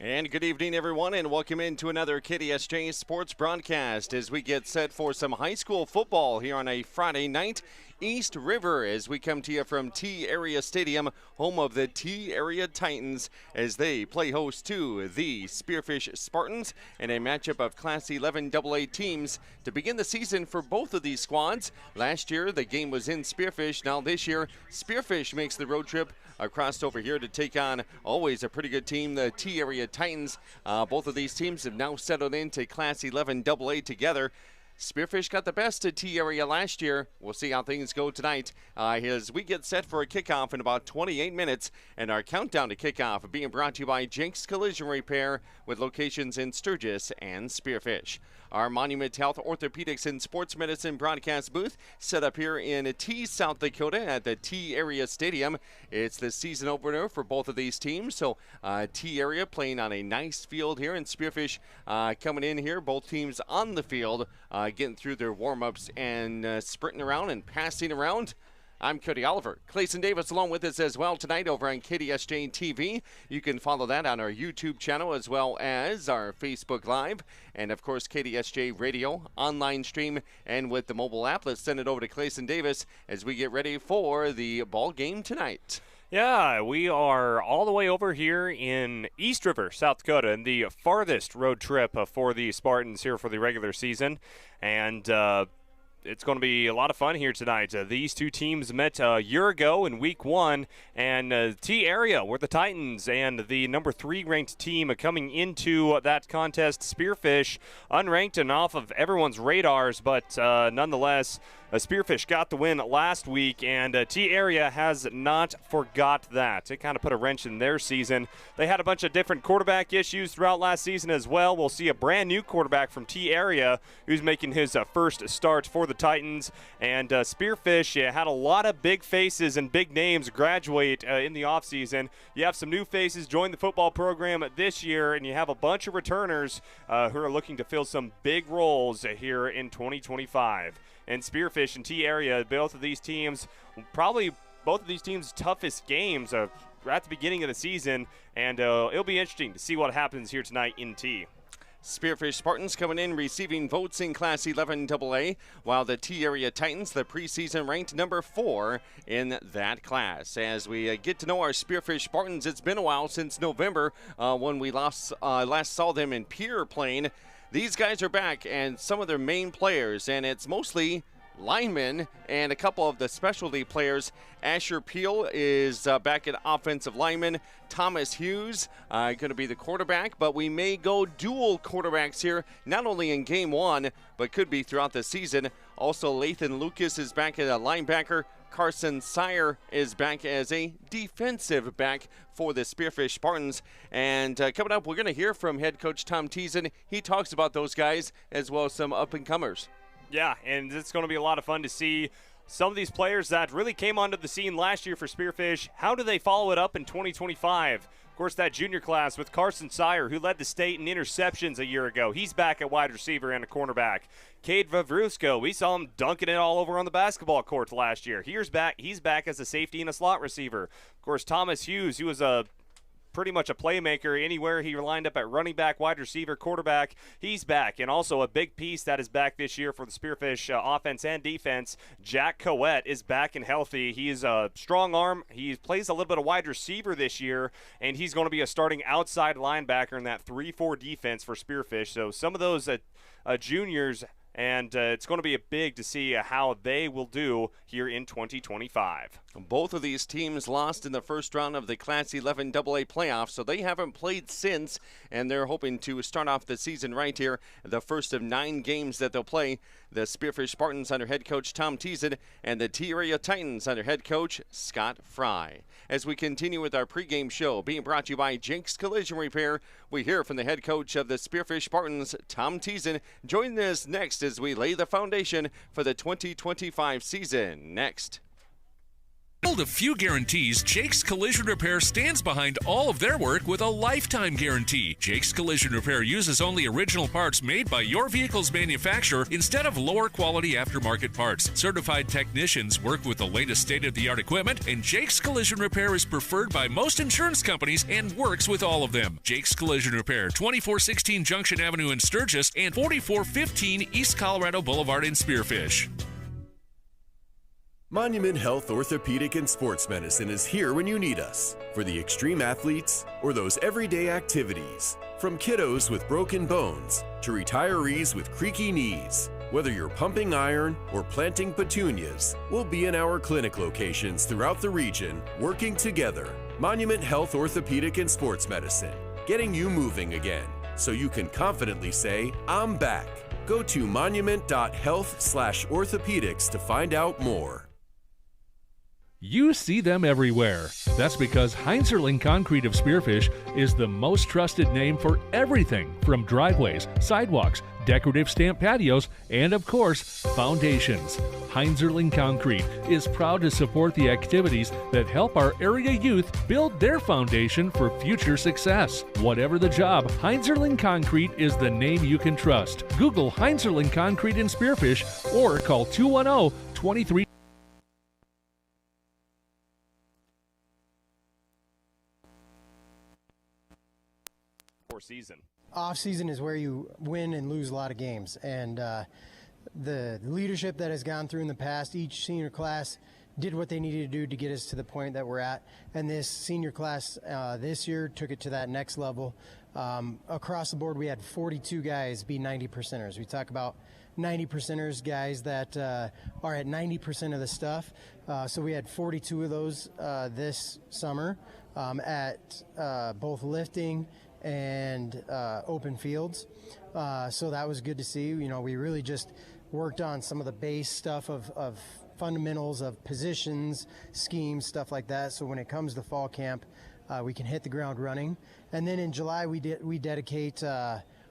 And good evening, everyone, and welcome into another KDSJ sports broadcast as we get set for some high school football here on a Friday night. East River as we come to you from T-Area Stadium, home of the T-Area Titans as they play host to the Spearfish Spartans in a matchup of Class 11 AA teams to begin the season for both of these squads. Last year, the game was in Spearfish. Now this year, Spearfish makes the road trip across over here to take on always a pretty good team, the T-Area Titans. Both of these teams have now settled into Class 11 AA together. Spearfish got the best at T-Area last year. We'll see how things go tonight as we get set for a kickoff in about 28 minutes. And our countdown to kickoff being brought to you by Jenks Collision Repair with locations in Sturgis and Spearfish. Our Monument Health Orthopedics and Sports Medicine broadcast booth set up here in T, South Dakota at the T-Area Stadium. It's the season opener for both of these teams. So T-Area playing on a nice field here, and Spearfish coming in here. Both teams on the field getting through their warm-ups and sprinting around and passing around. I'm Cody Oliver. Clayson Davis along with us as well tonight over on KDSJ-TV. You can follow that on our YouTube channel as well as our Facebook Live. And, of course, KDSJ Radio, online stream, and with the mobile app. Let's send it over to Clayson Davis as we get ready for the ball game tonight. Yeah, we are all the way over here in East River, South Dakota, and the farthest road trip for the Spartans here for the regular season. And it's going to be a lot of fun here tonight. These two teams met a year ago in Week 1, and T-Area were the Titans and the number 3 ranked team coming into that contest. Spearfish, unranked and off of everyone's radars, but nonetheless, Spearfish got the win last week, and T-Area has not forgot that. It kind of put a wrench in their season. They had a bunch of different quarterback issues throughout last season as well. We'll see a brand new quarterback from T-Area who's making his first start for the Titans. And Spearfish had a lot of big faces and big names graduate in the offseason. You have some new faces join the football program this year, and you have a bunch of returners who are looking to fill some big roles here in 2025. And Spearfish and T-Area, both of these teams, probably both of these teams' toughest games at the beginning of the season, and it'll be interesting to see what happens here tonight in T. Spearfish Spartans coming in receiving votes in Class 11 AA, while the T-Area Titans, the preseason ranked number 4 in that class. As we get to know our Spearfish Spartans, it's been a while since November when we last saw them in Pierre playing. These guys are back, and some of their main players, and it's mostly linemen and a couple of the specialty players. Asher Peel is back at offensive lineman. Thomas Hughes going to be the quarterback, but we may go dual quarterbacks here, not only in game 1, but could be throughout the season. Also, Lathan Lucas is back at a linebacker. Carson Sire is back as a defensive back for the Spearfish Spartans. And coming up, we're going to hear from head coach Tom Teason. He talks about those guys as well as some up-and-comers. Yeah, and it's going to be a lot of fun to see some of these players that really came onto the scene last year for Spearfish. How do they follow it up in 2025? Of course, that junior class with Carson Sire, who led the state in interceptions a year ago. He's back at wide receiver and a cornerback. Cade Vavrusko, we saw him dunking it all over on the basketball court last year. He's back as a safety and a slot receiver. Of course, Thomas Hughes, he was pretty much a playmaker anywhere he lined up at running back, wide receiver, quarterback. He's back, and also a big piece that is back this year for the Spearfish offense and defense. Jack Coette is back and healthy. He's a strong arm. He plays a little bit of wide receiver this year, and he's going to be a starting outside linebacker in that 3-4 defense for Spearfish. So some of those juniors, and it's going to be big to see how they will do here in 2025. Both of these teams lost in the first round of the Class 11 AA playoffs, so they haven't played since, and they're hoping to start off the season right here, the first of 9 games that they'll play. The Spearfish Spartans under head coach Tom Teason and the T-Area Titans under head coach Scott Fry. As we continue with our pregame show, being brought to you by Jenks Collision Repair, we hear from the head coach of the Spearfish Spartans, Tom Teason. Join us next as we lay the foundation for the 2025 season. Next. Hold a few guarantees, Jake's Collision Repair stands behind all of their work with a lifetime guarantee. Jake's Collision Repair uses only original parts made by your vehicle's manufacturer instead of lower quality aftermarket parts. Certified technicians work with the latest state-of-the-art equipment, and Jake's Collision Repair is preferred by most insurance companies and works with all of them. Jake's Collision Repair, 2416 Junction Avenue in Sturgis and 4415 East Colorado Boulevard in Spearfish. Monument Health Orthopedic and Sports Medicine is here when you need us for the extreme athletes or those everyday activities. From kiddos with broken bones to retirees with creaky knees. Whether you're pumping iron or planting petunias, we'll be in our clinic locations throughout the region working together. Monument Health Orthopedic and Sports Medicine, getting you moving again so you can confidently say, I'm back. Go to monument.health/orthopedics to find out more. You see them everywhere. That's because Heinzerling Concrete of Spearfish is the most trusted name for everything from driveways, sidewalks, decorative stamp patios, and of course, foundations. Heinzerling Concrete is proud to support the activities that help our area youth build their foundation for future success. Whatever the job, Heinzerling Concrete is the name you can trust. Google Heinzerling Concrete in Spearfish or call 210-23. Season. Off season is where you win and lose a lot of games, and the leadership that has gone through in the past, each senior class did what they needed to do to get us to the point that we're at, and this senior class this year took it to that next level. Across the board, we had 42 guys be 90%ers. We talk about 90%ers, guys that are at 90% of the stuff. So we had 42 of those this summer at both lifting and open fields. So that was good to see. You know, we really just worked on some of the base stuff of fundamentals of positions, schemes, stuff like that. So when it comes to fall camp, we can hit the ground running. And then in July, we dedicate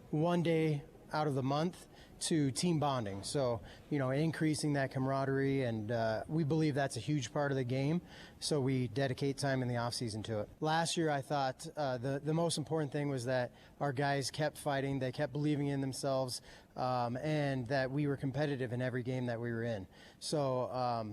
1 day out of the month to team bonding. So, you know, increasing that camaraderie, and we believe that's a huge part of the game. So we dedicate time in the off season to it. Last year, I thought the most important thing was that our guys kept fighting, they kept believing in themselves, and that we were competitive in every game that we were in. So,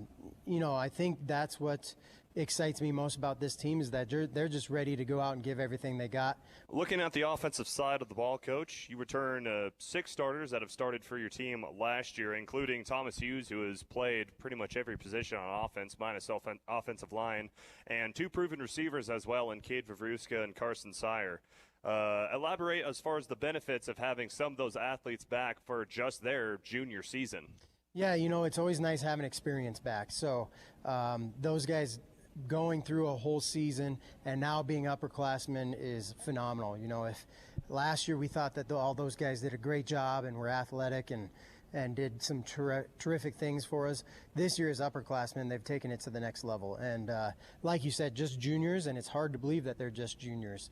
you know, I think that's what excites me most about this team, is that they're just ready to go out and give everything they got. Looking at the offensive side of the ball, Coach, you return 6 starters that have started for your team last year, including Thomas Hughes, who has played pretty much every position on offense, minus offensive line, and 2 proven receivers as well in Cade Vavruska and Carson Sire. Elaborate as far as the benefits of having some of those athletes back for just their junior season. Yeah, you know, it's always nice having experience back. So those guys going through a whole season and now being upperclassmen is phenomenal. You know, if last year we thought that all those guys did a great job and were athletic and did some terrific things for us, this year as upperclassmen, they've taken it to the next level. And like you said, just juniors, and it's hard to believe that they're just juniors.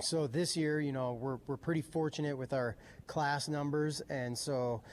So this year, you know, we're pretty fortunate with our class numbers, and so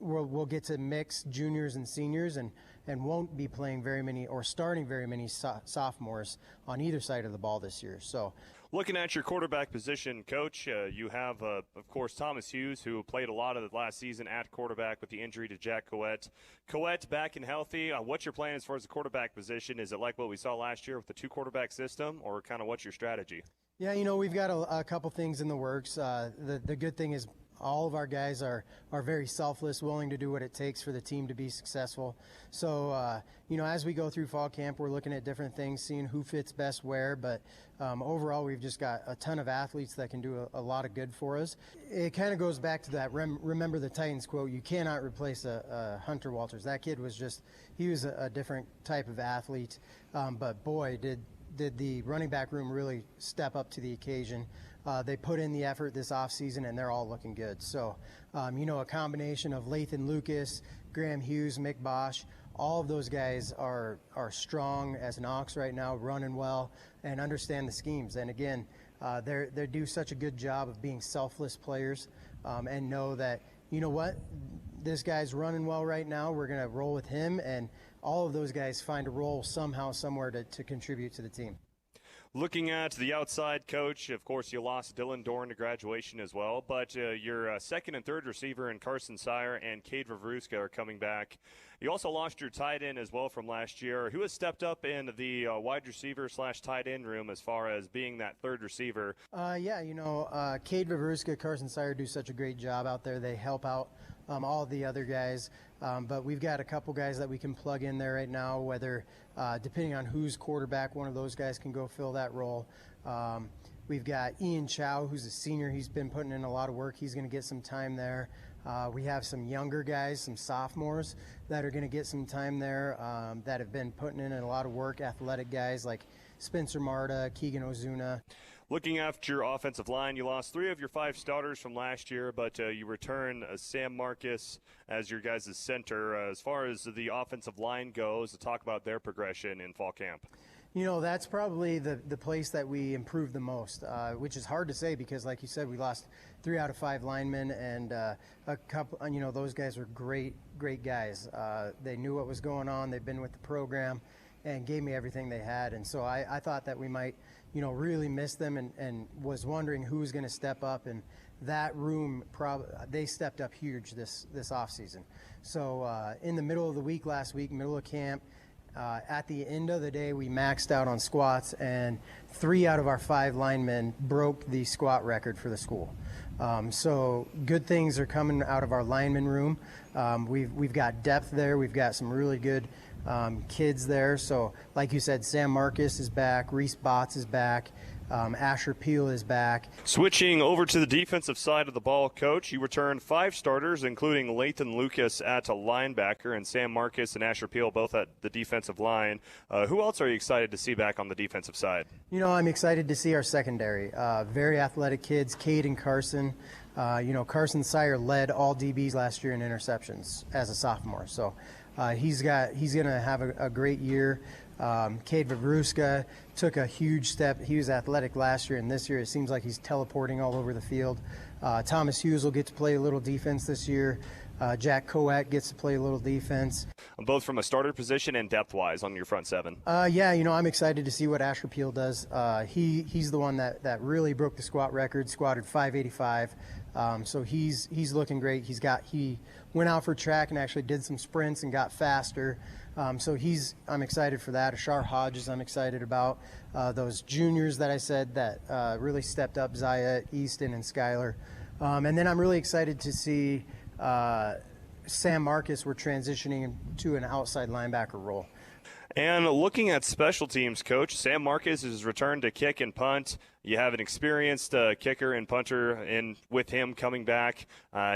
we'll get to mix juniors and seniors, and won't be playing very many or starting very many sophomores on either side of the ball this year. So, looking at your quarterback position, Coach, you have, of course, Thomas Hughes, who played a lot of the last season at quarterback with the injury to Jack Coette. Coette back and healthy. What's your plan as far as the quarterback position? Is it like what we saw last year with the 2-quarterback system, or kind of what's your strategy? Yeah, you know, we've got a couple things in the works. The good thing is all of our guys are very selfless, willing to do what it takes for the team to be successful. So, you know, as we go through fall camp, we're looking at different things, seeing who fits best where. But overall, we've just got a ton of athletes that can do a lot of good for us. It kind of goes back to that remember the Titans quote, you cannot replace a Hunter Walters. That kid was he was a different type of athlete. But boy, did the running back room really step up to the occasion. They put in the effort this offseason, and they're all looking good. So, you know, a combination of Lathan Lucas, Graham Hughes, Mick Bosch, all of those guys are strong as an ox right now, running well, and understand the schemes. And again, they do such a good job of being selfless players, and know that, you know what, this guy's running well right now. We're going to roll with him, and all of those guys find a role somehow, somewhere to contribute to the team. Looking at the outside, Coach, of course, you lost Dylan Dorn to graduation as well, but your second and third receiver in Carson Sire and Cade Vavruska are coming back. You also lost your tight end as well from last year. Who has stepped up in the wide receiver / tight end room as far as being that third receiver? Cade Vavruska, Carson Sire do such a great job out there. They help out all the other guys, but we've got a couple guys that we can plug in there right now, whether depending on who's quarterback, one of those guys can go fill that role. We've got Ian Chow, who's a senior. He's been putting in a lot of work. He's going to get some time there. We have some younger guys, some sophomores that are going to get some time there that have been putting in a lot of work, athletic guys like Spencer Marta, Keegan Ozuna. Looking after your offensive line, you lost 3 of your 5 starters from last year, but you return Sam Marcus as your guys' center. As far as the offensive line goes, to talk about their progression in fall camp. That's probably the place that we improved the most, which is hard to say because, like you said, we lost 3 out of 5 linemen, and a couple. Those guys were great guys. They knew what was going on. They've been with the program, and gave me everything they had. And so I thought that we might, really miss them, and was wondering who was going to step up. And that room, they stepped up huge this offseason. So in the middle of the week last week, middle of camp. At the end of the day, we maxed out on squats, and 3 out of our 5 linemen broke the squat record for the school. So good things are coming out of our lineman room. We've got depth there. We've got some really good kids there. So like you said, Sam Marcus is back. Reese Botts is back. Asher Peel is back. Switching over to the defensive side of the ball, Coach, you returned 5 starters, including Lathan Lucas at a linebacker and Sam Marcus and Asher Peel both at the defensive line. Who else are you excited to see back on the defensive side? I'm excited to see our secondary. Very athletic kids, Cade and Carson. Carson Sire led all DBs last year in interceptions as a sophomore. So he's going to have a great year. Cade Vavruska took a huge step. He was athletic last year, and this year it seems like he's teleporting all over the field. Thomas Hughes will get to play a little defense this year. Jack Coack gets to play a little defense. Both from a starter position and depth-wise on your front 7. I'm excited to see what Asher Peel does. He's the one that really broke the squat record, squatted 585. So he's looking great. He went out for track and actually did some sprints and got faster. So I'm excited for that. Ashar Hodges I'm excited about. Those juniors that I said that really stepped up, Zaya, Easton, and Skylar. And then I'm really excited to see Sam Marcus. We're transitioning to an outside linebacker role. And looking at special teams, Coach, Sam Marcus has returned to kick and punt. You have an experienced kicker and punter with him coming back.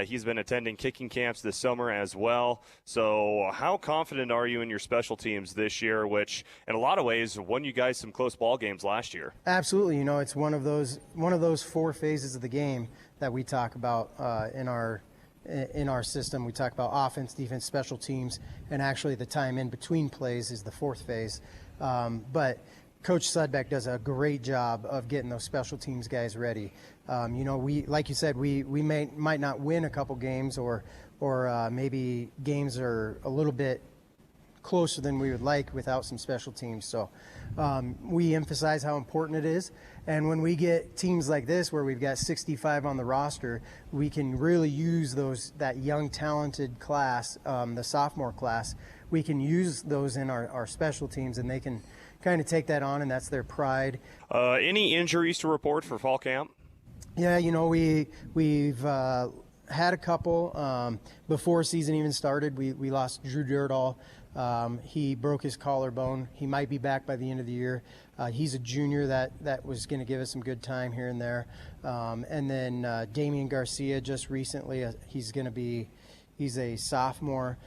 He's been attending kicking camps this summer as well. So how confident are you in your special teams this year, which in a lot of ways won you guys some close ball games last year? Absolutely. It's one of those 4 phases of the game that we talk about in our system. We talk about offense, defense, special teams, and actually the time in between plays is the 4th phase. But Coach Sudbeck does a great job of getting those special teams guys ready. We, like you said, we might not win a couple games, or maybe games are a little bit closer than we would like without some special teams. So we emphasize how important it is. And when we get teams like this where we've got 65 on the roster, we can really use that young talented class, the sophomore class. We can use those in our special teams, and they can kind of take that on, and that's their pride. Any injuries to report for fall camp? Yeah, we've had a couple before season even started. We lost Drew Dirdall. He broke his collarbone. He might be back by the end of the year. He's a junior that was going to give us some good time here and there. And then Damian Garcia just recently, he's a sophomore.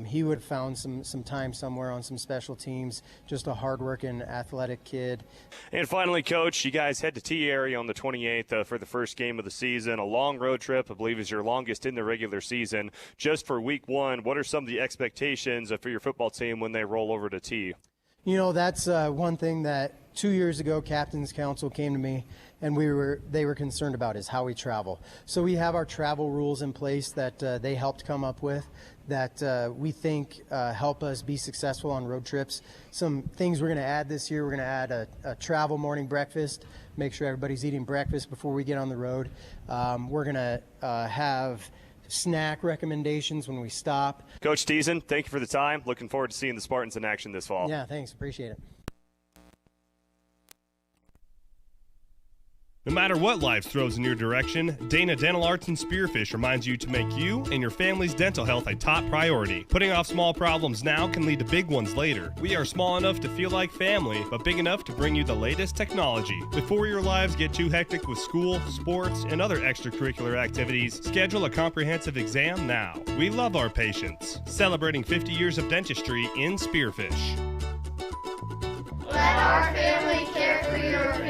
He would have found some time somewhere on some special teams, just a hardworking, athletic kid. And finally, Coach, you guys head to T area on the 28th for the first game of the season. A long road trip, I believe, is your longest in the regular season. Just for week 1, what are some of the expectations for your football team when they roll over to T? You know, that's one thing that 2 years ago Captain's Council came to me and they were concerned about is how we travel. So we have our travel rules in place that they helped come up with that we think help us be successful on road trips. Some things we're going to add this year, we're going to add a travel morning breakfast, make sure everybody's eating breakfast before we get on the road. We're going to have snack recommendations when we stop. Coach Thiessen, thank you for the time. Looking forward to seeing the Spartans in action this fall. Yeah, thanks. Appreciate it. No matter what life throws in your direction, Dana Dental Arts and Spearfish reminds you to make you and your family's dental health a top priority. Putting off small problems now can lead to big ones later. We are small enough to feel like family, but big enough to bring you the latest technology. Before your lives get too hectic with school, sports, and other extracurricular activities, schedule a comprehensive exam now. We love our patients. Celebrating 50 years of dentistry in Spearfish. Let our family care for your family.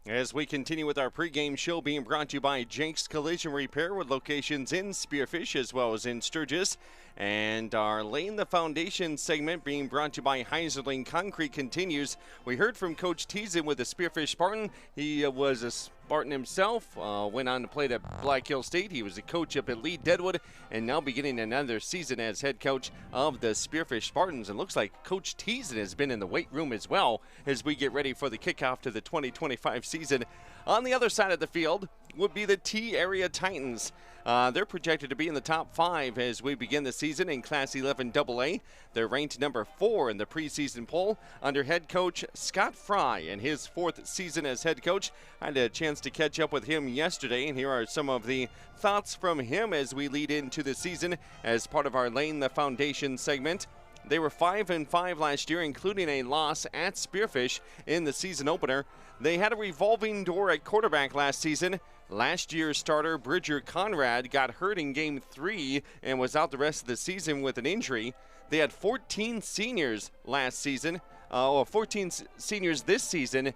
As we continue with our pregame show being brought to you by Jake's Collision Repair with locations in Spearfish as well as in Sturgis. And our Laying the Foundation segment being brought to you by Heiserling Concrete continues. We heard from Coach Thiessen with the Spearfish Spartan. He was a Spartan himself, went on to play at Black Hill State. He was a coach up at Lee Deadwood and now beginning another season as head coach of the Spearfish Spartans. And looks like Coach Thiessen has been in the weight room as well as we get ready for the kickoff to the 2025 season. On the other side of the field would be the T-Area Titans. They're projected to be in the top 5 as we begin the season in Class 11 AA. They're ranked number 4 in the preseason poll under head coach Scott Fry in his 4th season as head coach. I had a chance to catch up with him yesterday, and here are some of the thoughts from him as we lead into the season as part of our Laying the Foundation segment. They were 5-5 last year, including a loss at Spearfish in the season opener. They had a revolving door at quarterback last season. Last year's starter, Bridger Conrad, got hurt in Game 3 and was out the rest of the season with an injury. They had 14 seniors last season, 14 seniors this season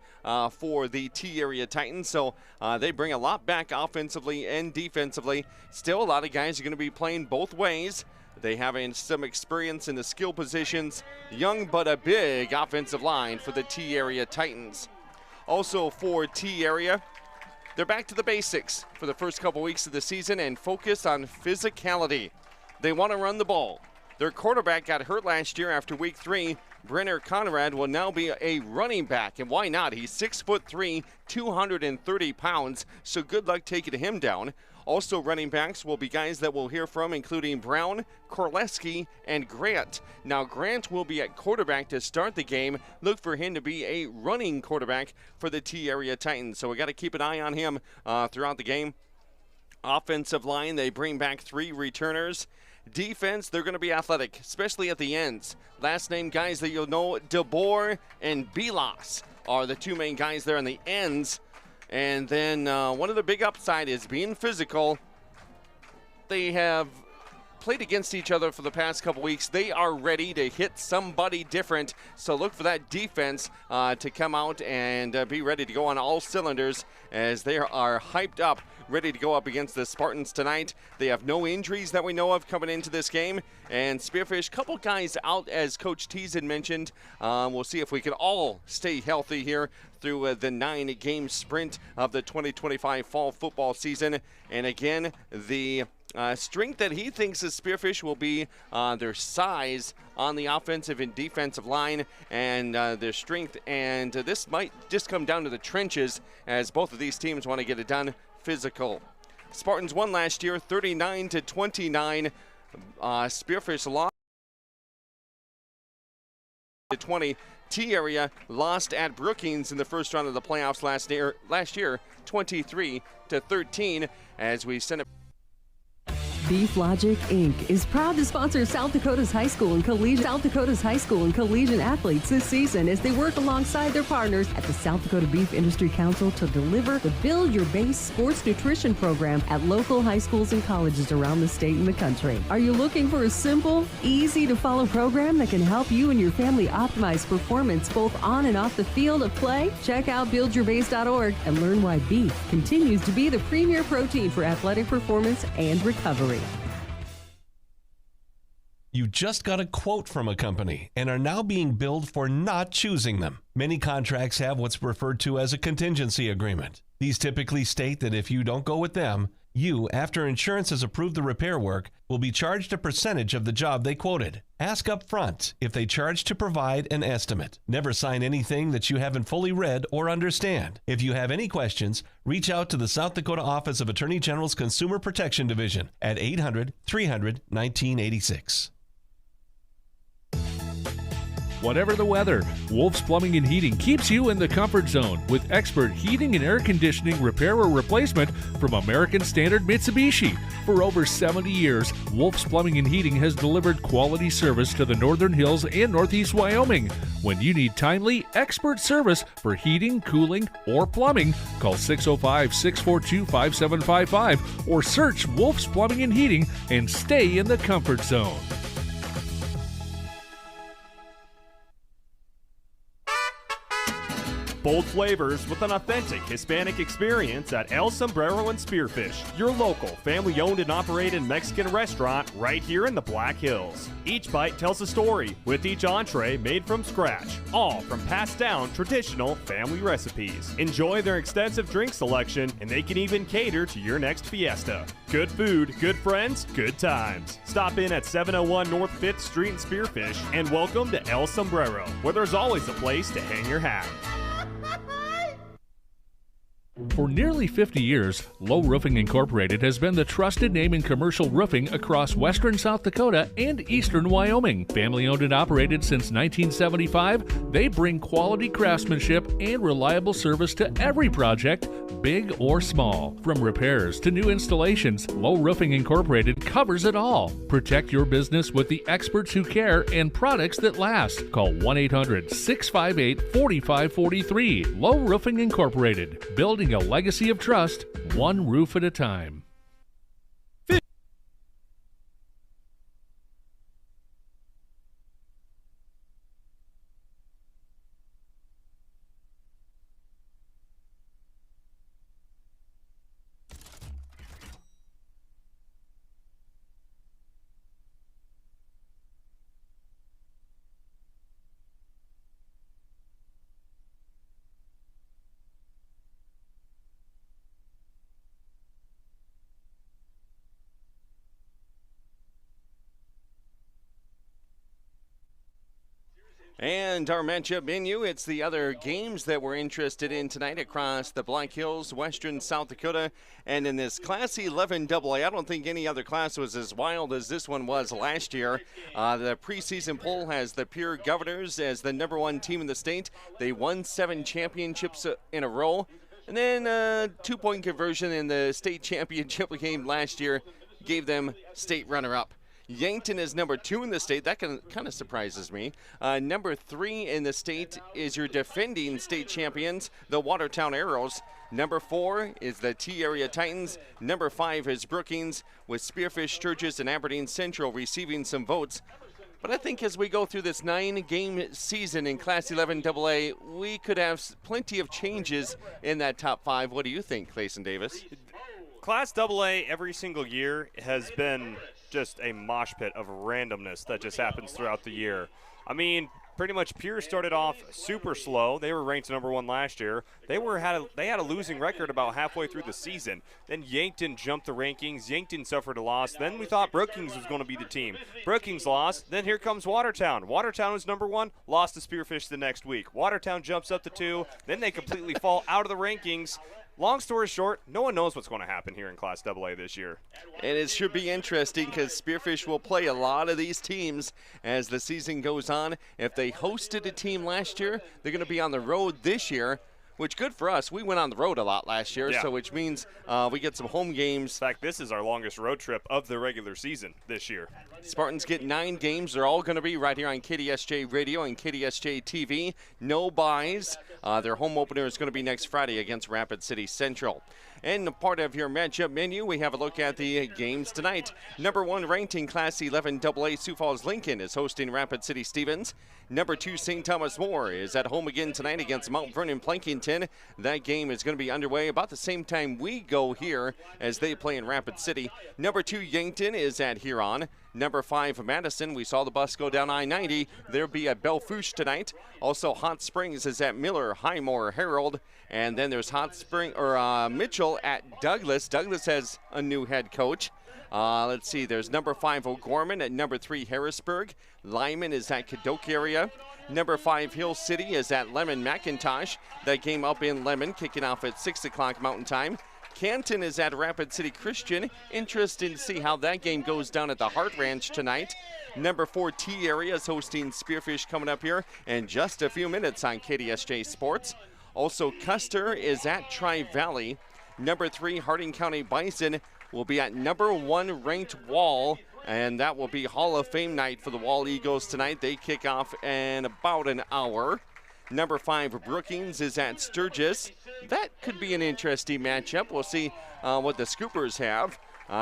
for the T-Area Titans. So they bring a lot back offensively and defensively. Still, a lot of guys are going to be playing both ways. They have some experience in the skill positions. Young but a big offensive line for the T-Area Titans. Also for T-Area, they're back to the basics for the first couple weeks of the season and focus on physicality. They want to run the ball. Their quarterback got hurt last year after week 3. Brenner Conrad will now be a running back, and why not? He's 6'3", 230 pounds, so good luck taking him down. Also running backs will be guys that we'll hear from, including Brown, Korleski, and Grant. Now, Grant will be at quarterback to start the game. Look for him to be a running quarterback for the T-Area Titans, so we got to keep an eye on him throughout the game. Offensive line, they bring back 3 returners. Defense, they're going to be athletic, especially at the ends. Last name guys that you'll know, DeBoer and Bilas are the 2 main guys there on the ends. And then one of the big upside is being physical. They have played against each other for the past couple weeks. They are ready to hit somebody different. So look for that defense to come out and be ready to go on all cylinders as they are hyped up, ready to go up against the Spartans tonight. They have no injuries that we know of coming into this game. And Spearfish, couple guys out as Coach Thiessen mentioned. We'll see if we can all stay healthy here through the 9-game sprint of the 2025 fall football season. And again, the strength that he thinks is Spearfish will be their size on the offensive and defensive line and their strength. And this might just come down to the trenches as both of these teams want to get it done physical. Spartans won last year 39-29. Spearfish lost 20. T-Area lost at Brookings in the first round of the playoffs last year 23-13 as we send it. Beef Logic, Inc. is proud to sponsor South Dakota's high school and collegiate athletes this season as they work alongside their partners at the South Dakota Beef Industry Council to deliver the Build Your Base sports nutrition program at local high schools and colleges around the state and the country. Are you looking for a simple, easy-to-follow program that can help you and your family optimize performance both on and off the field of play? Check out buildyourbase.org and learn why beef continues to be the premier protein for athletic performance and recovery. You just got a quote from a company and are now being billed for not choosing them. Many contracts have what's referred to as a contingency agreement. These typically state that if you don't go with them, you, after insurance has approved the repair work, will be charged a percentage of the job they quoted. Ask up front if they charge to provide an estimate. Never sign anything that you haven't fully read or understand. If you have any questions, reach out to the South Dakota Office of Attorney General's Consumer Protection Division at 800-300-1986. Whatever the weather, Wolf's Plumbing and Heating keeps you in the comfort zone with expert heating and air conditioning repair or replacement from American Standard Mitsubishi. For over 70 years, Wolf's Plumbing and Heating has delivered quality service to the Northern Hills and Northeast Wyoming. When you need timely, expert service for heating, cooling, or plumbing, call 605-642-5755 or search Wolf's Plumbing and Heating and stay in the comfort zone. Bold flavors with an authentic Hispanic experience at El Sombrero and Spearfish, your local family-owned and operated Mexican restaurant right here in the Black Hills. Each bite tells a story, with each entree made from scratch, all from passed-down traditional family recipes. Enjoy their extensive drink selection, and they can even cater to your next fiesta. Good food, good friends, good times. Stop in at 701 North 5th Street in Spearfish, and welcome to El Sombrero, where there's always a place to hang your hat. For nearly 50 years, Low Roofing Incorporated has been the trusted name in commercial roofing across western South Dakota and eastern Wyoming. Family owned and operated since 1975, they bring quality craftsmanship and reliable service to every project, big or small. From repairs to new installations, Low Roofing Incorporated covers it all. Protect your business with the experts who care and products that last. Call 1-800-658-4543. Low Roofing Incorporated, building a legacy of trust, one roof at a time. And our matchup menu, it's the other games that we're interested in tonight across the Black Hills, western South Dakota. And in this Class 11 AA, I don't think any other class was as wild as this one was last year. The preseason poll has the Pure Governors as the #1 team in the state. They won 7 championships in a row. And then a 2-point conversion in the state championship game last year gave them state runner-up. Yankton is #2 in the state. That kind of surprises me. #3 in the state is your defending state champions, the Watertown Arrows. #4 is the T-Area Titans. #5 is Brookings, with Spearfish, Sturgis, and Aberdeen Central receiving some votes. But I think as we go through this 9-game season in Class 11 AA, we could have plenty of changes in that top 5. What do you think, Clayson Davis? Class AA every single year has been just a mosh pit of randomness that just happens throughout the year. I mean, pretty much Pierce started off super slow. They were ranked #1 last year. They had a losing record about halfway through the season. Then Yankton jumped the rankings. Yankton suffered a loss. Then we thought Brookings was going to be the team. Brookings lost. Then here comes Watertown. Watertown was #1, lost to Spearfish the next week. Watertown jumps up to 2. Then they completely fall out of the rankings. Long story short, no one knows what's going to happen here in Class AA this year. And it should be interesting because Spearfish will play a lot of these teams as the season goes on. If they hosted a team last year, they're going to be on the road this year. which good for us. We went on the road a lot last year, Yeah. so which means we get some home games. In fact, this is our longest road trip of the regular season this year. Spartans get 9 games. They're all going to be right here on KDSJ Radio and KDSJ-TV. No buys. Their home opener is going to be next Friday against Rapid City Central. And part of your matchup menu, we have a look at the games tonight. Number 1 ranked in Class 11 AA, Sioux Falls Lincoln is hosting Rapid City Stevens. Number 2 St. Thomas More is at home again tonight against Mount Vernon Plankington. That game is going to be underway about the same time we go here as they play in Rapid City. Number 2 Yankton is at Huron. Number 5 Madison, we saw the bus go down I-90. They'll be at Belfouche tonight. Also Hot Springs is at Miller, Highmore, Herald. And then there's Mitchell at Douglas. Douglas has a new head coach. Let's see, there's number 5 O'Gorman at number 3 Harrisburg. Lyman is at Cadoke area. Number 5 Hill City is at Lemon McIntosh. That game up in Lemon, kicking off at 6 o'clock Mountain Time. Canton is at Rapid City Christian. Interesting to see how that game goes down at the Hart Ranch tonight. Number 4 T area is hosting Spearfish coming up here in just a few minutes on KDSJ Sports. Also, Custer is at Tri-Valley. Number 3 Harding County Bison will be at number 1 ranked Wall, and that will be Hall of Fame night for the Wall Eagles tonight. They kick off in about an hour. Number 5 Brookings is at Sturgis. That could be an interesting matchup. We'll see what the Scoopers have.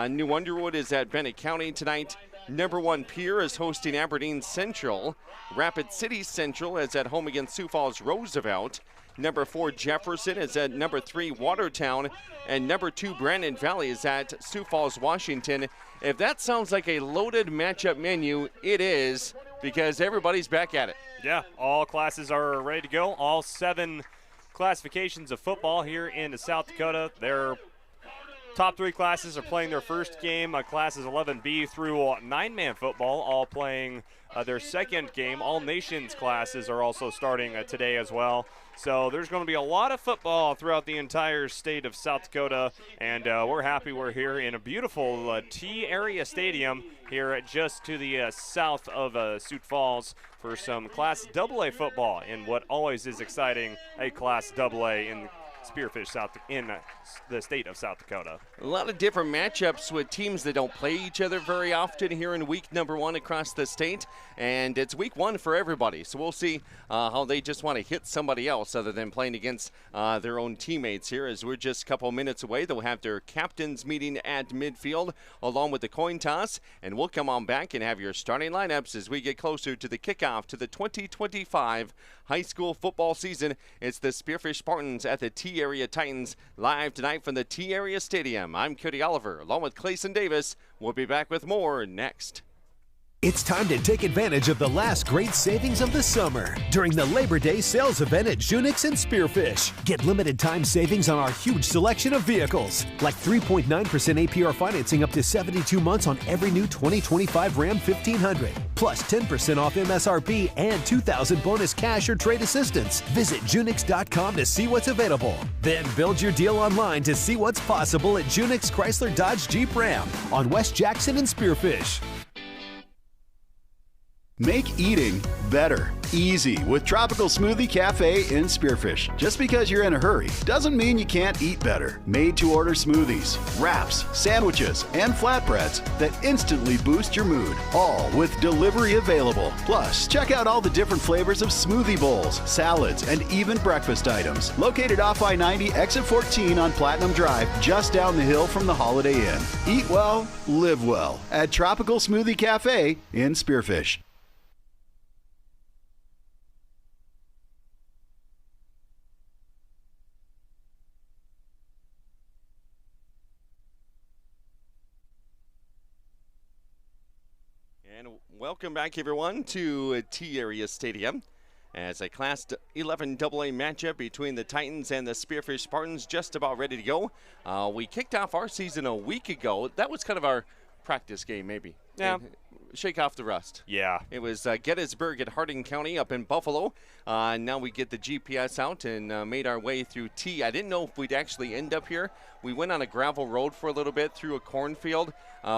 New Underwood is at Bennett County tonight. Number 1 Pierre is hosting Aberdeen Central. Rapid City Central is at home against Sioux Falls Roosevelt. Number 4 Jefferson is at number 3 Watertown. And number 2 Brandon Valley is at Sioux Falls, Washington. If that sounds like a loaded matchup menu, it is, because everybody's back at it. Yeah, all classes are ready to go. All 7 classifications of football here in South Dakota. Their top 3 classes are playing their first game. Classes 11B through 9-man football, all playing their second game. All nations classes are also starting today as well. So there's going to be a lot of football throughout the entire state of South Dakota, and we're happy we're here in a beautiful T-area stadium here just to the south of Sioux Falls for some Class AA football in what always is exciting, a Class AA in Spearfish in the state of South Dakota. A lot of different matchups with teams that don't play each other very often here in week number 1 across the state, and it's week 1 for everybody. So we'll see how they just want to hit somebody else other than playing against their own teammates here, as we're just a couple minutes away. They'll have their captains meeting at midfield along with the coin toss, and we'll come on back and have your starting lineups as we get closer to the kickoff to the 2025 high school football season. It's the Spearfish Spartans at the T-Area Titans, live tonight from the T-Area Stadium. I'm Cody Oliver, along with Clayson Davis. We'll be back with more next. It's time to take advantage of the last great savings of the summer during the Labor Day sales event at Junix and Spearfish. Get limited time savings on our huge selection of vehicles, like 3.9% APR financing up to 72 months on every new 2025 Ram 1500, plus 10% off MSRP and $2,000 bonus cash or trade assistance. Visit Junix.com to see what's available. Then build your deal online to see what's possible at Junix Chrysler Dodge Jeep Ram on West Jackson and Spearfish. Make eating better, easy with Tropical Smoothie Cafe in Spearfish. Just because you're in a hurry doesn't mean you can't eat better. Made-to-order smoothies, wraps, sandwiches, and flatbreads that instantly boost your mood, all with delivery available. Plus, check out all the different flavors of smoothie bowls, salads, and even breakfast items. Located off I-90, exit 14 on Platinum Drive, just down the hill from the Holiday Inn. Eat well, live well at Tropical Smoothie Cafe in Spearfish. Welcome back, everyone, to T-Area Stadium as a Class 11 AA matchup between the Titans and the Spearfish Spartans just about ready to go. We kicked off our season a week ago. That was kind of our practice game, maybe. Yeah. Shake off the rust. Yeah. It was Gettysburg at Harding County up in Buffalo. Now we get the GPS out and made our way through T. I didn't know if we'd actually end up here. We went on a gravel road for a little bit through a cornfield.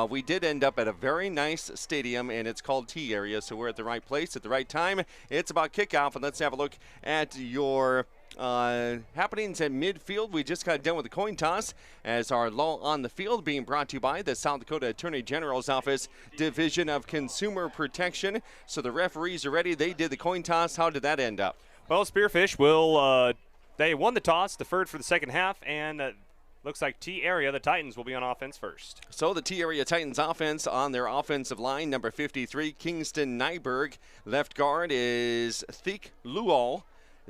We did end up at a very nice stadium, and it's called T-Area, so we're at the right place at the right time. It's about kickoff, and let's have a look at your happenings at midfield. We just got done with the coin toss as our law on the field being brought to you by the South Dakota Attorney General's Office, Division of Consumer Protection. So the referees are ready. They did the coin toss. How did that end up? Well, Spearfish will, they won the toss, deferred for the second half, and looks like T-Area, the Titans, will be on offense first. So the T-Area Titans offense on their offensive line, number 53, Kingston Nyberg. Left guard is Thiek Lual.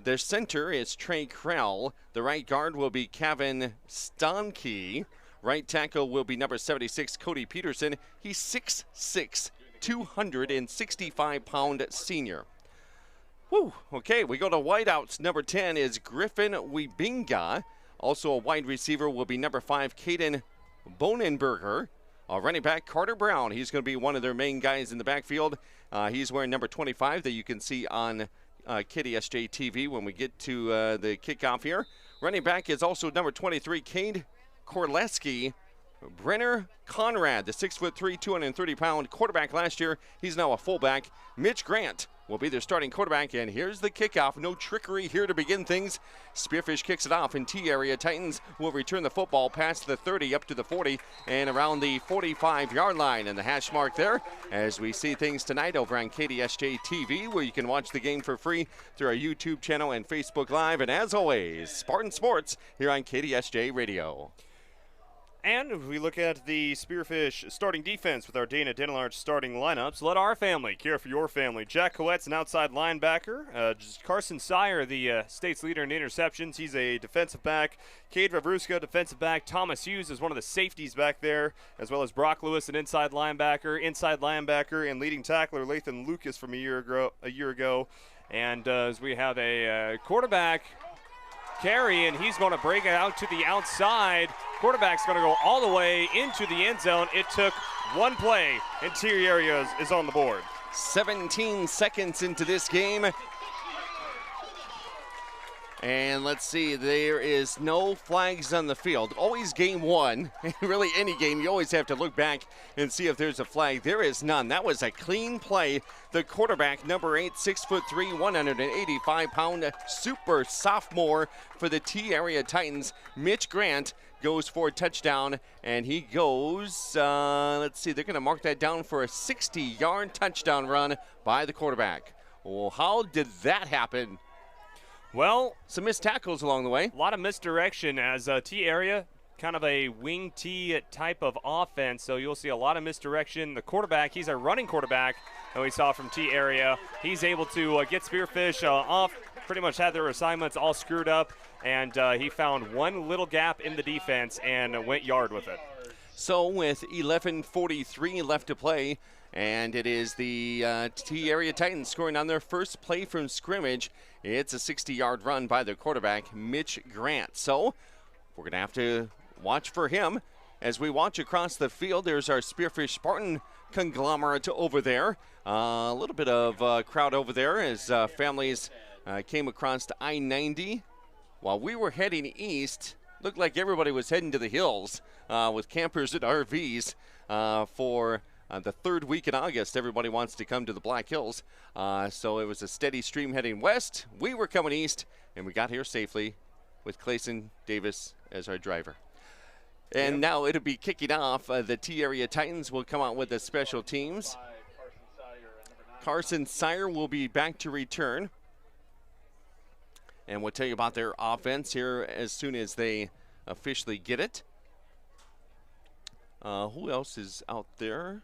Their center is Trey Krell. The right guard will be Kevin Stonke. Right tackle will be number 76, Cody Peterson. He's 6'6", 265-pound senior. Woo, okay, we go to wideouts. Number 10 is Griffin Wibinga. Also a wide receiver will be number 5, Caden Bonenberger. Running back, Carter Brown. He's going to be one of their main guys in the backfield. He's wearing number 25 that you can see on KDSJ-TV when we get to the kickoff here. Running back is also number 23, Cade Korleski. Brenner Conrad, the 6'3", 230-pound quarterback last year. He's now a fullback. Mitch Grant will be their starting quarterback, and here's the kickoff. No trickery here to begin things. Spearfish kicks it off, and T-Area Titans will return the football past the 30 up to the 40 and around the 45-yard line. And the hash mark there as we see things tonight over on KDSJ-TV, where you can watch the game for free through our YouTube channel and Facebook Live. And as always, Spartan Sports here on KDSJ Radio. And if we look at the Spearfish starting defense with our Dana Denlarch starting lineups, let our family care for your family. Jack Coette's an outside linebacker. Carson Sire, the state's leader in interceptions. He's a defensive back. Cade Vavruska, defensive back. Thomas Hughes is one of the safeties back there, as well as Brock Lewis, an inside linebacker. And leading tackler Lathan Lucas from a year ago. And as we have a quarterback carry, and he's going to break it out to the outside. Quarterback's going to go all the way into the end zone. It took one play, and T-Area is on the board. 17 seconds into this game. And let's see, there is no flags on the field. Always game one, really any game, you always have to look back and see if there's a flag. There is none. That was a clean play. The quarterback, number 8, 6'3", 185-pound super sophomore for the T-Area Titans, Mitch Grant, goes for a touchdown, and he goes, let's see, they're going to mark that down for a 60-yard touchdown run by the quarterback. Well, how did that happen? Well, some missed tackles along the way. A lot of misdirection as T-Area, kind of a wing T type of offense, so you'll see a lot of misdirection. The quarterback, he's a running quarterback that we saw from T-Area. He's able to get Spearfish off, pretty much had their assignments all screwed up, and he found one little gap in the defense and went yard with it. So with 11:43 left to play, and it is the T-Area Titans scoring on their first play from scrimmage. It's a 60-yard run by their quarterback, Mitch Grant. So we're going to have to watch for him. As we watch across the field, there's our Spearfish Spartan conglomerate over there. A little bit of crowd over there as families came across to I-90. While we were heading east, looked like everybody was heading to the hills with campers and RVs for the third week in August. Everybody wants to come to the Black Hills. So it was a steady stream heading west. We were coming east, and we got here safely with Clayson Davis as our driver. And now it'll be kicking off. The T-Area Titans will come out with the special teams. Carson Sire will be back to return. And we'll tell you about their offense here as soon as they officially get it. Who else is out there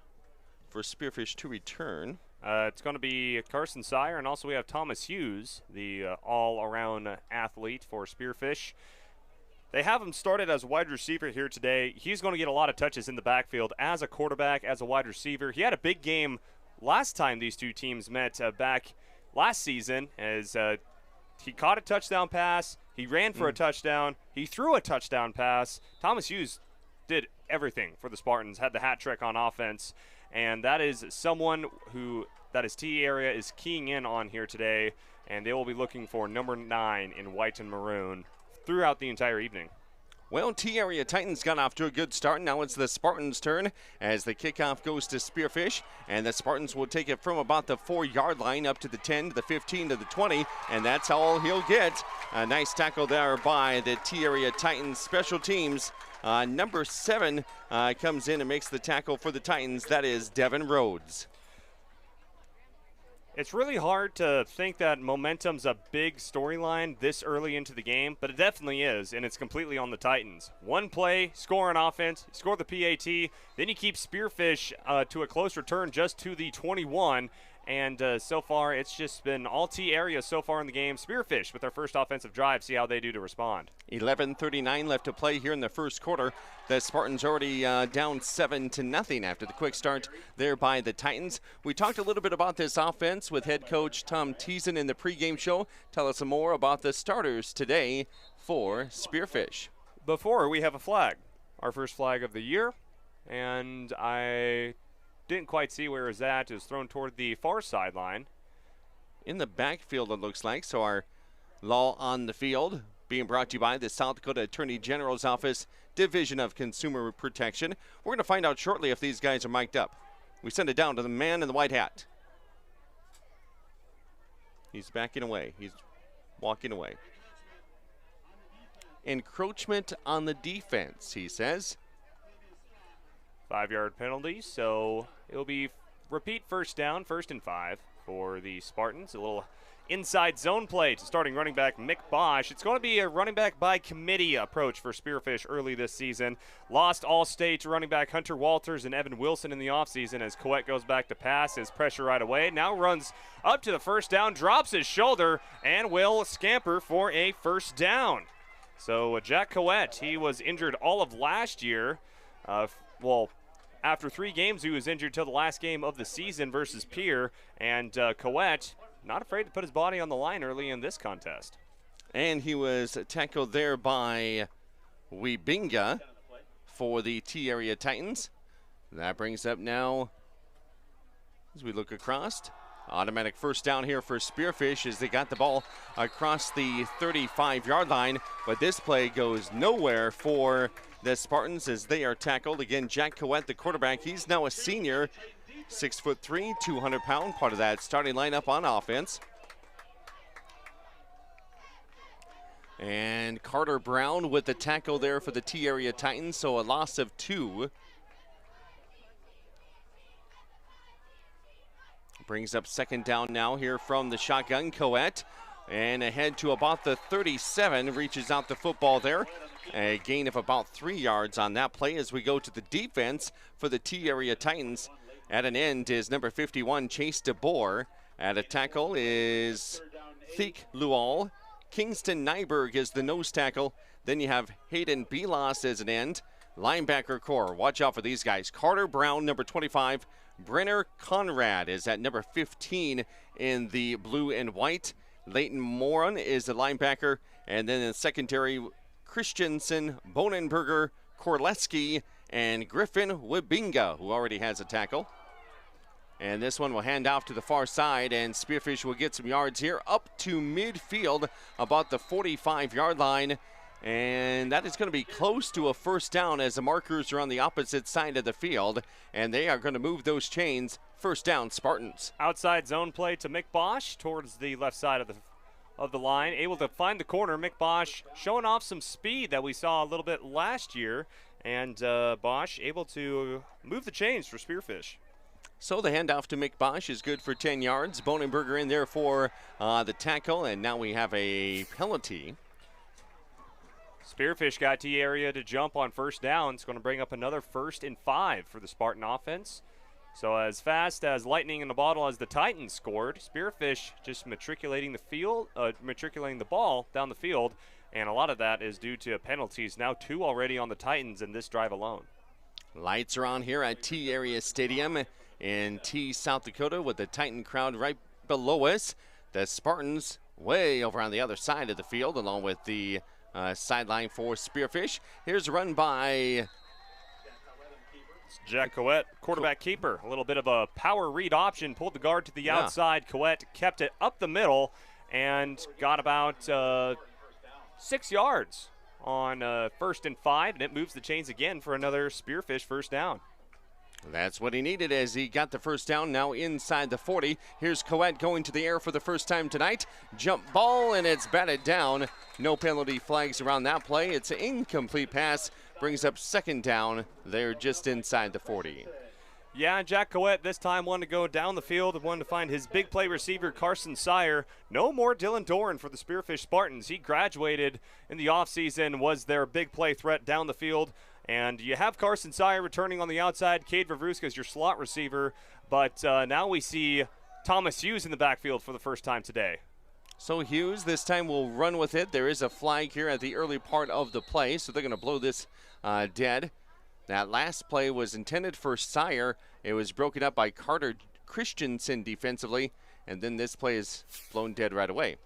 for Spearfish to return? It's going to be Carson Sire, and also we have Thomas Hughes, the all-around athlete for Spearfish. They have him started as a wide receiver here today. He's going to get a lot of touches in the backfield as a quarterback, as a wide receiver. He had a big game last time these two teams met back last season as he caught a touchdown pass, he ran for a touchdown, he threw a touchdown pass. Thomas Hughes did everything for the Spartans, had the hat trick on offense, and that is someone who that is T-Area is keying in on here today, and they will be looking for number 9 in white and maroon throughout the entire evening. Well, T-Area Titans got off to a good start. Now it's the Spartans' turn as the kickoff goes to Spearfish. And the Spartans will take it from about the 4-yard line up to the 10, to the 15, to the 20. And that's all he'll get. A nice tackle there by the T-Area Titans special teams. Number 7 comes in and makes the tackle for the Titans. That is Devin Rhodes. It's really hard to think that momentum's a big storyline this early into the game, but it definitely is, and it's completely on the Titans. One play, score on offense, score the PAT, then you keep Spearfish to a close return just to the 21, and so far it's just been all T-Area so far in the game. Spearfish with their first offensive drive, see how they do to respond. 11:39 left to play here in the first quarter. The Spartans already down 7-0 after the quick start there by the Titans. We talked a little bit about this offense with head coach Tom Teason in the pregame show. Tell us some more about the starters today for Spearfish. Before we have a flag, our first flag of the year, and I didn't quite see where it was at. It was thrown toward the far sideline. In the backfield, it looks like. So our law on the field being brought to you by the South Dakota Attorney General's Office, Division of Consumer Protection. We're going to find out shortly if these guys are mic'd up. We send it down to the man in the white hat. He's backing away. He's walking away. Encroachment on the defense, he says. 5-yard penalty, so it'll be repeat first down, 1st and 5 for the Spartans. A little inside zone play to starting running back Mick Bosch. It's going to be a running back by committee approach for Spearfish early this season. Lost All-State running back Hunter Walters and Evan Wilson in the offseason as Coet goes back to pass his pressure right away. Now runs up to the first down, drops his shoulder, and will scamper for a first down. So Jack Coet, he was injured all of last year. After 3 games, he was injured till the last game of the season versus Pierre, and Coet not afraid to put his body on the line early in this contest. And he was tackled there by Wibinga for the T-Area Titans. That brings up now, as we look across, automatic first down here for Spearfish as they got the ball across the 35-yard line, but this play goes nowhere for the Spartans as they are tackled. Again, Jack Coet, the quarterback, he's now a senior, 6'3", 200-pound, part of that starting lineup on offense. And Carter Brown with the tackle there for the T-Area Titans, so a loss of 2. Brings up second down now here from the shotgun, Coet. And ahead to about the 37, reaches out the football there. A gain of about 3 yards on that play as we go to the defense for the T-Area Titans. At an end is number 51, Chase DeBoer. At a tackle is Thiek Lual. Kingston Nyberg is the nose tackle. Then you have Hayden Belos as an end. Linebacker core, watch out for these guys. Carter Brown, number 25. Brenner Conrad is at number 15 in the blue and white. Leighton Moran is the linebacker. And then in the secondary, Christensen, Bonenberger, Korleski, and Griffin Wibinga, who already has a tackle. And this one will hand off to the far side, and Spearfish will get some yards here up to midfield, about the 45-yard line. And that is going to be close to a first down as the markers are on the opposite side of the field, and they are going to move those chains. First down, Spartans. Outside zone play to Mick Bosch towards the left side of the line, able to find the corner. Mick Bosch showing off some speed that we saw a little bit last year, and Bosch able to move the chains for Spearfish. So the handoff to Mick Bosch is good for 10 yards. Bonenberger in there for the tackle, and now we have a penalty. Spearfish got T-Area to jump on first down. It's going to bring up another 1st and 5 for the Spartan offense. So as fast as lightning in the bottle as the Titans scored, Spearfish just matriculating the ball down the field, and a lot of that is due to penalties. Now 2 already on the Titans in this drive alone. Lights are on here at T-Area Stadium in T, South Dakota, with the Titan crowd right below us. The Spartans way over on the other side of the field, along with the sideline for Spearfish. Here's a run by Jack Coet, quarterback keeper. A little bit of a power read option, pulled the guard to the outside. Coet kept it up the middle and got about 6 yards on 1st and 5, and it moves the chains again for another Spearfish first down. That's what he needed as he got the first down, now inside the 40. Here's Coet going to the air for the first time tonight. Jump ball, and it's batted down. No penalty flags around that play. It's an incomplete pass. Brings up second down. They're just inside the 40. Yeah, Jack Coet this time wanted to go down the field and wanted to find his big play receiver, Carson Sire. No more Dylan Doran for the Spearfish Spartans. He graduated in the offseason, was their big play threat down the field. And you have Carson Sire returning on the outside. Cade Vavruska is your slot receiver. But now we see Thomas Hughes in the backfield for the first time today. So Hughes this time will run with it. There is a flag here at the early part of the play, so they're going to blow this dead. That last play was intended for Sire. It was broken up by Carter Christensen defensively, and then this play is blown dead right away.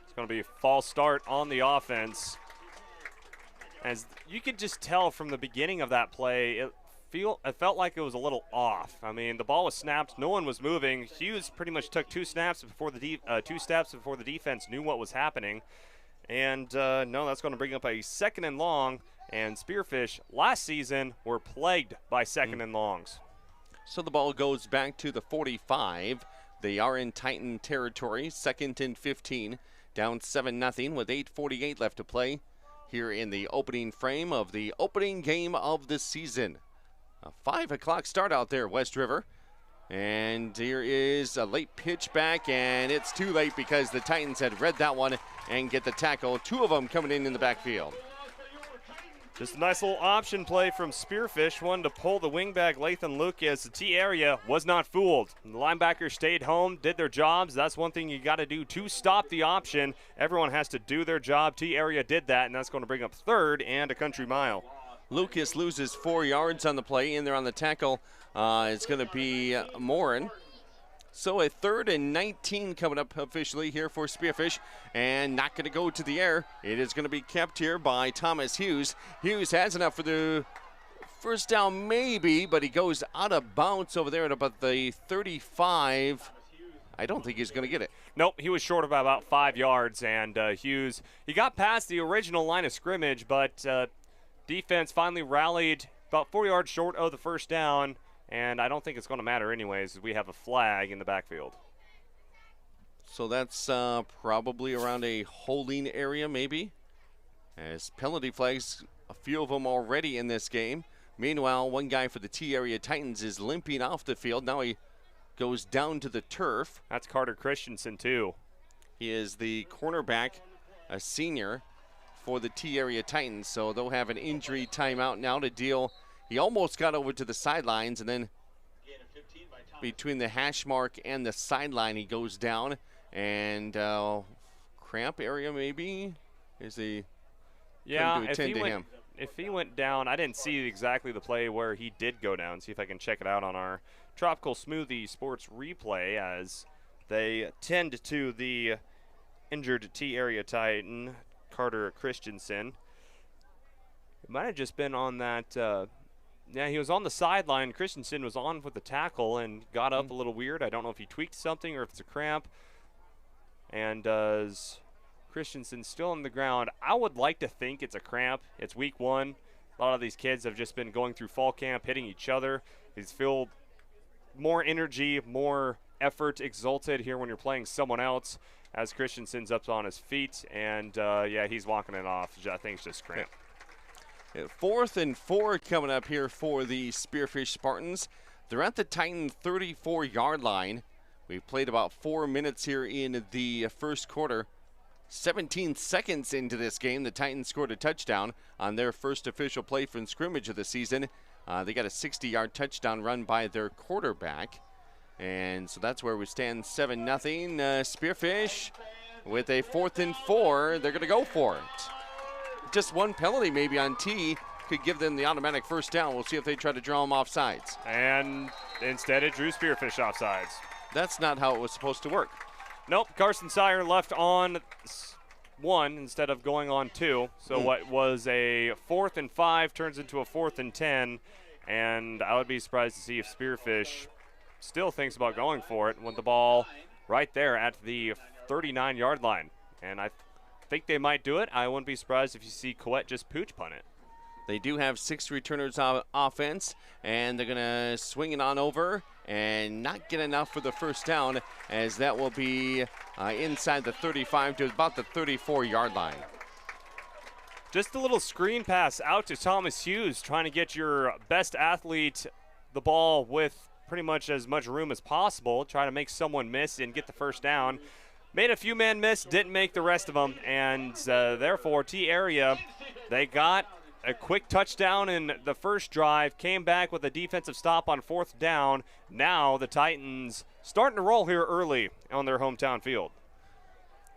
It's going to be a false start on the offense. As you could just tell from the beginning of that play, it felt like it was a little off. I mean, the ball was snapped, no one was moving. Hughes pretty much took two steps before the defense knew what was happening. And no, that's going to bring up a second and long. And Spearfish last season were plagued by second and longs. So the ball goes back to the 45. They are in Titan territory, 2nd and 15, down 7-0 with 8:48 left to play here in the opening frame of the opening game of the season. A 5 o'clock start out there, West River. And here is a late pitch back, and it's too late because the Titans had read that one and get the tackle. Two of them coming in the backfield. Just a nice little option play from Spearfish. Wanted to pull the wingback Lathan Lucas. The T area was not fooled. The linebackers stayed home, did their jobs. That's one thing you got to do to stop the option. Everyone has to do their job. T area did that, and that's going to bring up third and a country mile. Lucas loses 4 yards on the play. In there on the tackle, it's going to be Morin. So a 3rd and 19 coming up officially here for Spearfish, and not going to go to the air. It is going to be kept here by Thomas Hughes. Hughes has enough for the first down maybe, but he goes out of bounds over there at about the 35. I don't think he's going to get it. Nope, he was short by about 5 yards, and Hughes, he got past the original line of scrimmage, but defense finally rallied about 4 yards short of the first down. And I don't think it's going to matter anyways. We have a flag in the backfield. So that's probably around a holding area maybe. As penalty flags, a few of them already in this game. Meanwhile, one guy for the T area Titans is limping off the field. Now he goes down to the turf. That's Carter Christensen too. He is the cornerback, a senior for the T area Titans. So they'll have an injury timeout now to deal. He almost got over to the sidelines, and then between the hash mark and the sideline, he goes down. And cramp area maybe is the if he went down, I didn't see exactly the play where he did go down. See if I can check it out on our Tropical Smoothie Sports replay as they tend to the injured T area Titan, Carter Christensen. It might have just been on that. Yeah, he was on the sideline. Christensen was on with the tackle and got up a little weird. I don't know if he tweaked something or if it's a cramp. And Christensen still on the ground. I would like to think it's a cramp. It's week 1. A lot of these kids have just been going through fall camp, hitting each other. He's feel more energy, more effort, exalted here when you're playing someone else as Christensen's up on his feet. And, yeah, he's walking it off. I think it's just cramp. 4th and 4 coming up here for the Spearfish Spartans. They're at the Titan 34-yard line. We've played about 4 minutes here in the first quarter. 17 seconds into this game, the Titans scored a touchdown on their first official play from scrimmage of the season. They got a 60-yard touchdown run by their quarterback. And so that's where we stand, 7-0. Spearfish with a 4th and 4. They're going to go for it. Just one penalty maybe on T could give them the automatic first down. We'll see if they try to draw them off sides. And instead it drew Spearfish off sides. That's not how it was supposed to work. Nope, Carson Sire left on 1 instead of going on 2. So what was a 4th and 5 turns into a 4th and 10. And I would be surprised to see if Spearfish still thinks about going for it with the ball right there at the 39-yard line. And think they might do it. I wouldn't be surprised if you see Coet just pooch punt it. They do have 6 returners on offense, and they're going to swing it on over and not get enough for the first down, as that will be inside the 35 to about the 34-yard line. Just a little screen pass out to Thomas Hughes, trying to get your best athlete the ball with pretty much as much room as possible, try to make someone miss and get the first down. Made a few men miss, didn't make the rest of them, and therefore T-Area, they got a quick touchdown in the first drive, came back with a defensive stop on 4th down. Now the Titans starting to roll here early on their hometown field.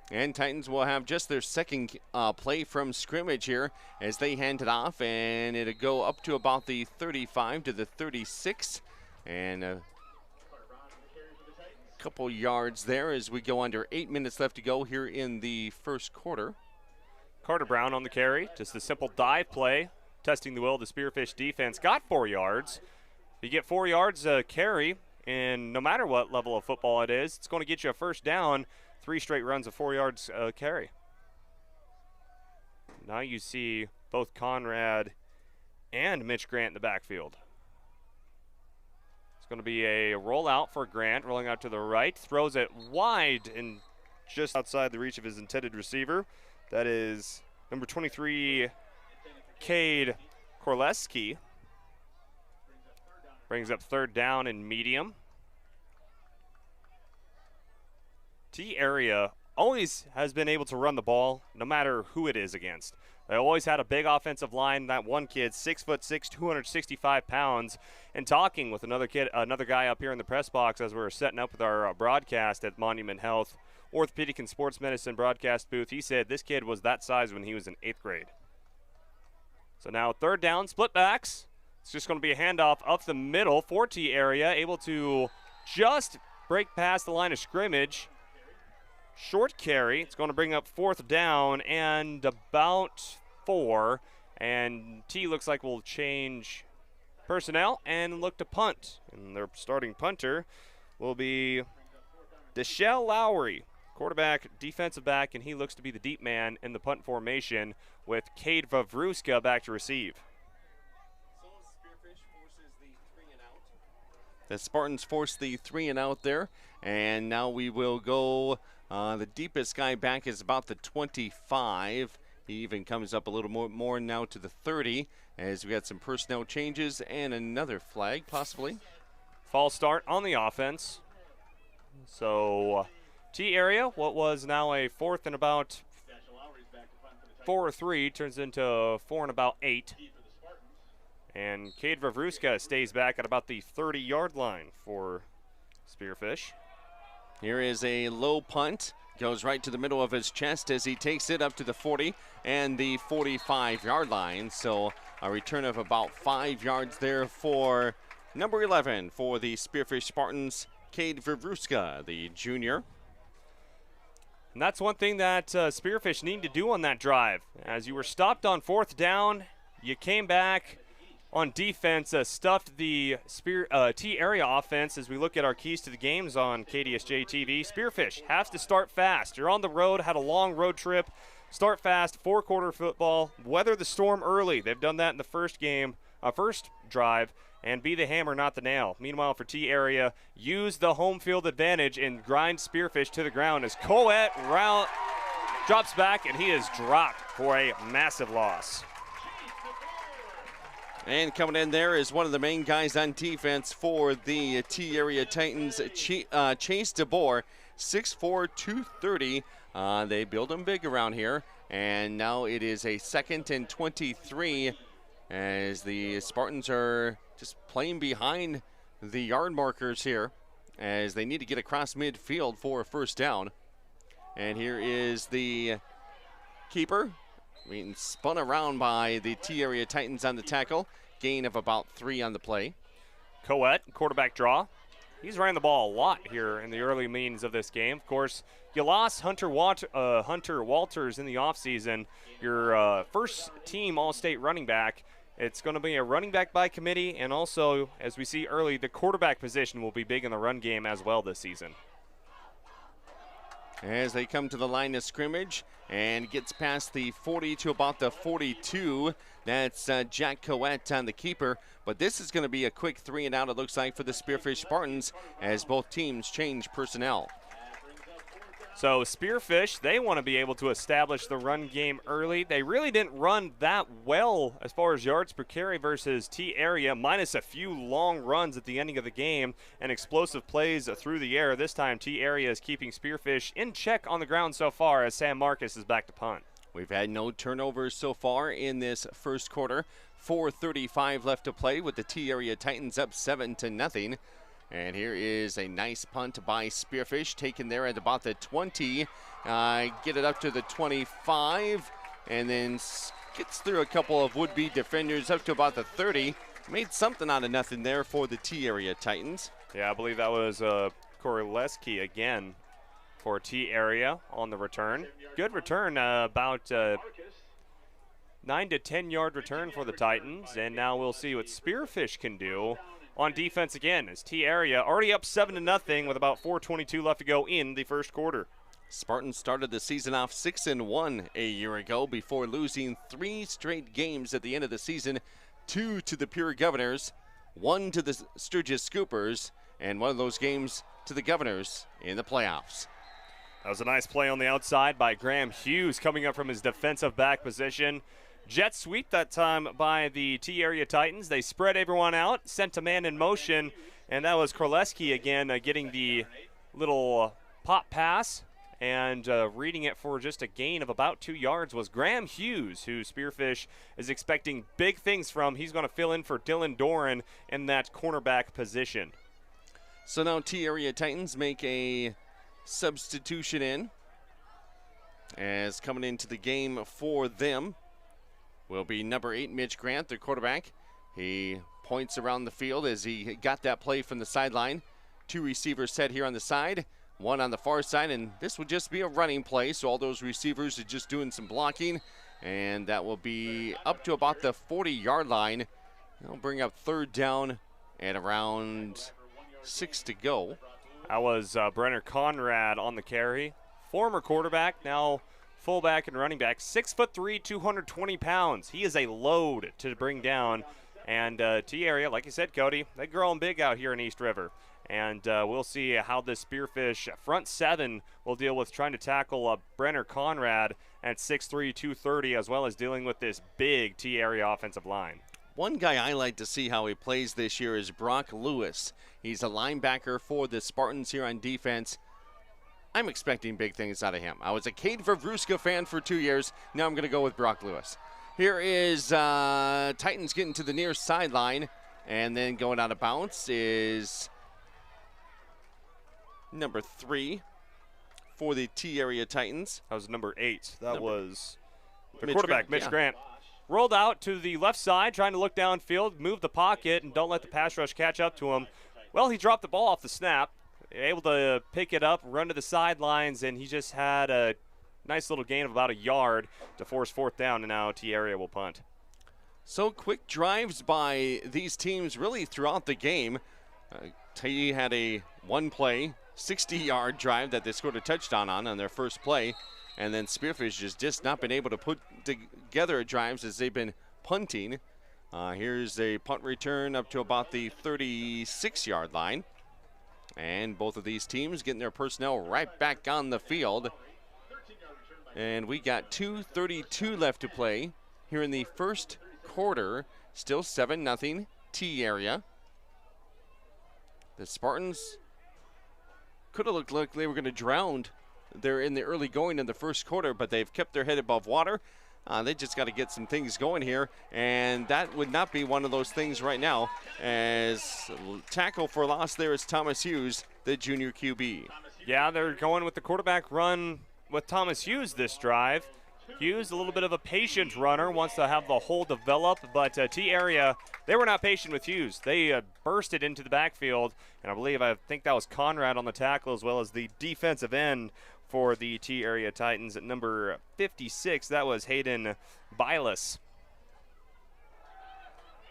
And Titans will have just their second play from scrimmage here as they hand it off, and it'll go up to about the 35 to the 36. And a couple yards there as we go under 8 minutes left to go here in the first quarter. Carter Brown on the carry, just a simple dive play, testing the will of the Spearfish defense. Got 4 yards. If you get 4 yards a carry, and no matter what level of football it is, it's going to get you a first down. 3 straight runs of 4 yards carry. Now you see both Conrad and Mitch Grant in the backfield. It's going to be a rollout for Grant, rolling out to the right, throws it wide and just outside the reach of his intended receiver. That is number 23, Cade Korleski. Brings up 3rd down and medium. T-Area always has been able to run the ball no matter who it is against. They always had a big offensive line. That one kid, 6'6", 265 pounds. And talking with another guy up here in the press box as we were setting up with our broadcast at Monument Health Orthopedic and Sports Medicine broadcast booth, he said this kid was that size when he was in 8th grade. So now 3rd down, split backs. It's just going to be a handoff up the middle for T-Area, able to just break past the line of scrimmage. Short carry. It's going to bring up 4th down and about 4. And T looks like will change personnel and look to punt. And their starting punter will be Deshelle Lowry, quarterback, defensive back, and he looks to be the deep man in the punt formation with Cade Vavruska back to receive. The Spartans force the 3 and out there, and now we will go. The deepest guy back is about the 25. He even comes up a little more now to the 30 as we got some personnel changes and another flag possibly. False start on the offense. So T-Area, what was now a 4th and about 4 or 3, turns into 4 and about 8. And Cade Vavruska stays back at about the 30-yard line for Spearfish. Here is a low punt. Goes right to the middle of his chest as he takes it up to the 40 and the 45-yard line. So a return of about 5 yards there for number 11 for the Spearfish Spartans, Cade Vavruska, the junior. And that's one thing that Spearfish need to do on that drive. As you were stopped on 4th down, you came back on defense, stuffed the T-Area offense as we look at our keys to the games on KDSJ-TV. Spearfish has to start fast. You're on the road, had a long road trip. Start fast, 4-quarter football, weather the storm early. They've done that in the first drive, and be the hammer, not the nail. Meanwhile, for T-Area, use the home field advantage and grind Spearfish to the ground as Coet drops back, and he is dropped for a massive loss. And coming in there is one of the main guys on defense for the T-Area Titans, Chase DeBoer, 6'4", 230. They build him big around here. And now it is a 2nd and 23 as the Spartans are just playing behind the yard markers here as they need to get across midfield for a first down. And here is the keeper. Being spun around by the T-Area Titans on the tackle. Gain of about 3 on the play. Coet, quarterback draw. He's ran the ball a lot here in the early means of this game. Of course, you lost Hunter Walters in the offseason, your first-team All-State running back. It's going to be a running back by committee, and also, as we see early, the quarterback position will be big in the run game as well this season. as they come to the line of scrimmage and gets past the 40 to about the 42. That's Jack Coette on the keeper. But this is going to be a quick 3 and out, it looks like, for the Spearfish Spartans as both teams change personnel. So Spearfish, they want to be able to establish the run game early. They really didn't run that well as far as yards per carry versus T-Area, minus a few long runs at the ending of the game and explosive plays through the air. This time T-Area is keeping Spearfish in check on the ground so far as Sam Marcus is back to punt. We've had no turnovers so far in this first quarter. 4:35 left to play with the T-Area Titans up 7-0. And here is a nice punt by Spearfish, taken there at about the 20. Get it up to the 25, and then gets through a couple of would-be defenders up to about the 30. Made something out of nothing there for the T-Area Titans. Yeah, I believe that was Korleski again for T-Area on the return. Good return, about 9 to 10 yard return for the Titans. And now we'll see what Spearfish can do on defense again, as T-Area already up 7-0 with about 4:22 left to go in the first quarter. Spartans started the season off 6-1 a year ago before losing 3 straight games at the end of the season, 2 to the Pure Governors, 1 to the Sturgis Scoopers, and 1 of those games to the Governors in the playoffs. That was a nice play on the outside by Graham Hughes coming up from his defensive back position. Jet sweep that time by the T-Area Titans. They spread everyone out, sent a man in motion, and that was Korleski again getting the little pop pass, and reading it for just a gain of about 2 yards was Graham Hughes, who Spearfish is expecting big things from. He's going to fill in for Dylan Doran in that cornerback position. So now T-Area Titans make a substitution in, as coming into the game for them will be number 8, Mitch Grant, their quarterback. He points around the field as he got that play from the sideline. 2 receivers set here on the side, 1 on the far side, and this would just be a running play, so all those receivers are just doing some blocking, and that will be up to about the 40-yard line. They'll bring up 3rd down at around 6 to go. That was Brenner Conrad on the carry. Former quarterback, now fullback and running back, 6'3", 220 pounds. He is a load to bring down. And T-Area, like you said, Cody, they're growing big out here in East River. And we'll see how this Spearfish front 7 will deal with trying to tackle Brenner Conrad at 6'3", 230, as well as dealing with this big T-Area offensive line. One guy I like to see how he plays this year is Brock Lewis. He's a linebacker for the Spartans here on defense. I'm expecting big things out of him. I was a Cade Vavruska fan for 2 years. Now I'm going to go with Brock Lewis. Here is Titans getting to the near sideline, and then going out of bounds is number 3 for the T-Area Titans. That was number 8. That was the Mitch quarterback, Grant, Mitch Grant. Rolled out to the left side, trying to look downfield, move the pocket, and don't let the pass rush catch up to him. Well, he dropped the ball off the snap. Able to pick it up, run to the sidelines, and he just had a nice little gain of about 1 yard to force 4th down, and now T-Area will punt. So quick drives by these teams really throughout the game. T had a 1-play, 60-yard drive that they scored a touchdown on their first play, and then Spearfish just not been able to put together drives as they've been punting. Here's a punt return up to about the 36-yard line. And both of these teams getting their personnel right back on the field. And we got 2:32 left to play here in the first quarter. Still 7-0 T-Area. The Spartans could have looked like they were going to drown there in the early going in the first quarter, but they've kept their head above water. They just got to get some things going here, and that would not be one of those things right now, as tackle for loss there is Thomas Hughes, the junior QB. Yeah, they're going with the quarterback run with Thomas Hughes this drive. Hughes, a little bit of a patient runner, wants to have the hole develop, but T-Area, they were not patient with Hughes. They bursted into the backfield, and I think that was Conrad on the tackle, as well as the defensive end for the T-Area Titans at number 56. That was Hayden Bilas.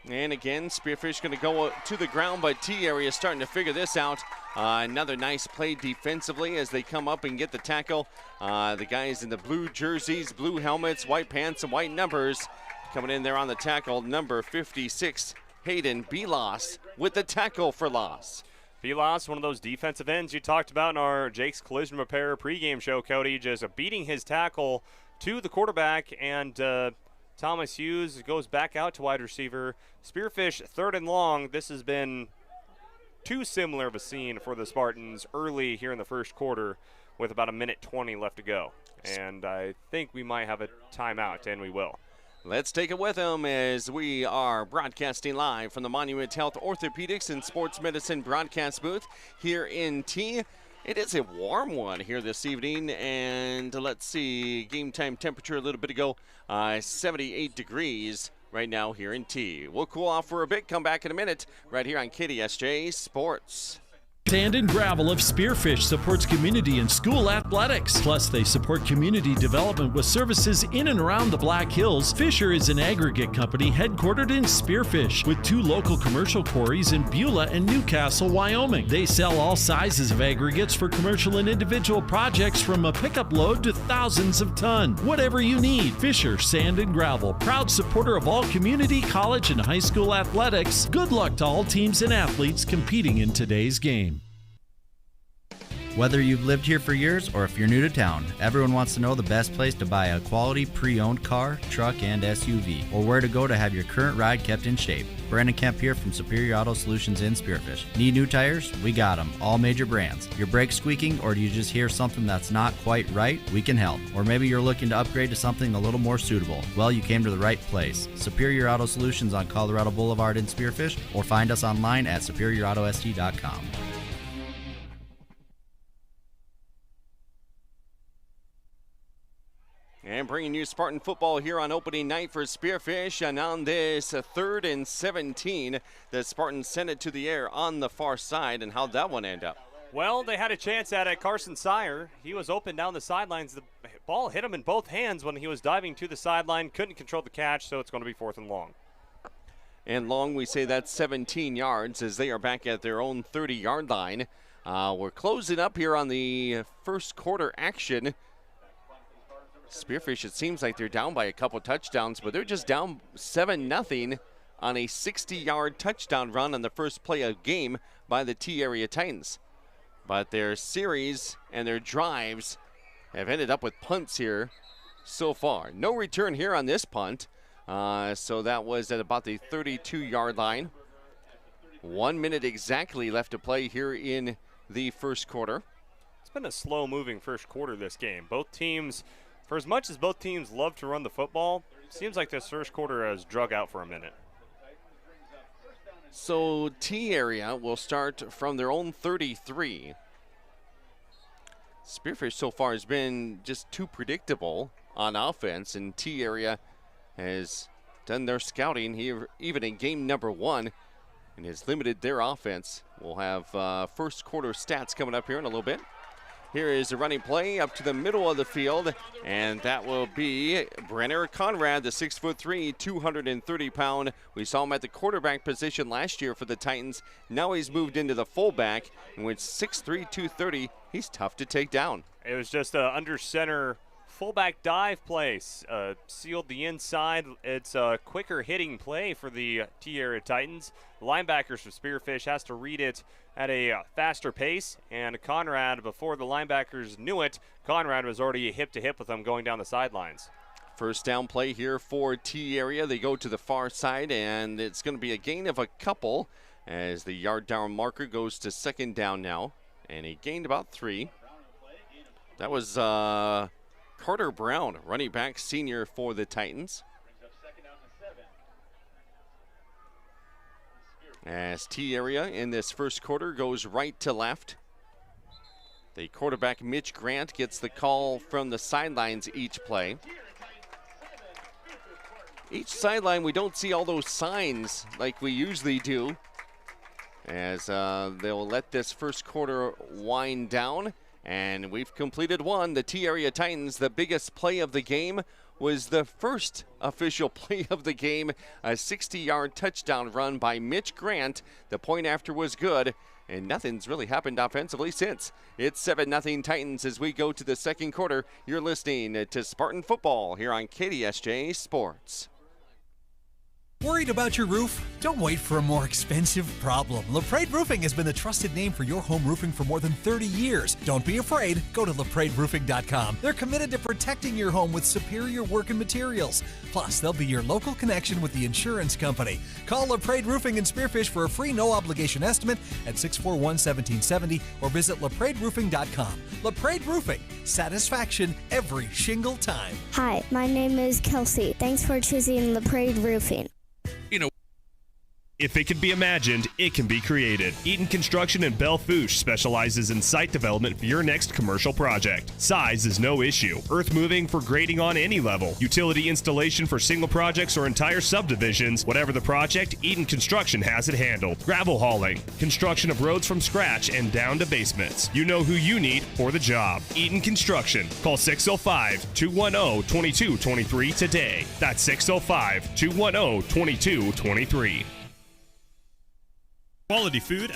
And again, Spearfish going to go to the ground, but T area starting to figure this out. Another nice play defensively as they come up and get the tackle. The guys in the blue jerseys, blue helmets, white pants, and white numbers coming in there on the tackle. Number 56, Hayden Belos with the tackle for loss. Belos, one of those defensive ends you talked about in our Jake's Collision Repair pregame show, Cody, just beating his tackle to the quarterback, and Thomas Hughes goes back out to wide receiver. Spearfish 3rd and long. This has been too similar of a scene for the Spartans early here in the first quarter with about 1:20 left to go. And I think we might have a timeout, and we will. Let's take it with them as we are broadcasting live from the Monument Health Orthopedics and Sports Medicine broadcast booth here in T. It is a warm one here this evening, and let's see, game time temperature a little bit ago, 78 degrees right now here in T. We'll cool off for a bit, come back in a minute right here on KDSJ Sports. Sand and Gravel of Spearfish supports community and school athletics. Plus, they support community development with services in and around the Black Hills. Fisher is an aggregate company headquartered in Spearfish with 2 local commercial quarries in Beulah and Newcastle, Wyoming. They sell all sizes of aggregates for commercial and individual projects from a pickup load to thousands of ton. Whatever you need, Fisher Sand and Gravel, proud supporter of all community, college, and high school athletics. Good luck to all teams and athletes competing in today's game. Whether you've lived here for years or if you're new to town, everyone wants to know the best place to buy a quality pre-owned car, truck, and SUV, or where to go to have your current ride kept in shape. Brandon Kemp here from Superior Auto Solutions in Spearfish. Need new tires? We got them, all major brands. Your brakes squeaking, or do you just hear something that's not quite right? We can help. Or maybe you're looking to upgrade to something a little more suitable. Well, you came to the right place. Superior Auto Solutions on Colorado Boulevard in Spearfish, or find us online at superiorautost.com. And bringing you Spartan football here on opening night for Spearfish. And on this 3rd and 17, the Spartans sent it to the air on the far side. And how'd that one end up? Well, they had a chance at it. Carson Sire, he was open down the sidelines. The ball hit him in both hands when he was diving to the sideline. Couldn't control the catch, so it's going to be 4th and long. And long, we say that's 17 yards as they are back at their own 30-yard line. We're closing up here on the first quarter action. Spearfish, it seems like they're down by a couple touchdowns, but they're just down 7-0 on a 60-yard touchdown run on the first play of game by the T-Area Titans. But their series and their drives have ended up with punts here so far. No return here on this punt, so that was at about the 32-yard line. 1 minute exactly left to play here in the first quarter. It's been a slow-moving first quarter this game. Both teams... For as much as both teams love to run the football, seems like this first quarter has drug out for a minute. So T area will start from their own 33. Spearfish so far has been just too predictable on offense, and T area has done their scouting here even in game number 1 and has limited their offense. We'll have first quarter stats coming up here in a little bit. Here is a running play up to the middle of the field, and that will be Brenner Conrad, the 6'3", 230-pound. We saw him at the quarterback position last year for the Titans. Now he's moved into the fullback, and with 6'3", 230, he's tough to take down. It was just an under center fullback dive play, sealed the inside. It's a quicker hitting play for the T-Area Titans. The linebackers for Spearfish has to read it at a faster pace, and Conrad, before the linebackers knew it, Conrad was already hip-to-hip with them going down the sidelines. First down play here for T-Area. They go to the far side, and it's going to be a gain of a couple as the yard down marker goes to 2nd down now, and he gained about 3. That was Carter Brown, running back senior for the Titans. As T-Area in this first quarter goes right to left. The quarterback, Mitch Grant, gets the call from the sidelines each play. Each sideline, we don't see all those signs like we usually do, as they'll let this first quarter wind down. And we've completed one. The T-Area Titans, the biggest play of the game was the first official play of the game, a 60-yard touchdown run by Mitch Grant. The point after was good, and nothing's really happened offensively since. It's 7-0 Titans as we go to the second quarter. You're listening to Spartan Football here on KDSJ Sports. Worried about your roof? Don't wait for a more expensive problem. LaPrade Roofing has been the trusted name for your home roofing for more than 30 years. Don't be afraid. Go to LaPradeRoofing.com. They're committed to protecting your home with superior work and materials. Plus, they'll be your local connection with the insurance company. Call LaPrade Roofing in Spearfish for a free no-obligation estimate at 641-1770 or visit LaPradeRoofing.com. LaPrade Roofing. Satisfaction every shingle time. Hi, my name is Kelsey. Thanks for choosing LaPrade Roofing. If it can be imagined, it can be created. Eaton Construction in Belle Fourche specializes in site development for your next commercial project. Size is no issue. Earth moving for grading on any level. Utility installation for single projects or entire subdivisions. Whatever the project, Eaton Construction has it handled. Gravel hauling. Construction of roads from scratch and down to basements. You know who you need for the job. Eaton Construction. Call 605-210-2223 today. That's 605-210-2223. Quality food.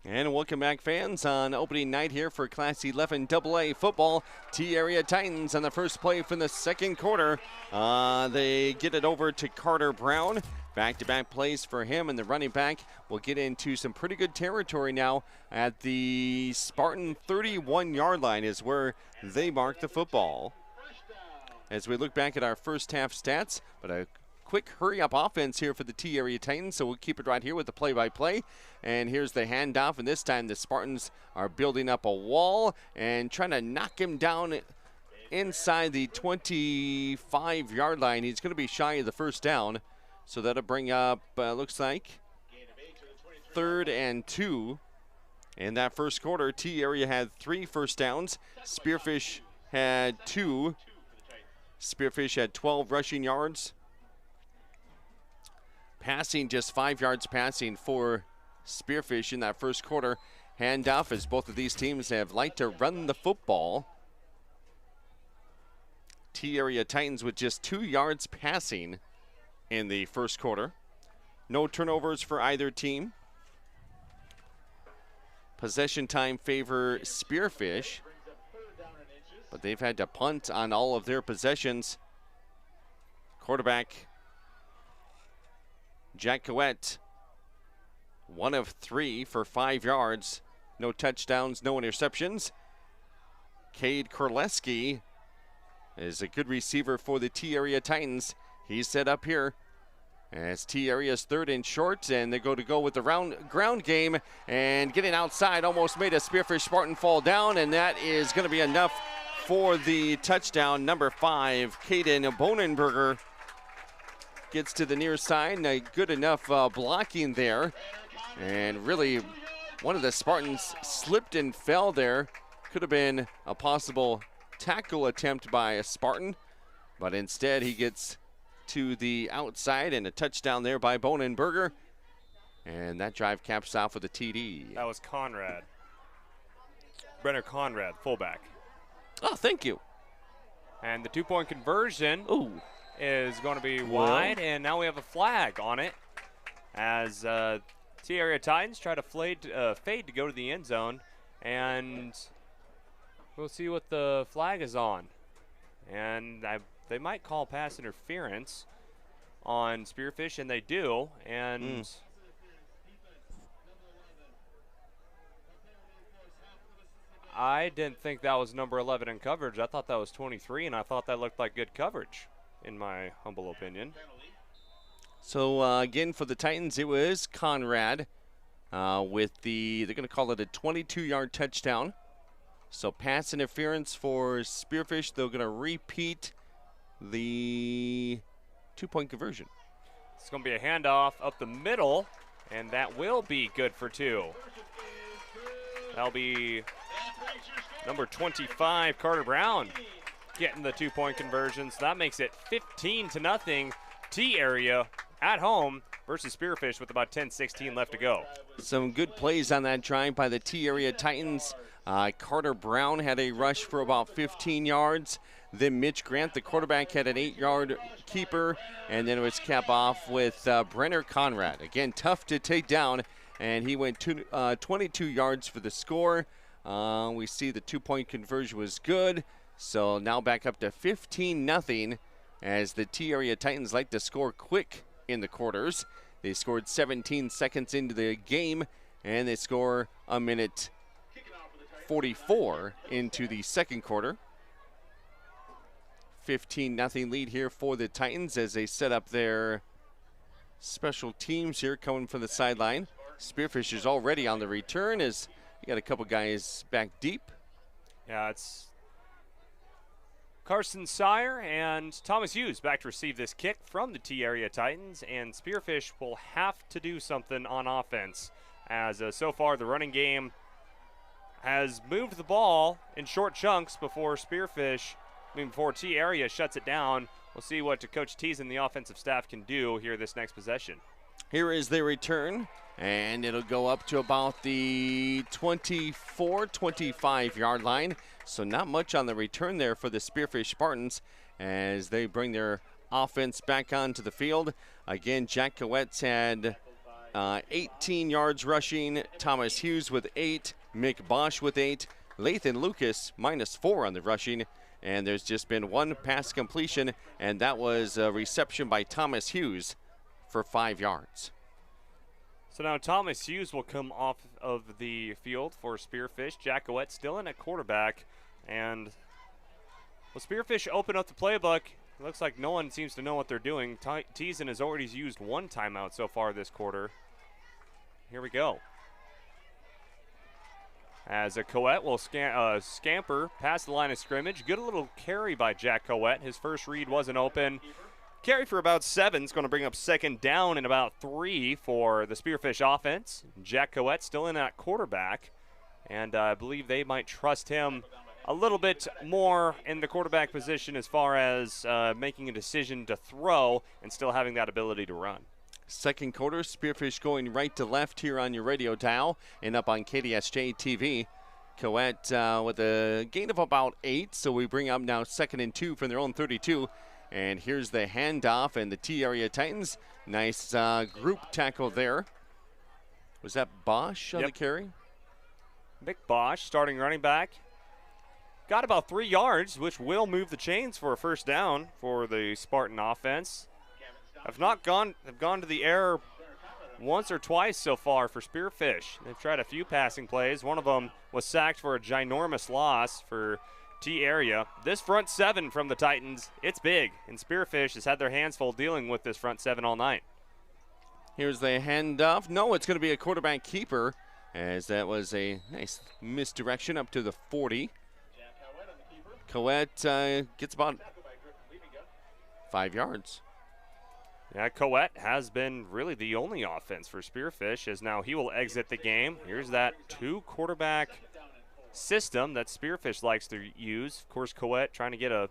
And welcome back, fans, on opening night here for Class 11 AA football. T-Area Titans on the first play from the second quarter. They get it over to Carter Brown. Back-to-back plays for him, and the running back will get into some pretty good territory now at the Spartan 31-yard line is where they mark the football. As we look back at our first half stats, but a quick hurry-up offense here for the T-Area Titans, so we'll keep it right here with the play-by-play. And here's the handoff, and this time the Spartans are building up a wall and trying to knock him down inside the 25-yard line. He's going to be shy of the first down, so that'll bring up, looks like, 3rd and 2. In that first quarter, T-Area had 3 first downs. Spearfish had 2. Spearfish had 12 rushing yards. Passing, just 5 yards passing for Spearfish in that first quarter. Handoff, as both of these teams have liked to run the football. T-Area Titans with just 2 yards passing in the first quarter. No turnovers for either team. Possession time favor Spearfish, but they've had to punt on all of their possessions. Quarterback Jack Coette, 1 of 3 for 5 yards. No touchdowns, no interceptions. Cade Korleski is a good receiver for the T-Area Titans. He's set up here as T-Area's 3rd and short, and they go with the ground game, and getting outside almost made a Spearfish Spartan fall down, and that is going to be enough for the touchdown. Number 5, Caden Bonenberger gets to the near side. Good enough blocking there. And really, one of the Spartans slipped and fell there. Could have been a possible tackle attempt by a Spartan, but instead he gets to the outside, and a touchdown there by Bonenberger. And that drive caps off with a TD. That was Conrad. Brenner Conrad, fullback. Oh, thank you. And the 2-point conversion is going to be wide, and now we have a flag on it as T-Area Titans try to fade to go to the end zone, and we'll see what the flag is on. And they might call pass interference on Spearfish, and they do, and I didn't think that was number 11 in coverage. I thought that was 23, and I thought that looked like good coverage, in my humble opinion. So, again, for the Titans, it was Conrad with they're going to call it a 22-yard touchdown. So, pass interference for Spearfish. They're going to repeat the 2-point conversion. It's going to be a handoff up the middle, and that will be good for 2. That'll be number 25, Carter Brown, getting the 2-point conversion. So that makes it 15-0. T-Area at home versus Spearfish with about 10-16 left to go. Some good plays on that drive by the T-Area Titans. Carter Brown had a rush for about 15 yards. Then Mitch Grant, the quarterback, had an 8-yard keeper. And then it was capped off with Brenner Conrad. Again, tough to take down. And he went 22 yards for the score. We see the 2-point conversion was good. So now back up to 15-0 as the T-Area Titans like to score quick in the quarters. They scored 17 seconds into the game, and they score a minute 44 into the second quarter. 15-0 lead here for the Titans as they set up their special teams here coming from the sideline. Spearfish is already on the return as you got a couple guys back deep. Yeah, it's Carson Sire and Thomas Hughes back to receive this kick from the T-Area Titans, and Spearfish will have to do something on offense as so far the running game has moved the ball in short chunks before T-Area shuts it down. We'll see what Coach Tees and the offensive staff can do here this next possession. Here is the return, and it'll go up to about the 24-25 line. So not much on the return there for the Spearfish Spartans as they bring their offense back onto the field. Again, Jack Coetz had 18 yards rushing, Thomas Hughes with 8, Mick Bosch with 8, Lathan Lucas -4 on the rushing, and there's just been one pass completion, and that was a reception by Thomas Hughes for 5 yards. So now Thomas Hughes will come off of the field for Spearfish. Jack Coetz still in at quarterback. And well, Spearfish open up the playbook. It looks like no one seems to know what they're doing. Teason has already used one timeout so far this quarter. Here we go. As Coet will scamper past the line of scrimmage. Good little carry by Jack Coet. His first read wasn't open. Carry for about 7 is going to bring up second down and about 3 for the Spearfish offense. Jack Coet still in at quarterback, and I believe they might trust him a little bit more in the quarterback position as far as making a decision to throw and still having that ability to run. Second quarter, Spearfish going right to left here on your radio dial and up on KDSJ-TV. Coet with a gain of about 8, so we bring up now 2nd and 2 from their own 32. And here's the handoff, and the T-Area Titans. Nice group tackle there. Was that Bosch on the carry? Mick Bosch, starting running back. Got about 3 yards, which will move the chains for a first down for the Spartan offense. Have gone to the air once or twice so far for Spearfish. They've tried a few passing plays. One of them was sacked for a ginormous loss for T-Area. This front 7 from the Titans, it's big, and Spearfish has had their hands full dealing with this front 7 all night. Here's the handoff. No, it's going to be a quarterback keeper, as that was a nice misdirection up to the 40. Coet gets about 5 yards. Yeah, Coet has been really the only offense for Spearfish, as now he will exit the game. Here's that 2-quarterback system that Spearfish likes to use. Of course, Coet trying to get a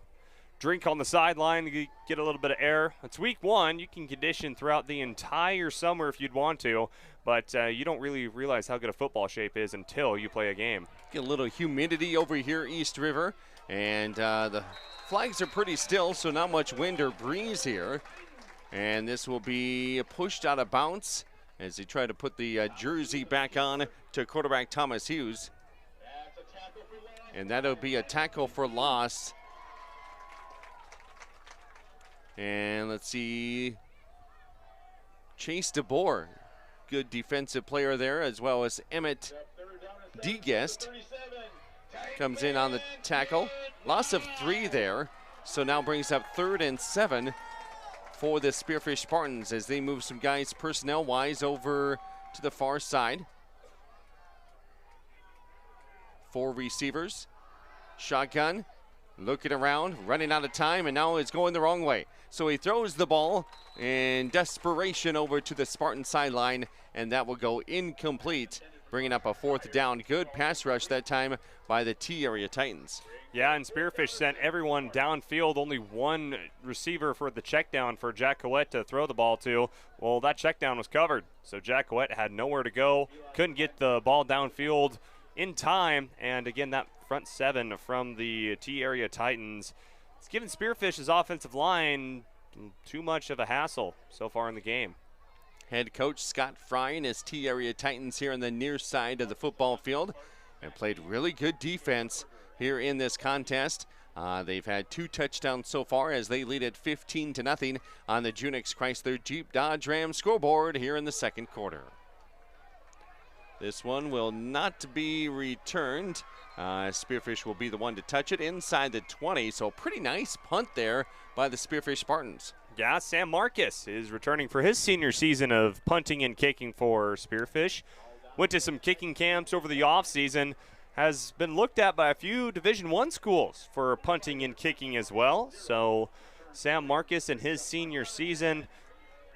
drink on the sideline to get a little bit of air. It's week 1. You can condition throughout the entire summer if you'd want to, but you don't really realize how good a football shape is until you play a game. Get a little humidity over here, East River, and the flags are pretty still, so not much wind or breeze here. And this will be pushed out of bounds as they try to put the jersey back on to quarterback Thomas Hughes. And that'll be a tackle for loss. And let's see, Chase DeBoer, good defensive player there, as well as Emmett DeGuest comes in on the tackle. Loss of 3 there, so now brings up 3rd and 7 for the Spearfish Spartans as they move some guys personnel-wise over to the far side. 4 receivers, shotgun, looking around, running out of time, and now it's going the wrong way. So he throws the ball in desperation over to the Spartan sideline, and that will go incomplete, bringing up a 4th down. Good pass rush that time by the T-Area Titans. Yeah, and Spearfish sent everyone downfield, only one receiver for the check down for Jack Coet to throw the ball to. Well, that check down was covered, so Jack Coet had nowhere to go, couldn't get the ball downfield in time, and again, that front seven from the T-Area Titans, it's given Spearfish's offensive line too much of a hassle so far in the game. Head coach Scott Fry and his T-Area Titans here on the near side of the football field and played really good defense here in this contest. They've had 2 touchdowns so far as they lead at 15-0 on the Junix Chrysler Jeep Dodge Ram scoreboard here in the second quarter. This one will not be returned. Spearfish will be the one to touch it inside the 20, so pretty nice punt there by the Spearfish Spartans. Yeah, Sam Marcus is returning for his senior season of punting and kicking for Spearfish. Went to some kicking camps over the offseason. Has been looked at by a few Division I schools for punting and kicking as well. So Sam Marcus in his senior season,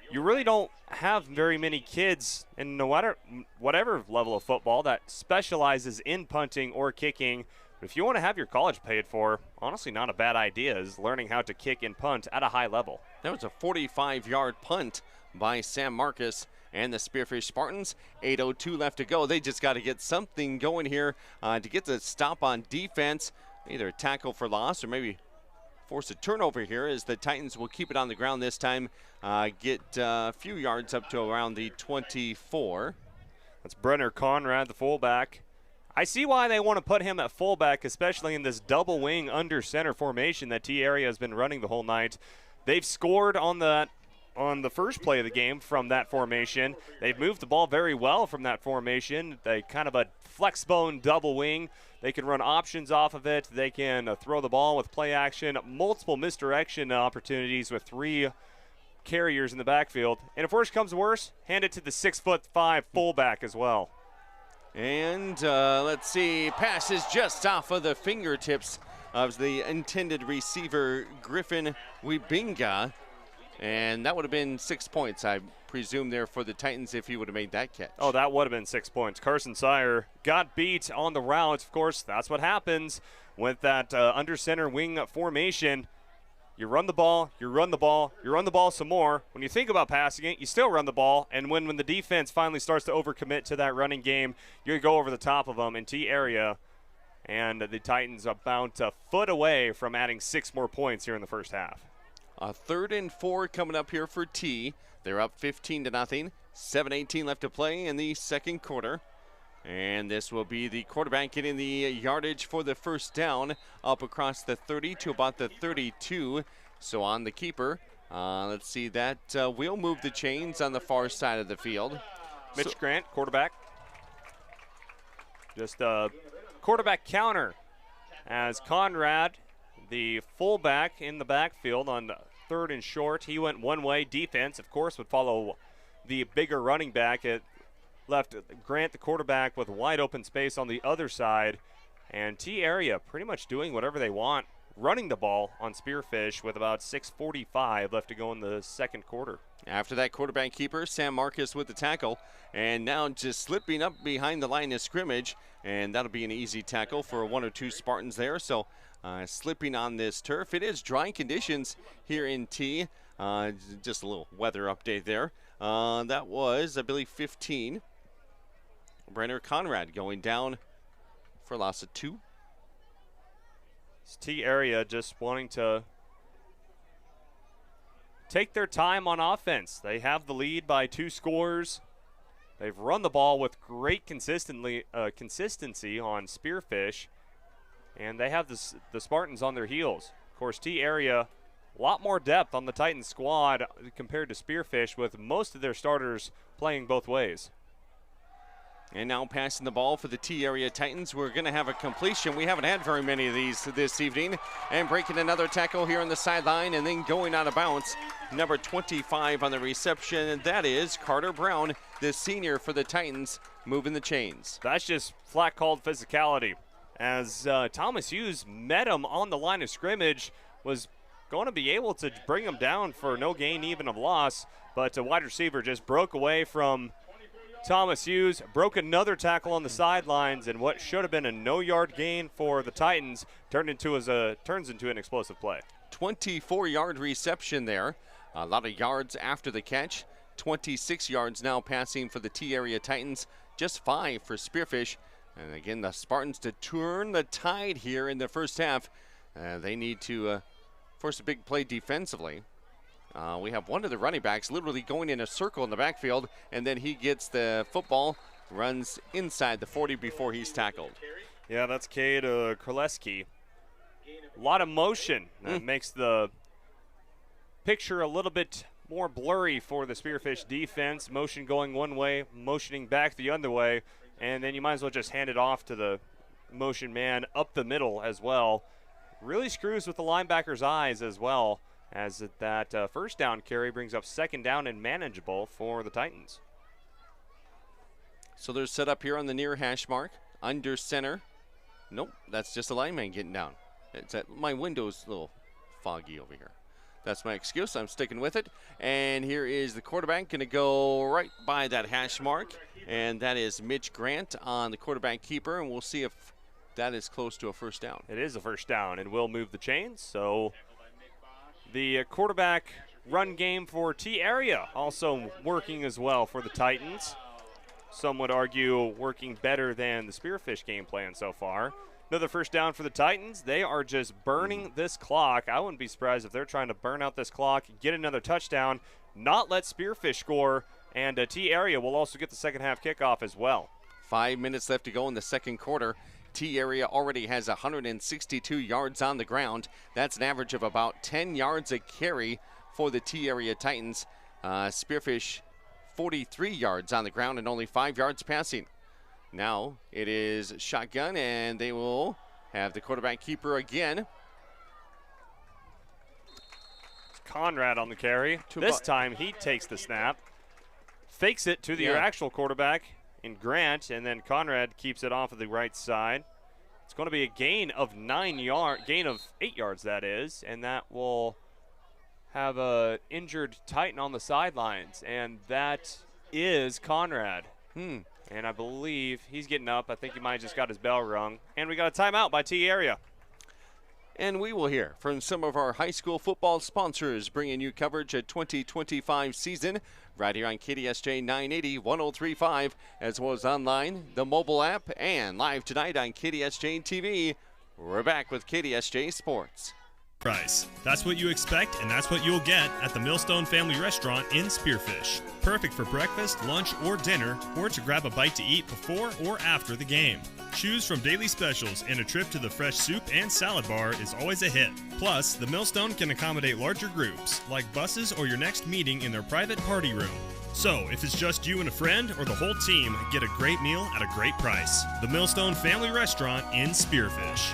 you really don't have very many kids in whatever level of football that specializes in punting or kicking. But if you want to have your college paid for, honestly not a bad idea is learning how to kick and punt at a high level. That was a 45-yard punt by Sam Marcus and the Spearfish Spartans. 8:02 left to go. They just got to get something going here to get the stop on defense, either a tackle for loss or maybe force a turnover here as the Titans will keep it on the ground this time, get a few yards up to around the 24. That's Brenner Conrad, the fullback. I see why they want to put him at fullback, especially in this double wing under center formation that T-Area has been running the whole night. They've scored on the first play of the game from that formation. They've moved the ball very well from that formation. They kind of a flex bone double wing. They can run options off of it. They can throw the ball with play action, multiple misdirection opportunities with 3 carriers in the backfield. And if worse comes to worse, hand it to the 6'5" fullback as well. And let's see, pass is just off of the fingertips of the intended receiver, Griffin Wibinga. And that would have been 6 points, I presume, there for the Titans if he would have made that catch. Oh, that would have been 6 points. Carson Sire got beat on the route. Of course, that's what happens with that under center wing formation. You run the ball, you run the ball, you run the ball some more. When you think about passing it, you still run the ball. And when the defense finally starts to overcommit to that running game, you go over the top of them in T-Area. And the Titans are about a foot away from adding 6 more points here in the first half. A 3rd and 4 coming up here for T. They're up 15-0. 7:18 left to play in the second quarter. And this will be the quarterback getting the yardage for the first down up across the 30 to about the 32. So on the keeper, let's see, that will move the chains on the far side of the field. Mitch Grant, quarterback. Just a quarterback counter as Conrad, the fullback in the backfield on 3rd and short. He went one way. Defense, of course, would follow the bigger running back. It left Grant, the quarterback, with wide open space on the other side. And T-Area pretty much doing whatever they want, running the ball on Spearfish with about 6:45 left to go in the second quarter. After that quarterback keeper, Sam Marcus with the tackle. And now just slipping up behind the line of scrimmage. And that'll be an easy tackle for 1 or 2 Spartans there. So slipping on this turf. It is dry conditions here in T. Just a little weather update there. That was, I believe, 15. Brenner Conrad going down for a loss of 2. It's T-Area just wanting to take their time on offense. They have the lead by 2 scores. They've run the ball with great consistency on Spearfish. And they have the Spartans on their heels. Of course, T-Area, a lot more depth on the Titans squad compared to Spearfish, with most of their starters playing both ways. And now passing the ball for the T-Area Titans. We're going to have a completion. We haven't had very many of these this evening. And breaking another tackle here on the sideline and then going out of bounds. Number 25 on the reception, and that is Carter Brown, the senior for the Titans, moving the chains. That's just flat called physicality. As Thomas Hughes met him on the line of scrimmage, was going to be able to bring him down for no gain even of loss, but a wide receiver just broke away from Thomas Hughes broke another tackle on the sidelines, and what should have been a no-yard gain for the Titans turns into an explosive play. 24-yard reception there. A lot of yards after the catch. 26 yards now passing for the T-Area Titans. Just 5 for Spearfish. And again, the Spartans to turn the tide here in the first half. They need to force a big play defensively. We have one of the running backs literally going in a circle in the backfield, and then he gets the football, runs inside the 40 before he's tackled. Yeah, that's Cade Kraleski. A lot of motion. That makes the picture a little bit more blurry for the Spearfish defense. Motion going one way, motioning back the other way, and then you might as well just hand it off to the motion man up the middle as well. Really screws with the linebacker's eyes as well, as that first down carry brings up second down and manageable for the Titans. So they're set up here on the near hash mark, under center. Nope, that's just a lineman getting down. My window's a little foggy over here. That's my excuse. I'm sticking with it. And here is the quarterback going to go right by that hash mark. And that is Mitch Grant on the quarterback keeper. And we'll see if that is close to a first down. It is a first down, and will move the chains. So the quarterback run game for T-Area also working as well for the Titans. Some would argue working better than the Spearfish game plan so far. Another first down for the Titans. They are just burning this clock. I wouldn't be surprised if they're trying to burn out this clock, get another touchdown, not let Spearfish score, and T-Area will also get the second half kickoff as well. 5 minutes left to go in the second quarter. T-Area already has 162 yards on the ground. That's an average of about 10 yards a carry for the T-Area Titans. Spearfish 43 yards on the ground and only 5 yards passing. Now it is shotgun, and they will have the quarterback keeper again. It's Conrad on the carry. This time he takes the snap, fakes it to the actual quarterback in Grant, and then Conrad keeps it off of the right side. It's going to be a gain of 8 yards, that is, and that will have a injured Titan on the sidelines, and that is Conrad. And I believe he's getting up. I think he might have just got his bell rung. And we got a timeout by T-Area. And we will hear from some of our high school football sponsors bringing you coverage of 2025 season right here on KDSJ 980 1035, as well as online, the mobile app, and live tonight on KDSJ-TV. We're back with KDSJ Sports. Price. That's what you expect, and that's what you'll get at the Millstone Family Restaurant in Spearfish. Perfect for breakfast, lunch, or dinner, or to grab a bite to eat before or after the game. Choose from daily specials, and a trip to the fresh soup and salad bar is always a hit. Plus, the Millstone can accommodate larger groups, like buses or your next meeting in their private party room. So, if it's just you and a friend or the whole team, get a great meal at a great price. The Millstone Family Restaurant in Spearfish.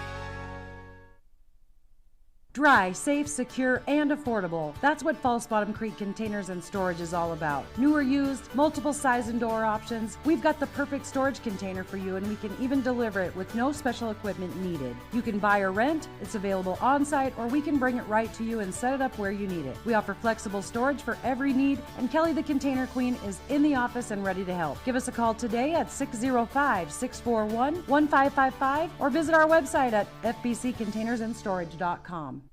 Dry, safe, secure, and affordable. That's what False Bottom Creek Containers and Storage is all about. New or used, multiple size and door options. We've got the perfect storage container for you, and we can even deliver it with no special equipment needed. You can buy or rent, it's available on-site, or we can bring it right to you and set it up where you need it. We offer flexible storage for every need, and Kelly the Container Queen is in the office and ready to help. Give us a call today at 605-641-1555 or visit our website at fbccontainersandStorage.com.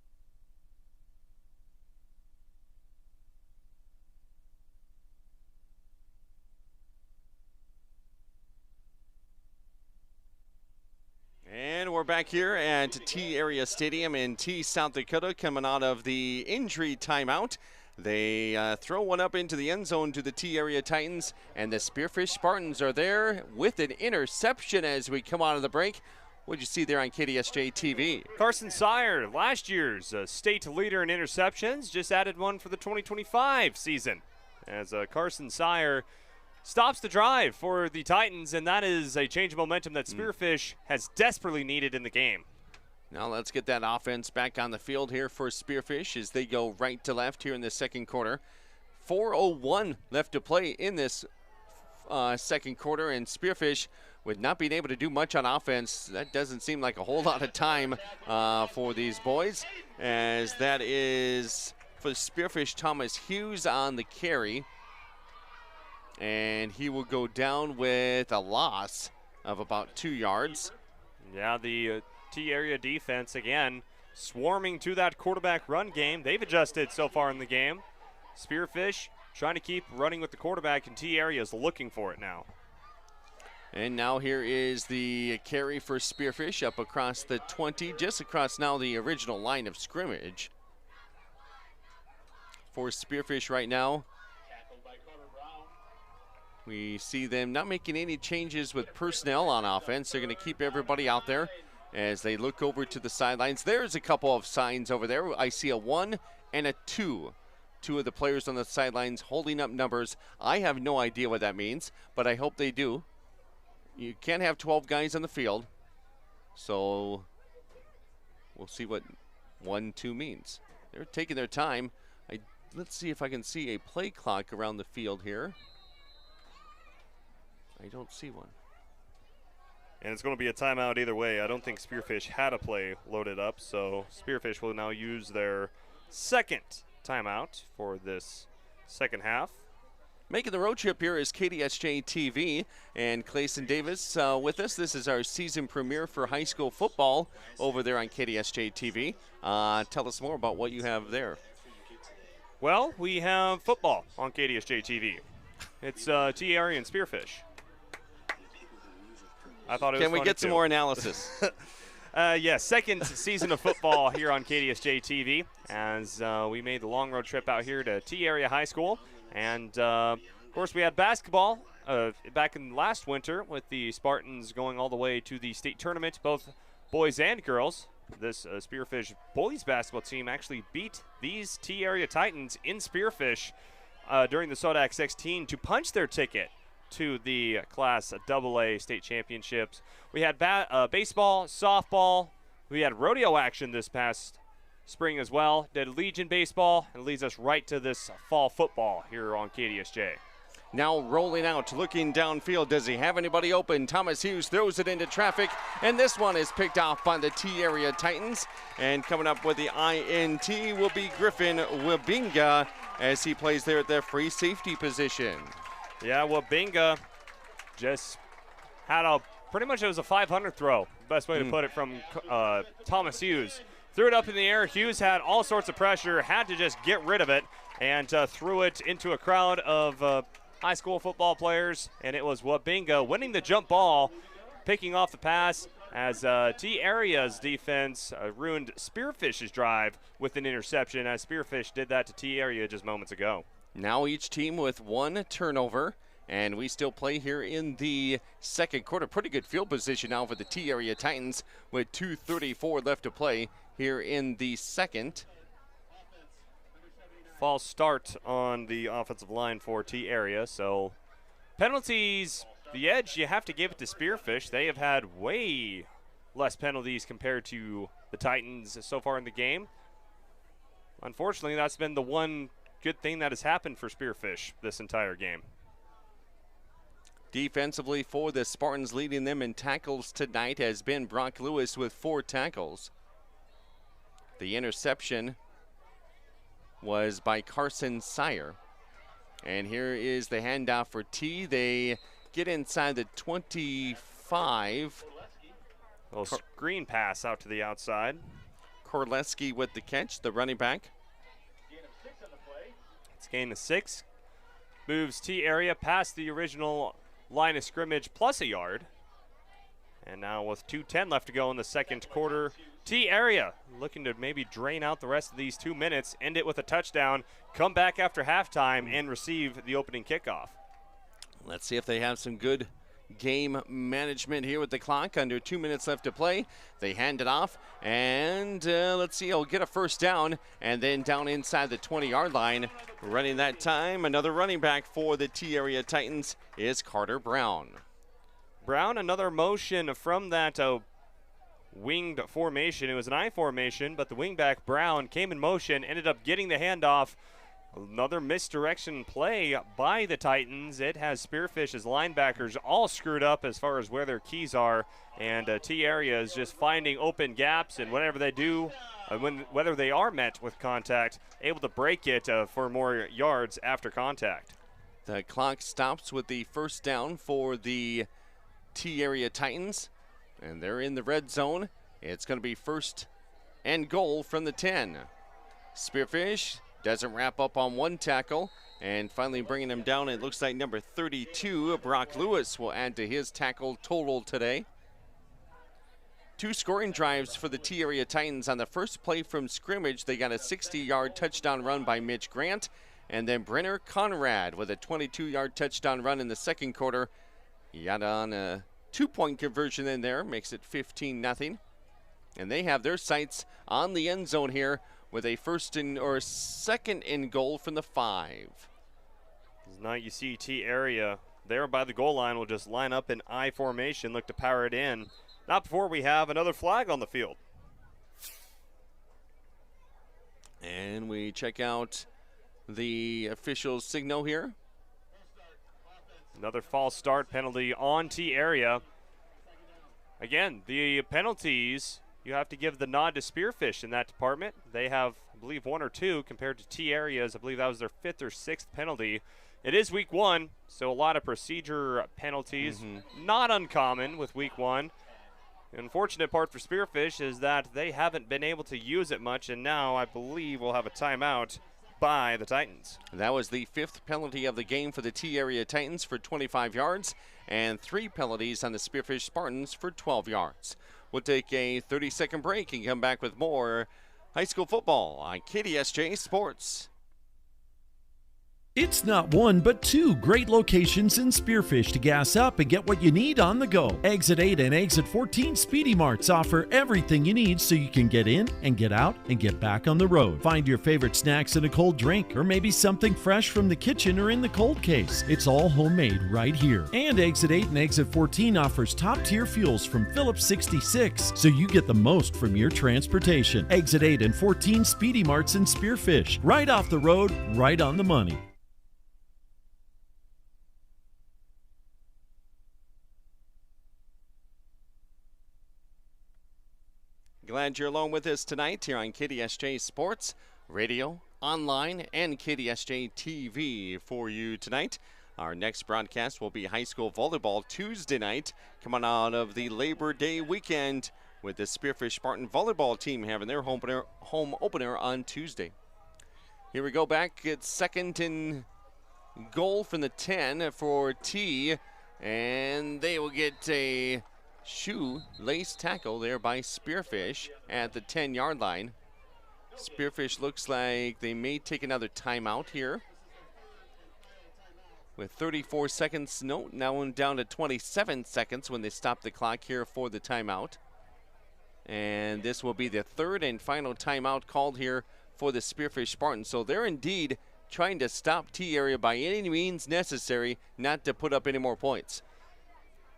And we're back here at T-Area Stadium in T, South Dakota, coming out of the injury timeout. They throw one up into the end zone to the T-Area Titans, and the Spearfish Spartans are there with an interception as we come out of the break. What did you see there on KDSJ-TV? Carson Sire, last year's state leader in interceptions, just added one for the 2025 season. As Carson Sire stops the drive for the Titans, and that is a change of momentum that Spearfish has desperately needed in the game. Now let's get that offense back on the field here for Spearfish as they go right to left here in the second quarter. 4:01 left to play in this second quarter, and Spearfish, with not being able to do much on offense, that doesn't seem like a whole lot of time for these boys, as that is for Spearfish Thomas Hughes on the carry. And he will go down with a loss of about 2 yards. Yeah, the T area defense again swarming to that quarterback run game. They've adjusted so far in the game. Spearfish trying to keep running with the quarterback, and T area is looking for it now. And now here is the carry for Spearfish up across the 20, just across now the original line of scrimmage. For Spearfish right now, we see them not making any changes with personnel on offense. They're going to keep everybody out there as they look over to the sidelines. There's a couple of signs over there. I see a 1 and a 2. Two of the players on the sidelines holding up numbers. I have no idea what that means, but I hope they do. You can't have 12 guys on the field, so we'll see what 1, 2 means. They're taking their time. Let's see if I can see a play clock around the field here. I don't see one. And it's going to be a timeout either way. I don't think Spearfish had a play loaded up, so Spearfish will now use their second timeout for this second half. Making the road trip here is KDSJ-TV and Clayson Davis with us. This is our season premiere for high school football over there on KDSJ-TV. Tell us more about what you have there. Well, we have football on KDSJ-TV. It's T area and Spearfish. I thought it was Can we get some more analysis? Yes, second season of football here on KDSJ-TV as we made the long road trip out here to T Area High School. And, of course, we had basketball back in last winter with the Spartans going all the way to the state tournament, both boys and girls. This Spearfish boys basketball team actually beat these T Area Titans in Spearfish during the Sodak 16 to punch their ticket to the Class AA state championships. We had baseball, softball. We had rodeo action this past spring as well. Did Legion baseball, and leads us right to this fall football here on KDSJ. Now rolling out, looking downfield. Does he have anybody open? Thomas Hughes throws it into traffic, and this one is picked off by the T Area Titans. And coming up with the INT will be Griffin Wabinga as he plays there at the free safety position. Yeah, Wabinga just had pretty much it was a 500 throw, best way to put it, from Thomas Hughes. Threw it up in the air. Hughes had all sorts of pressure, had to just get rid of it, and threw it into a crowd of high school football players, and it was Wabinga winning the jump ball, picking off the pass as T Area's defense ruined Spearfish's drive with an interception, as Spearfish did that to T Area just moments ago. Now each team with 1 turnover, and we still play here in the second quarter. Pretty good field position now for the T Area Titans with 2:34 left to play here in the second. False start on the offensive line for T Area, so penalties, the edge, you have to give it to Spearfish. They have had way less penalties compared to the Titans so far in the game. Unfortunately, that's been the one good thing that has happened for Spearfish this entire game. Defensively for the Spartans, leading them in tackles tonight has been Brock Lewis with 4 tackles. The interception was by Carson Sire. And here is the handoff for T. They get inside the 25. Little screen pass out to the outside. Korleski with the catch, the running back. It's gain of 6. Moves T Area past the original line of scrimmage plus a yard. And now with 2:10 left to go in the second quarter, T Area looking to maybe drain out the rest of these 2 minutes, end it with a touchdown, come back after halftime, and receive the opening kickoff. Let's see if they have some good game management here with the clock. Under 2 minutes left to play. They hand it off, and let's see, he'll get a first down, and then down inside the 20-yard line. Running that time, another running back for the T Area Titans is Carter Brown. Brown, another motion from that winged formation. It was an I formation, but the wingback Brown came in motion, ended up getting the handoff. Another misdirection play by the Titans. It has Spearfish's linebackers all screwed up as far as where their keys are, and T Area is just finding open gaps, and whenever they do, whether they are met with contact, able to break it for more yards after contact. The clock stops with the first down for the T-Area Titans, and they're in the red zone. It's going to be first and goal from the 10. Spearfish doesn't wrap up on one tackle, and finally bringing him down, it looks like number 32, Brock Lewis, will add to his tackle total today. 2 scoring drives for the T-Area Titans. On the first play from scrimmage, they got a 60-yard touchdown run by Mitch Grant, and then Brenner Conrad with a 22-yard touchdown run in the second quarter. He got on a 2-point conversion in there, makes it 15-0. And they have their sights on the end zone here with a second and goal from the 5. Now you see T-Area there by the goal line will just line up in I formation, look to power it in. Not before we have another flag on the field. And we check out the official signal here. Another false start penalty on T-Area. Again, the penalties, you have to give the nod to Spearfish in that department. They have, I believe, 1 or 2 compared to T-Area's. I believe that was their 5th or 6th penalty. It is week 1, so a lot of procedure penalties. Not uncommon with week 1. The unfortunate part for Spearfish is that they haven't been able to use it much, and now I believe we'll have a timeout by the Titans. That was the 5th penalty of the game for the T-Area Titans for 25 yards, and 3 penalties on the Spearfish Spartans for 12 yards. We'll take a 30-second break and come back with more high school football on KDSJ Sports. It's not 1, but 2 great locations in Spearfish to gas up and get what you need on the go. Exit 8 and Exit 14 Speedy Marts offer everything you need so you can get in and get out and get back on the road. Find your favorite snacks and a cold drink, or maybe something fresh from the kitchen or in the cold case. It's all homemade right here. And Exit 8 and Exit 14 offers top-tier fuels from Phillips 66, so you get the most from your transportation. Exit 8 and 14 Speedy Marts in Spearfish. Right off the road, right on the money. Glad you're along with us tonight here on KDSJ Sports, radio, online, and KDSJ-TV for you tonight. Our next broadcast will be high school volleyball Tuesday night, coming out of the Labor Day weekend with the Spearfish Spartan volleyball team having their home opener on Tuesday. Here we go back. It's second and goal from the 10 for T, and they will get a shoelace tackle there by Spearfish at the 10-yard line. Spearfish looks like they may take another timeout here. With 34 seconds, now down to 27 seconds when they stop the clock here for the timeout. And this will be the 3rd and final timeout called here for the Spearfish Spartans. So they're indeed trying to stop T-Area by any means necessary, not to put up any more points.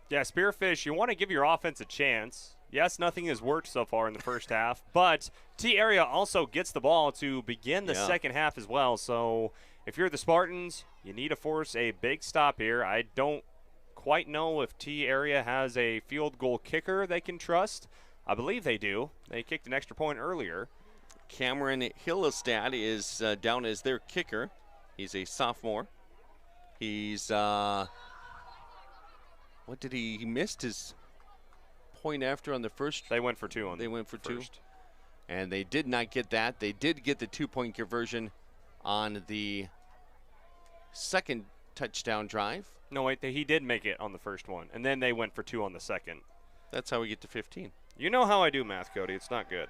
Yeah, Spearfish, you want to give your offense a chance. Yes, nothing has worked so far in the first half, but T-Area also gets the ball to begin the second half as well. So if you're the Spartans, you need to force a big stop here. I don't quite know if T-Area has a field goal kicker they can trust. I believe they do. They kicked an extra point earlier. Cameron Hillestad is down as their kicker. He's a sophomore. He's what did he missed his point after on the first? They went for 2 on They went for first. 2. And they did not get that. They did get the 2-point conversion on the second touchdown drive. No, wait, he did make it on the first one, and then they went for 2 on the second. That's how we get to 15. You know how I do math, Cody. It's not good.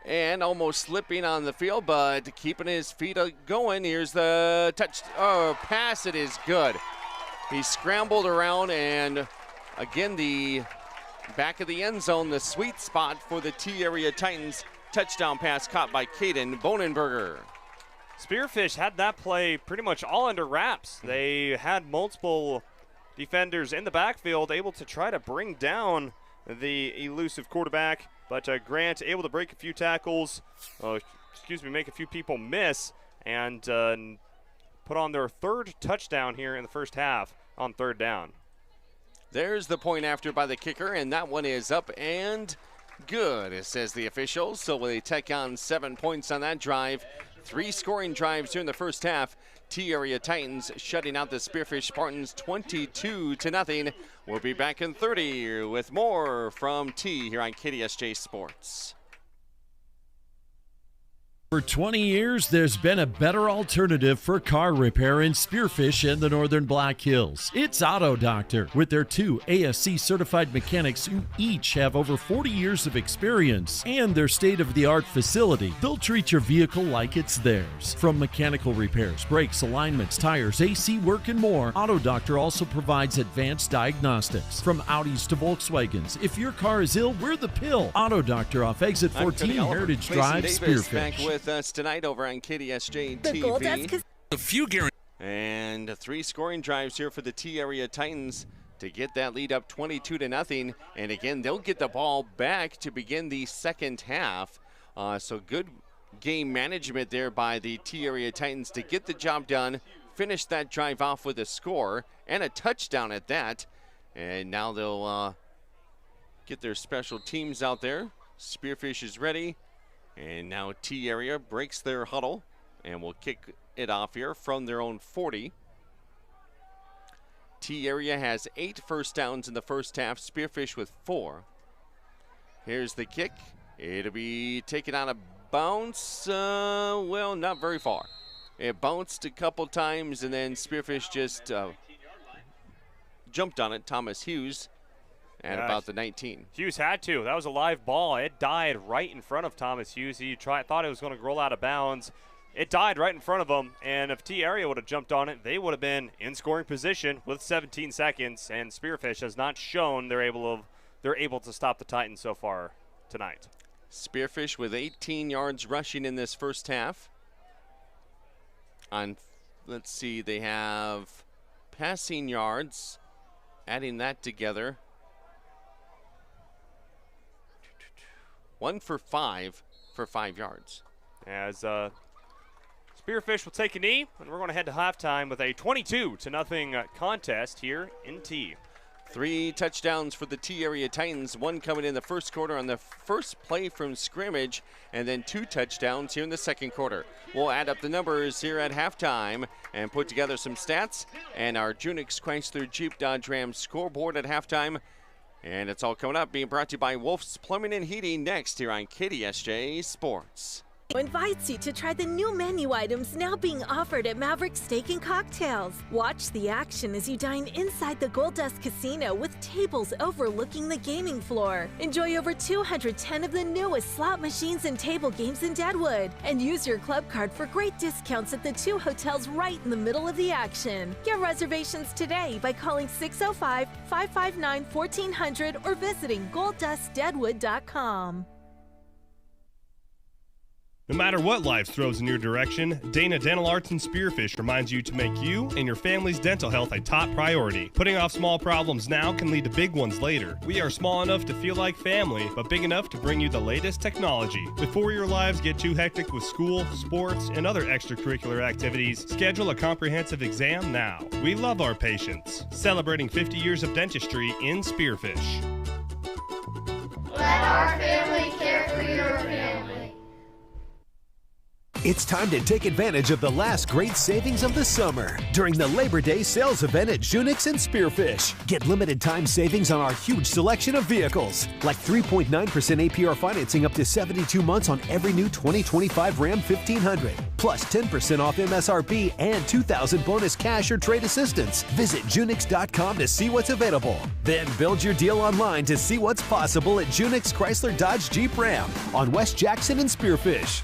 And almost slipping on the field, but keeping his feet going. Here's the pass. It is good. He scrambled around, and again, the back of the end zone, the sweet spot for the T-Area Titans. Touchdown pass caught by Caden Bonenberger. Spearfish had that play pretty much all under wraps. They had multiple defenders in the backfield able to try to bring down the elusive quarterback, but Grant able to break a few tackles, make a few people miss, and put on their 3rd touchdown here in the first half on 3rd down. There's the point after by the kicker, and that one is up and good, says the officials. So they take on 7 points on that drive. 3 scoring drives during the first half. T-Area Titans shutting out the Spearfish Spartans 22-0. We'll be back in 30 with more from T here on KDSJ Sports. For 20 years, there's been a better alternative for car repair in Spearfish and the Northern Black Hills. It's Auto Doctor, with their 2 ASC-certified mechanics who each have over 40 years of experience, and their state-of-the-art facility. They'll treat your vehicle like it's theirs. From mechanical repairs, brakes, alignments, tires, AC work, and more, Auto Doctor also provides advanced diagnostics. From Audis to Volkswagens, if your car is ill, we're the pill. Auto Doctor off exit 14 Heritage Drive, Spearfish. Back with us tonight over on KDSJ-TV. A few guaranteed. And 3 scoring drives here for the T-Area Titans to get that lead up 22-0. And again, they'll get the ball back to begin the second half. So good game management there by the T-Area Titans to get the job done, finish that drive off with a score and a touchdown at that. And now they'll get their special teams out there. Spearfish is ready. And now T-Area breaks their huddle and will kick it off here from their own 40. T-Area has 8 first downs in the first half, Spearfish with 4. Here's the kick. It'll be taken out of bounds. Well, not very far. It bounced a couple times and then Spearfish just jumped on it. Thomas Hughes at about the 19. Hughes had to. That was a live ball. It died right in front of Thomas Hughes. He thought it was going to roll out of bounds. It died right in front of him, and if T-Area would have jumped on it, they would have been in scoring position with 17 seconds, and Spearfish has not shown they're able to stop the Titans so far tonight. Spearfish with 18 yards rushing in this first half. Let's see, they have passing yards, adding that together. 1 for 5 for 5 yards. As Spearfish will take a knee, and we're going to head to halftime with a 22-0 contest here in T. 3 touchdowns for the T-Area Titans, 1 coming in the first quarter on the first play from scrimmage, and then 2 touchdowns here in the second quarter. We'll add up the numbers here at halftime and put together some stats and our Junix Chrysler Jeep Dodge Ram scoreboard at halftime. And it's all coming up, being brought to you by Wolf's Plumbing and Heating next here on KDSJ Sports. Invites you to try the new menu items now being offered at Maverick Steak and Cocktails. Watch the action as you dine inside the Gold Dust Casino with tables overlooking the gaming floor. Enjoy over 210 of the newest slot machines and table games in Deadwood. And use your club card for great discounts at the 2 hotels right in the middle of the action. Get reservations today by calling 605-559-1400 or visiting golddustdeadwood.com. No matter what life throws in your direction, Dana Dental Arts and Spearfish reminds you to make you and your family's dental health a top priority. Putting off small problems now can lead to big ones later. We are small enough to feel like family, but big enough to bring you the latest technology. Before your lives get too hectic with school, sports, and other extracurricular activities, schedule a comprehensive exam now. We love our patients. Celebrating 50 years of dentistry in Spearfish. Let our family care for your family. It's time to take advantage of the last great savings of the summer during the Labor Day sales event at Junix and Spearfish. Get limited time savings on our huge selection of vehicles, like 3.9% APR financing up to 72 months on every new 2025 Ram 1500, plus 10% off MSRP and $2,000 bonus cash or trade assistance. Visit Junix.com to see what's available. Then build your deal online to see what's possible at Junix Chrysler Dodge Jeep Ram on West Jackson and Spearfish.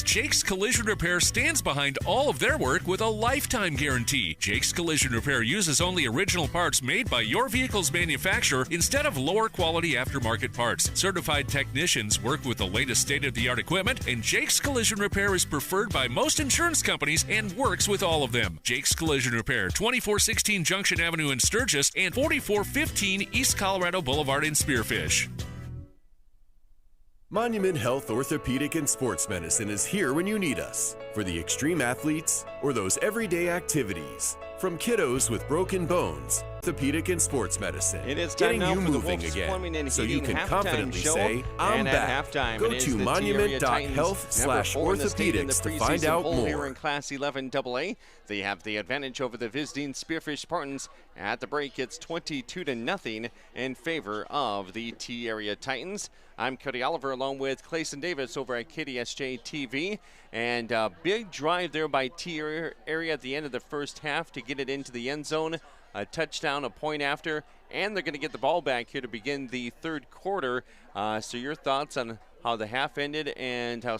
Jake's Collision Repair stands behind all of their work with a lifetime guarantee. Jake's Collision Repair uses only original parts made by your vehicle's manufacturer instead of lower quality aftermarket parts. Certified technicians work with the latest state-of-the-art equipment, and Jake's Collision Repair is preferred by most insurance companies and works with all of them. Jake's Collision Repair, 2416 Junction Avenue in Sturgis and 4415 East Colorado Boulevard in Spearfish. Monument Health Orthopedic and Sports Medicine is here when you need us for the extreme athletes or those everyday activities. From kiddos with broken bones Orthopedic and Sports Medicine. It is time getting now you for the moving Wolves again, Plumbing and so you Heating can halftime confidently show. say, I'm And back. at halftime, Go it is to the T-Area Titans, monument.health/orthopedics to find out here more. in Class 11 AA. They have the advantage over the visiting Spearfish Spartans. At the break, it's 22-0 in favor of the T-Area Titans. I'm Cody Oliver along with Clayson Davis over at KDSJ-TV. And a big drive there by T-Area at the end of the first half to get it into the end zone. A touchdown, a point after, and they're going to get the ball back here to begin the third quarter. So your thoughts on how the half ended and how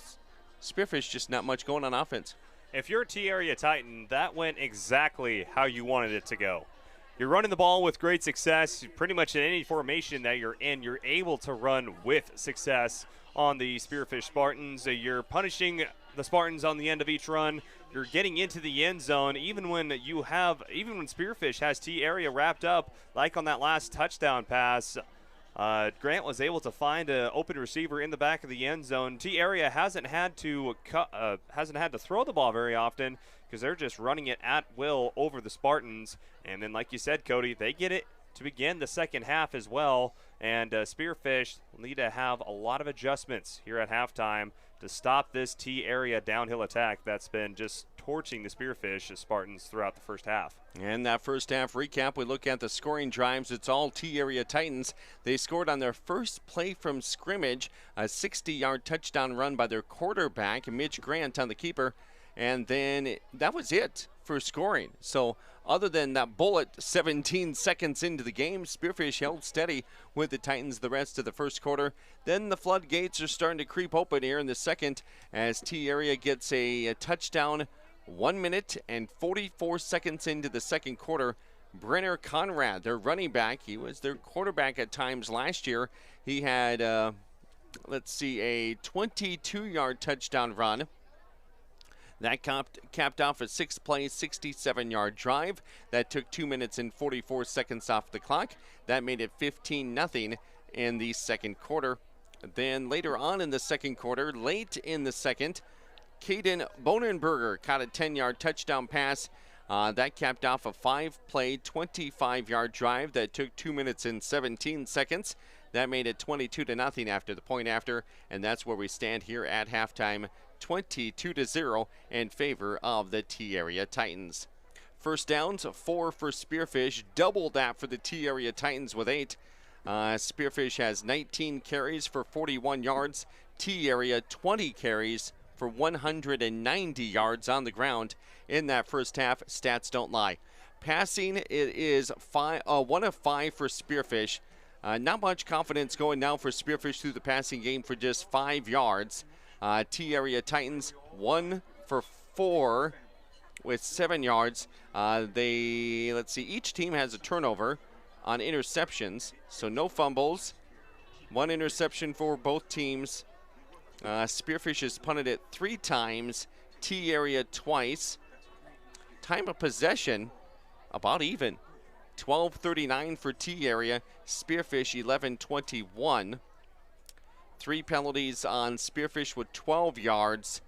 Spearfish just not much going on offense? If you're a T-Area Titan, that went exactly how you wanted it to go. You're running the ball with great success. Pretty much in any formation that you're in, you're able to run with success on the Spearfish Spartans. You're punishing the Spartans on the end of each run. You're getting into the end zone even when Spearfish has T-Area wrapped up, like on that last touchdown pass. Grant was able to find an open receiver in the back of the end zone. T-Area hasn't had to throw the ball very often because they're just running it at will over the Spartans. And then, like you said, Cody, they get it to begin the second half as well. And Spearfish need to have a lot of adjustments here at halftime to stop this T-Area downhill attack that's been just torching the Spearfish Spartans throughout the first half. And that first half recap, we look at the scoring drives. It's all T-Area Titans. They scored on their first play from scrimmage, a 60-yard touchdown run by their quarterback, Mitch Grant, on the keeper. And then that was it for scoring. So other than that bullet 17 seconds into the game, Spearfish held steady with the Titans the rest of the first quarter. Then the floodgates are starting to creep open here in the second as T-Area gets a touchdown 1 minute and 44 seconds into the second quarter. Brenner Conrad, their running back, he was their quarterback at times last year. He had, a 22-yard touchdown run. That capped off a 6-play, 67-yard drive. That took 2 minutes and 44 seconds off the clock. That made it 15-0 in the second quarter. Then later on in the second quarter, late in the second, Caden Bonenberger caught a 10-yard touchdown pass. That capped off a 5-play, 25-yard drive that took 2 minutes and 17 seconds. That made it 22-0 after the point after, and that's where we stand here at halftime, 22-0 in favor of the T-Area Titans. First downs, 4 for Spearfish, double that for the T-Area Titans with 8. Spearfish has 19 carries for 41 yards. T-Area 20 carries for 190 yards on the ground in that first half. Stats don't lie. Passing, it is 1 of 5 for Spearfish. Not much confidence going now for Spearfish through the passing game for just 5 yards. T-Area Titans 1 for 4 with 7 yards. Each team has a turnover on interceptions, so no fumbles. 1 interception for both teams. Spearfish has punted it 3 times, T-Area twice. Time of possession, about even. 12:39 for T-Area, Spearfish 11:21. 3 penalties on Spearfish with 12 yards.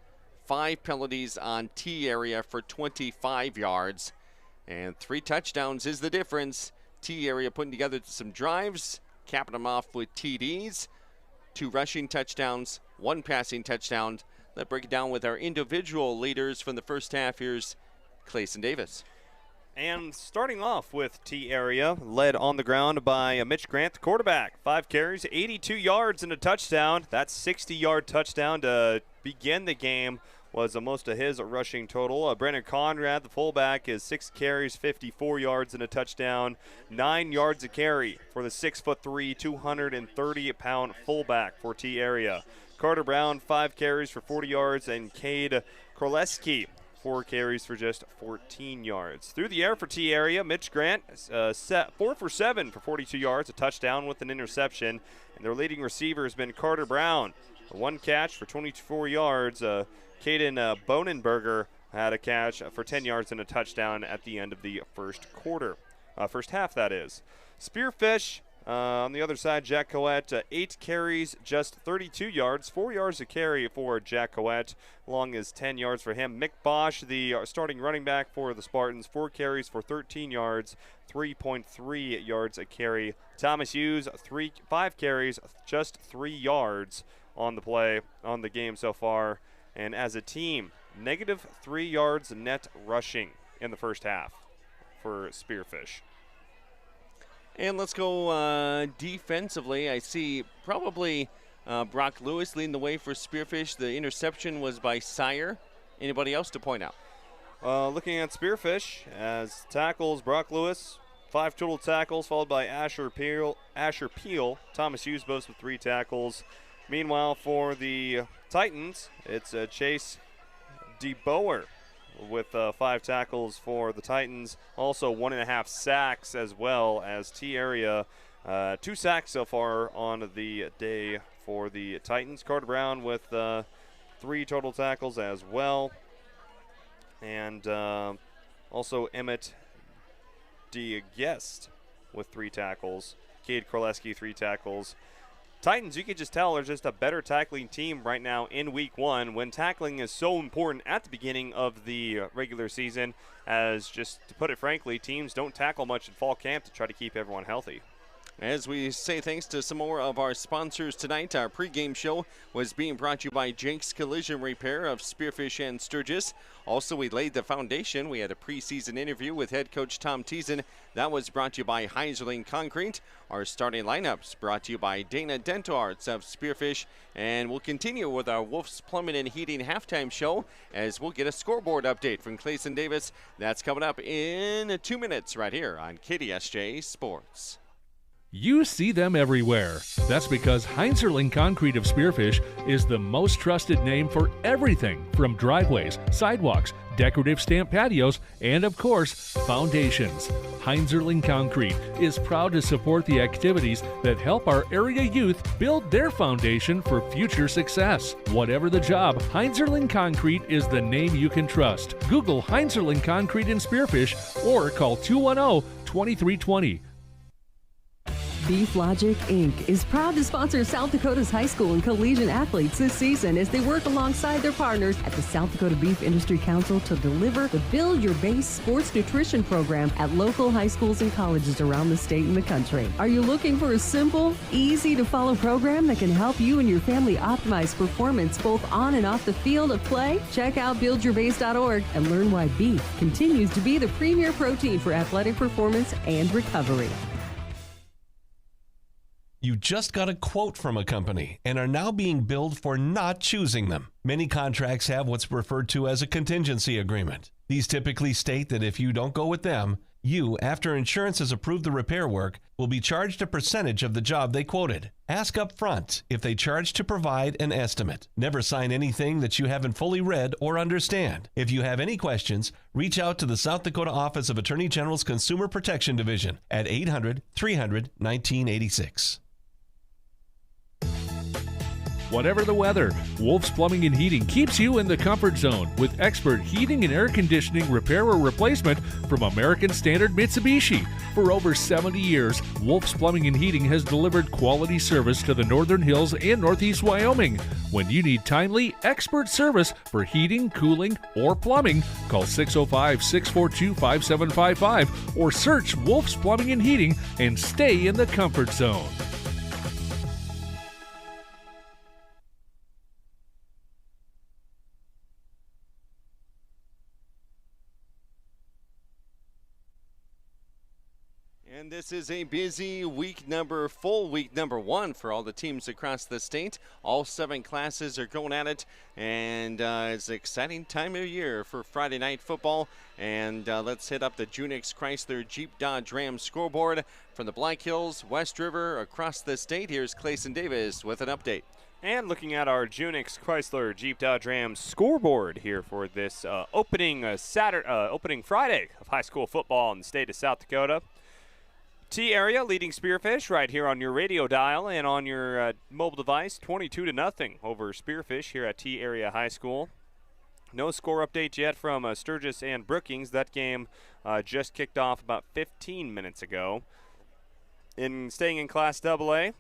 5 penalties on T-Area for 25 yards. And 3 touchdowns is the difference. T-Area putting together some drives, capping them off with TDs. 2 rushing touchdowns, 1 passing touchdown. Let's break it down with our individual leaders from the first half. Here's Clayson Davis. And starting off with T-Area, led on the ground by Mitch Grant, the quarterback. 5 carries, 82 yards and a touchdown. That 60-yard touchdown to begin the game was most of his rushing total. Brennan Conrad, the fullback, is 6 carries, 54 yards and a touchdown. 9 yards a carry for the 6'3", 230-pound fullback for T-Area. Carter Brown, 5 carries for 40 yards, and Cade Korleski, 4 carries for just 14 yards. Through the air for T-Area, Mitch Grant, 4 for 7 for 42 yards, a touchdown with an interception. And their leading receiver has been Carter Brown, 1 catch for 24 yards. Caden Bonenberger had a catch for 10 yards and a touchdown at the end of the first quarter. First half, that is. Spearfish On the other side, Jack Coet, 8 carries, just 32 yards, 4 yards a carry for Jack Coet, long as 10 yards for him. Mick Bosch, the starting running back for the Spartans, 4 carries for 13 yards, 3.3 yards a carry. Thomas Hughes, 5 carries, just 3 yards on the play, on the game so far. And as a team, -3 yards net rushing in the first half for Spearfish. And let's go defensively. I see probably Brock Lewis leading the way for Spearfish. The interception was by Sire. Anybody else to point out? Looking at Spearfish, as tackles, Brock Lewis, 5 total tackles, followed by Asher Peel, Thomas Hughes both with 3 tackles. Meanwhile, for the Titans, it's Chase DeBoer with 5 tackles for the Titans. Also 1.5 sacks as well as T-Area. 2 sacks so far on the day for the Titans. Carter Brown with 3 total tackles as well. And also Emmett DeGuest with 3 tackles. Cade Korleski, 3 tackles. Titans, you can just tell, are just a better tackling team right now in week 1 when tackling is so important at the beginning of the regular season, as, just to put it frankly, teams don't tackle much in fall camp to try to keep everyone healthy. As we say thanks to some more of our sponsors tonight, our pregame show was being brought to you by Jake's Collision Repair of Spearfish and Sturgis. Also, we laid the foundation. We had a preseason interview with head coach Tom Teason. That was brought to you by Heinzerling Concrete. Our starting lineups brought to you by Dana Dental Arts of Spearfish. And we'll continue with our Wolf's Plumbing and Heating halftime show as we'll get a scoreboard update from Clayson Davis. That's coming up in 2 minutes right here on KDSJ Sports. You see them everywhere. That's because Heinzerling Concrete of Spearfish is the most trusted name for everything from driveways, sidewalks, decorative stamp patios, and of course, foundations. Heinzerling Concrete is proud to support the activities that help our area youth build their foundation for future success. Whatever the job, Heinzerling Concrete is the name you can trust. Google Heinzerling Concrete in Spearfish or call 210-2320. Beef Logic Inc. is proud to sponsor South Dakota's high school and collegiate athletes this season as they work alongside their partners at the South Dakota Beef Industry Council to deliver the Build Your Base sports nutrition program at local high schools and colleges around the state and the country. Are you looking for a simple, easy-to-follow program that can help you and your family optimize performance both on and off the field of play? Check out buildyourbase.org and learn why beef continues to be the premier protein for athletic performance and recovery. You just got a quote from a company and are now being billed for not choosing them. Many contracts have what's referred to as a contingency agreement. These typically state that if you don't go with them, you, after insurance has approved the repair work, will be charged a percentage of the job they quoted. Ask up front if they charge to provide an estimate. Never sign anything that you haven't fully read or understand. If you have any questions, reach out to the South Dakota Office of Attorney General's Consumer Protection Division at 800-300-1986. Whatever the weather, Wolf's Plumbing and Heating keeps you in the comfort zone with expert heating and air conditioning repair or replacement from American Standard Mitsubishi. For over 70 years, Wolf's Plumbing and Heating has delivered quality service to the Northern Hills and Northeast Wyoming. When you need timely, expert service for heating, cooling, or plumbing, call 605-642-5755 or search Wolf's Plumbing and Heating and stay in the comfort zone. And this is a busy full week number 1 for all the teams across the state. All 7 classes are going at it, and it's an exciting time of year for Friday night football. And let's hit up the Junix Chrysler Jeep Dodge Ram scoreboard from the Black Hills, West River, across the state. Here's Clayson Davis with an update. And looking at our Junix Chrysler Jeep Dodge Ram scoreboard here for this opening Friday of high school football in the state of South Dakota. T-Area leading Spearfish right here on your radio dial and on your mobile device, 22-0 over Spearfish here at T-Area High School. No score update yet from Sturgis and Brookings. That game just kicked off about 15 minutes ago. staying in Class AA,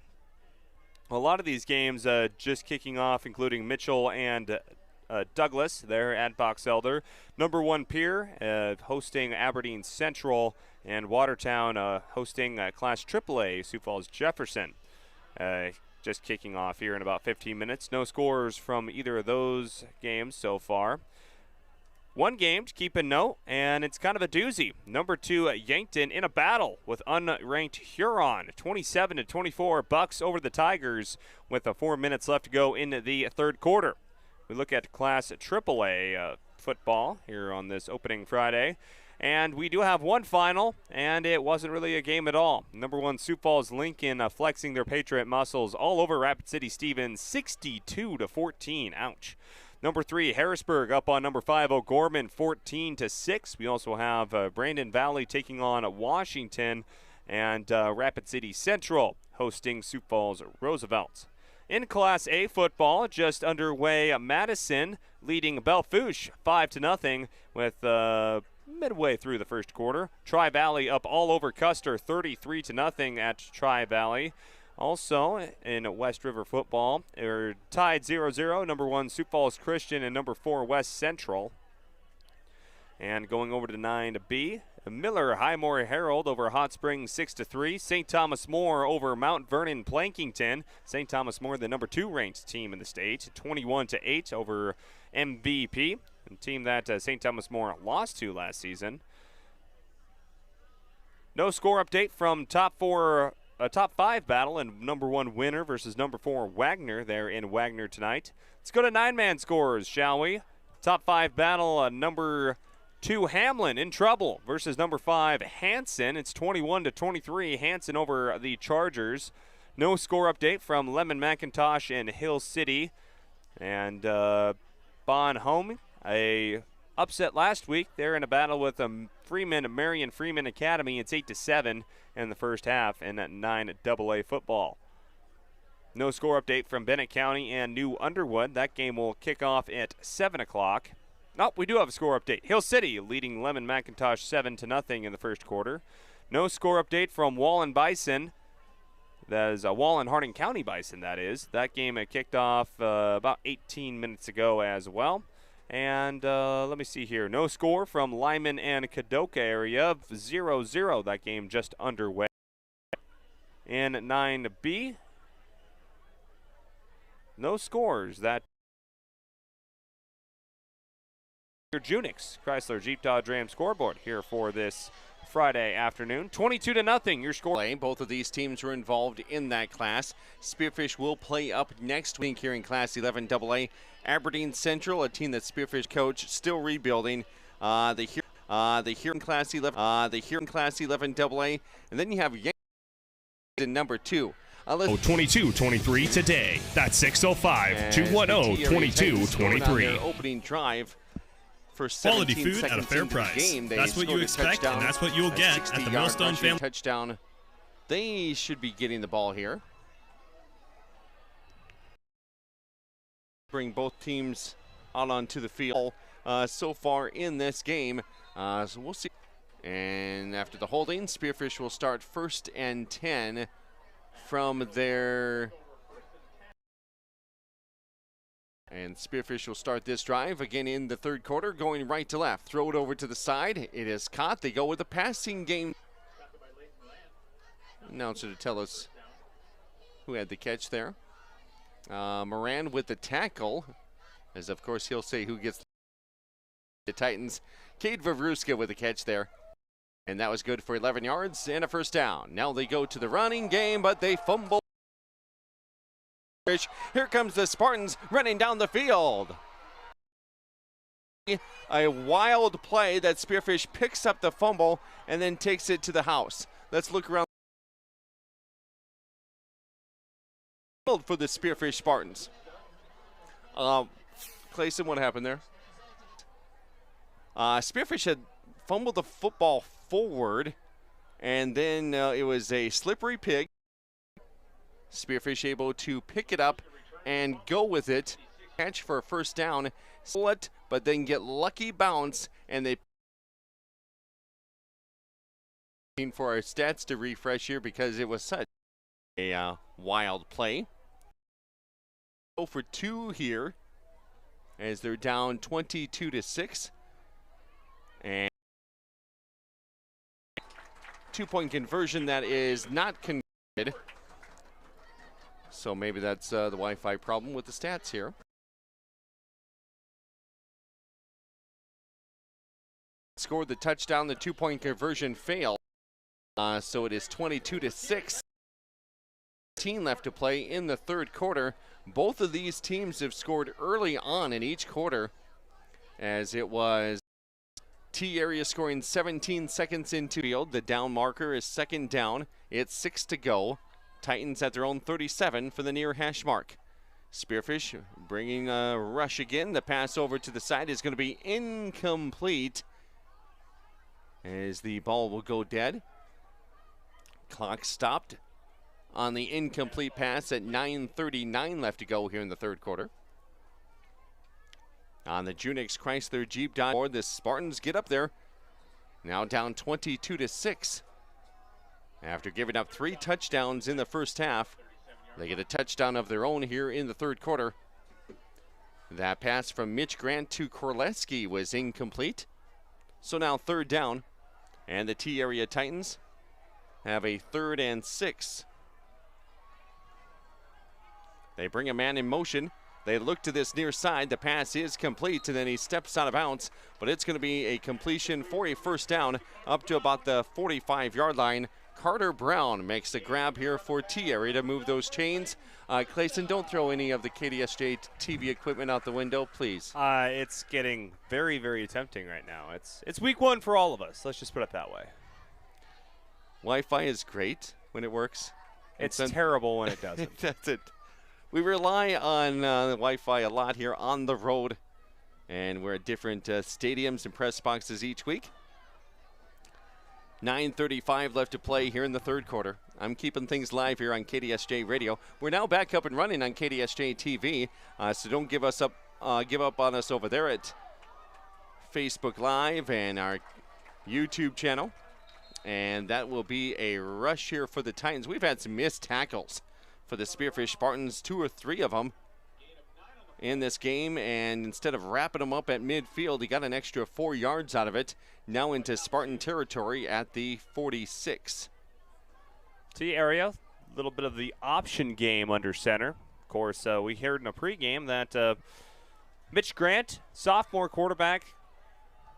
a lot of these games just kicking off, including Mitchell and Douglas there at Box Elder. Number 1 Pier hosting Aberdeen Central, and Watertown hosting Class AAA Sioux Falls Jefferson. Just kicking off here in about 15 minutes. No scores from either of those games so far. One game to keep a note, and it's kind of a doozy. Number 2 Yankton in a battle with unranked Huron. 27-24 Bucks over the Tigers with 4 minutes left to go in the third quarter. We look at Class AAA football here on this opening Friday. And we do have one final, and it wasn't really a game at all. Number 1 Sioux Falls Lincoln flexing their Patriot muscles all over Rapid City Stevens, 62-14. Ouch. Number 3 Harrisburg up on number 5 O'Gorman, 14-6. We also have Brandon Valley taking on Washington, and Rapid City Central hosting Sioux Falls Roosevelt. In Class A football, just underway, Madison leading Belfouche 5-0 with midway through the first quarter. Tri-Valley up all over Custer, 33-0 at Tri-Valley. Also in West River football, they're tied 0-0. Number 1 Sioux Falls Christian and number 4 West Central. And going over to 9B, Miller Highmore Herald over Hot Springs 6-3. St. Thomas More over Mount Vernon Plankington. St. Thomas More, the number 2 ranked team in the state, 21-8 over MVP, a team that St. Thomas More lost to last season. No score update from top 5 battle, and number 1 Winner versus number 4 Wagner there in Wagner tonight. Let's go to 9-man scores, shall we? Top 5 battle, number 2 Hamlin in trouble versus number 5 Hanson. It's 21-23, Hanson over the Chargers. No score update from Lemon McIntosh and Hill City. And Bonhome, a upset last week. They're in a battle with Marion Freeman Academy. It's 8-7 in the first half in 9AA football. No score update from Bennett County and New Underwood. That game will kick off at 7 o'clock. Oh, we do have a score update. Hill City leading Lemon McIntosh 7-0 in the first quarter. No score update from Wallen Bison. That is Wallen Harding County Bison, that is. That game kicked off about 18 minutes ago as well. And let me see here. No score from Lyman and Kadoka area. 0-0. That game just underway. In 9B, no scores. That your Junix Chrysler Jeep Dodge Ram scoreboard here for this Friday afternoon. 22-0 your score. Both of these teams were involved in that class. Spearfish will play up next week here in Class 11 AA. Aberdeen Central, a team that Spearfish coach, still rebuilding. They here in Class 11 AA, and then you have Yankton in number 2. 22-23 today. That's 605-210-2223. Opening drive for quality food at a fair price. That's what you expect, and that's what you'll get at the Millstone Family touchdown. They should be getting the ball here. Bring both teams out onto the field so far in this game. So we'll see. And after the holding, Spearfish will start 1st and 10 from their. And Spearfish will start this drive again in the third quarter, going right to left. Throw it over to the side. It is caught. They go with the passing game. Announcer to tell us who had the catch there. Moran with the tackle, as of course he'll say who gets the Titans. Cade Vavruska with the catch there. And that was good for 11 yards and a first down. Now they go to the running game, but they fumble. Here comes the Spartans running down the field. A wild play that Spearfish picks up the fumble and then takes it to the house. Let's look around for the Spearfish Spartans. Clayson, what happened there? Spearfish had fumbled the football forward, and then it was a slippery pick. Spearfish able to pick it up and go with it. Catch for a first down, split, but then get lucky bounce, and they For our stats to refresh here because it was such a wild play. 0 for 2 here as they're down 22-6. And 2-point conversion that is not converted. So maybe that's the Wi-Fi problem with the stats here. Scored the touchdown, the 2-point conversion failed. So it is 22-6. 15 left to play in the third quarter. Both of these teams have scored early on in each quarter, as it was T area scoring 17 seconds into field. The down marker is second down. It's 6 to go. Titans at their own 37 for the near hash mark. Spearfish bringing a rush again. The pass over to the side is going to be incomplete, as the ball will go dead. Clock stopped on the incomplete pass at 9:39 left to go here in the third quarter. On the Junix Chrysler Jeep Dodge board, the Spartans get up there. Now down 22-6. After giving up 3 touchdowns in the first half, they get a touchdown of their own here in the third quarter. That pass from Mitch Grant to Korleski was incomplete. So now third down, and the T area Titans have a 3rd and 6. They bring a man in motion. They look to this near side. The pass is complete, and then he steps out of bounds, but it's going to be a completion for a first down up to about the 45-yard line. Carter Brown makes the grab here for T area to move those chains. Clayson, don't throw any of the KDSJ-TV equipment out the window, please. It's getting very, very tempting right now. It's week 1 for all of us. Let's just put it that way. Wi-Fi is great when it works. It's terrible when it doesn't. That's it. We rely on Wi-Fi a lot here on the road, and we're at different stadiums and press boxes each week. 9:35 left to play here in the third quarter. I'm keeping things live here on KDSJ Radio. We're now back up and running on KDSJ-TV, so don't give up on us over there at Facebook Live and our YouTube channel. And that will be a rush here for the Titans. We've had some missed tackles for the Spearfish Spartans, 2 or 3 of them in this game, and instead of wrapping them up at midfield, he got an extra 4 yards out of it. Now into Spartan territory at the 46. T area, a little bit of the option game under center. Of course, we heard in a pregame that Mitch Grant, sophomore quarterback,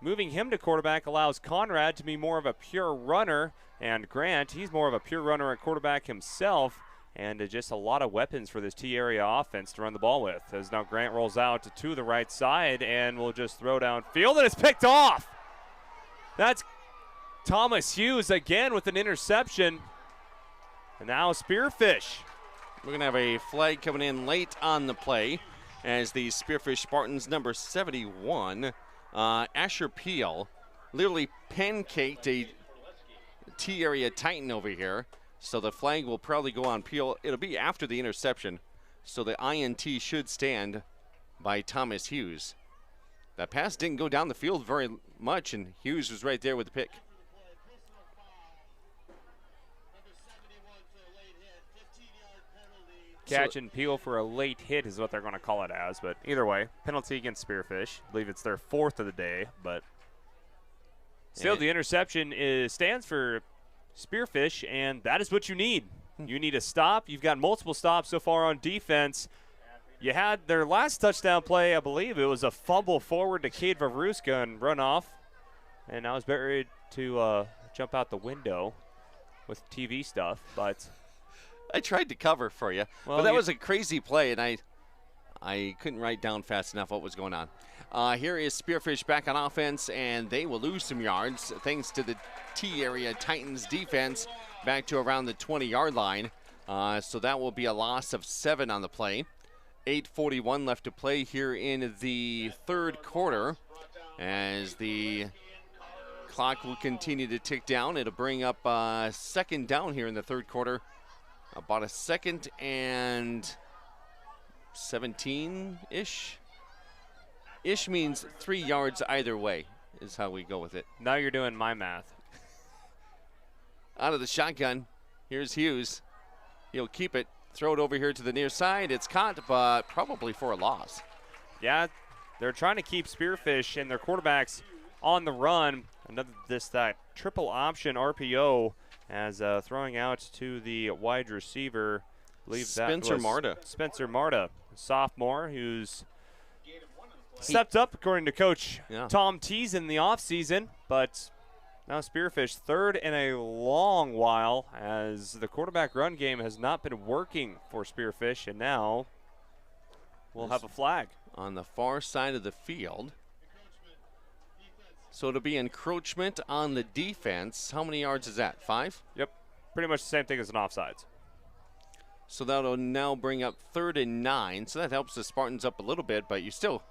moving him to quarterback allows Conrad to be more of a pure runner, and Grant, he's more of a pure runner at quarterback himself. And just a lot of weapons for this T-area offense to run the ball with. As now Grant rolls out to the right side and will just throw downfield, and it's picked off. That's Thomas Hughes again with an interception. And now Spearfish. We're going to have a flag coming in late on the play as the Spearfish Spartans, number 71, Asher Peel, literally pancaked a T-area Titan over here. So the flag will probably go on Peel. It'll be after the interception. So the INT should stand by Thomas Hughes. That pass didn't go down the field very much, and Hughes was right there with the pick. Catch and Peel for a late hit is what they're going to call it as. But either way, penalty against Spearfish. I believe it's their 4th of the day. But still, the interception stands for Spearfish, and that is what you need. You need a stop. You've got multiple stops so far on defense. You had their last touchdown play, I believe it was a fumble forward to Cade Vavruska and run off. And I was ready to jump out the window with TV stuff, but I tried to cover for you. Well, but that was a crazy play, and I couldn't write down fast enough what was going on. Here is Spearfish back on offense, and they will lose some yards thanks to the T-area Titans defense back to around the 20-yard line. So that will be a loss of 7 on the play. 8:41 left to play here in the third quarter as the clock will continue to tick down. It'll bring up second down here in the third quarter. About a 2nd and 17-ish. Ish means 3 yards either way is how we go with it. Now you're doing my math. out of the shotgun. Here's Hughes. He'll keep it. Throw it over here to the near side. It's caught, but probably for a loss. Yeah, they're trying to keep Spearfish and their quarterbacks on the run. That triple option RPO as throwing out to the wide receiver. I believe Spencer Marta. Spencer Marta, sophomore, who's stepped up according to Coach Tom Tees in the offseason, but now Spearfish third in a long while as the quarterback run game has not been working for Spearfish, and now we'll have a flag. On the far side of the field. So it'll be encroachment on the defense. How many yards is that? 5? Yep. Pretty much the same thing as an offsides. So that'll now bring up 3rd and 9. So that helps the Spartans up a little bit, but you still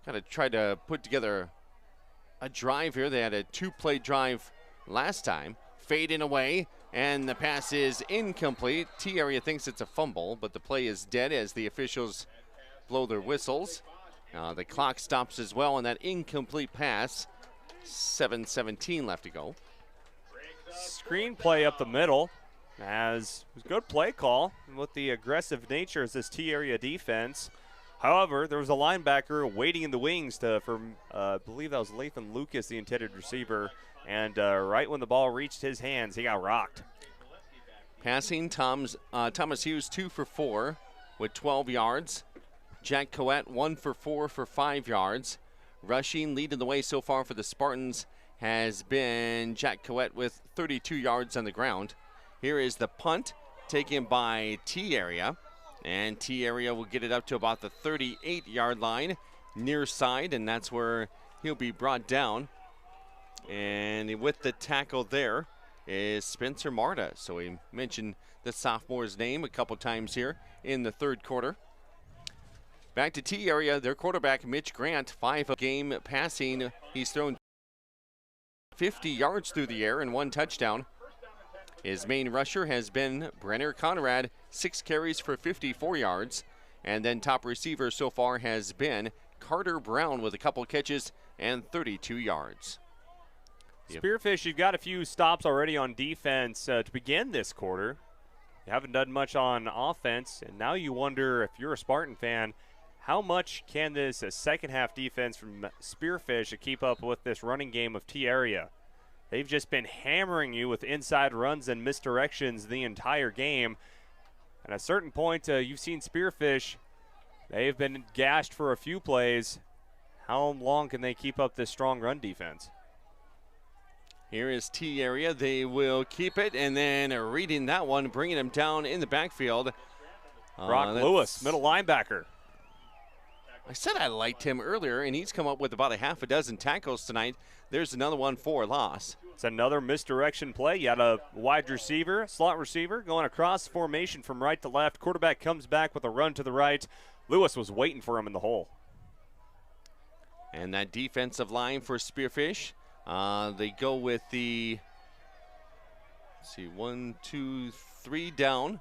got to try to put together a drive here. They had a 2-play drive last time. Fading away, and the pass is incomplete. T-Area thinks it's a fumble, but the play is dead as the officials blow their whistles. The clock stops as well on that incomplete pass. 7:17 left to go. Screen play up the middle as it was a good play call with the aggressive nature of this T-Area defense. However, there was a linebacker waiting in the wings I believe that was Lathan Lucas, the intended receiver, and right when the ball reached his hands, he got rocked. Passing, Thomas Hughes 2 for 4 with 12 yards. Jack Coette 1 for 4 for 5 yards. Rushing, leading the way so far for the Spartans has been Jack Coette with 32 yards on the ground. Here is the punt taken by T-Area. And T-Area will get it up to about the 38-yard line, near side, and that's where he'll be brought down. And with the tackle there is Spencer Marta. So we mentioned the sophomore's name a couple times here in the third quarter. Back to T-Area, their quarterback, Mitch Grant, 5 a game passing. He's thrown 50 yards through the air and 1 touchdown. His main rusher has been Brenner Conrad, 6 carries for 54 yards. And then top receiver so far has been Carter Brown with a couple catches and 32 yards. Spearfish, you've got a few stops already on defense to begin this quarter. You haven't done much on offense, and now you wonder, if you're a Spartan fan, how much can this second half defense from Spearfish keep up with this running game of T-Area? They've just been hammering you with inside runs and misdirections the entire game. At a certain point, you've seen Spearfish. They've been gashed for a few plays. How long can they keep up this strong run defense? Here is T-Area. They will keep it, and then reading that one, bringing him down in the backfield. Brock Lewis, middle linebacker. I said I liked him earlier, and he's come up with about a half a dozen tackles tonight. There's another one for a loss. It's another misdirection play. You had a wide receiver, slot receiver, going across formation from right to left. Quarterback comes back with a run to the right. Lewis was waiting for him in the hole. And that defensive line for Spearfish, they go with the, let's see, 1, 2, 3 down.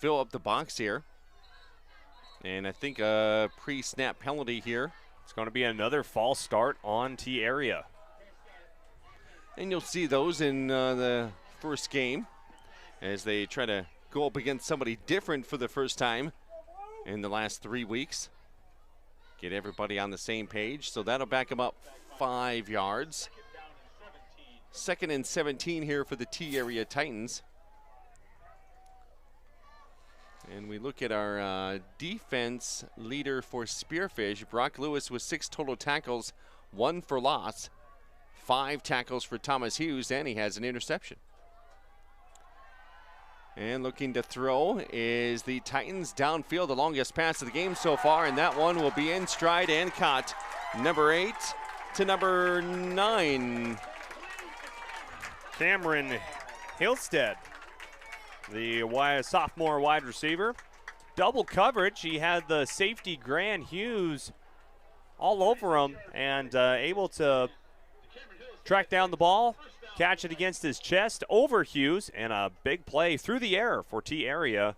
Fill up the box here. And I think a pre-snap penalty here. It's going to be another false start on T-Area. And you'll see those in the first game as they try to go up against somebody different for the first time in the last 3 weeks. Get everybody on the same page. So that'll back them up 5 yards. 2nd and 17 here for the T-Area Titans. And we look at our defense leader for Spearfish. Brock Lewis with 6 total tackles, 1 for loss, 5 tackles for Thomas Hughes, and he has an interception. And looking to throw is the Titans downfield, the longest pass of the game so far, and that one will be in stride and caught. Number 8 to number 9. Cameron Hilstead, the sophomore wide receiver. Double coverage. He had the safety Grant Hughes all over him and able to track down the ball, catch it against his chest over Hughes, and a big play through the air for T-Area.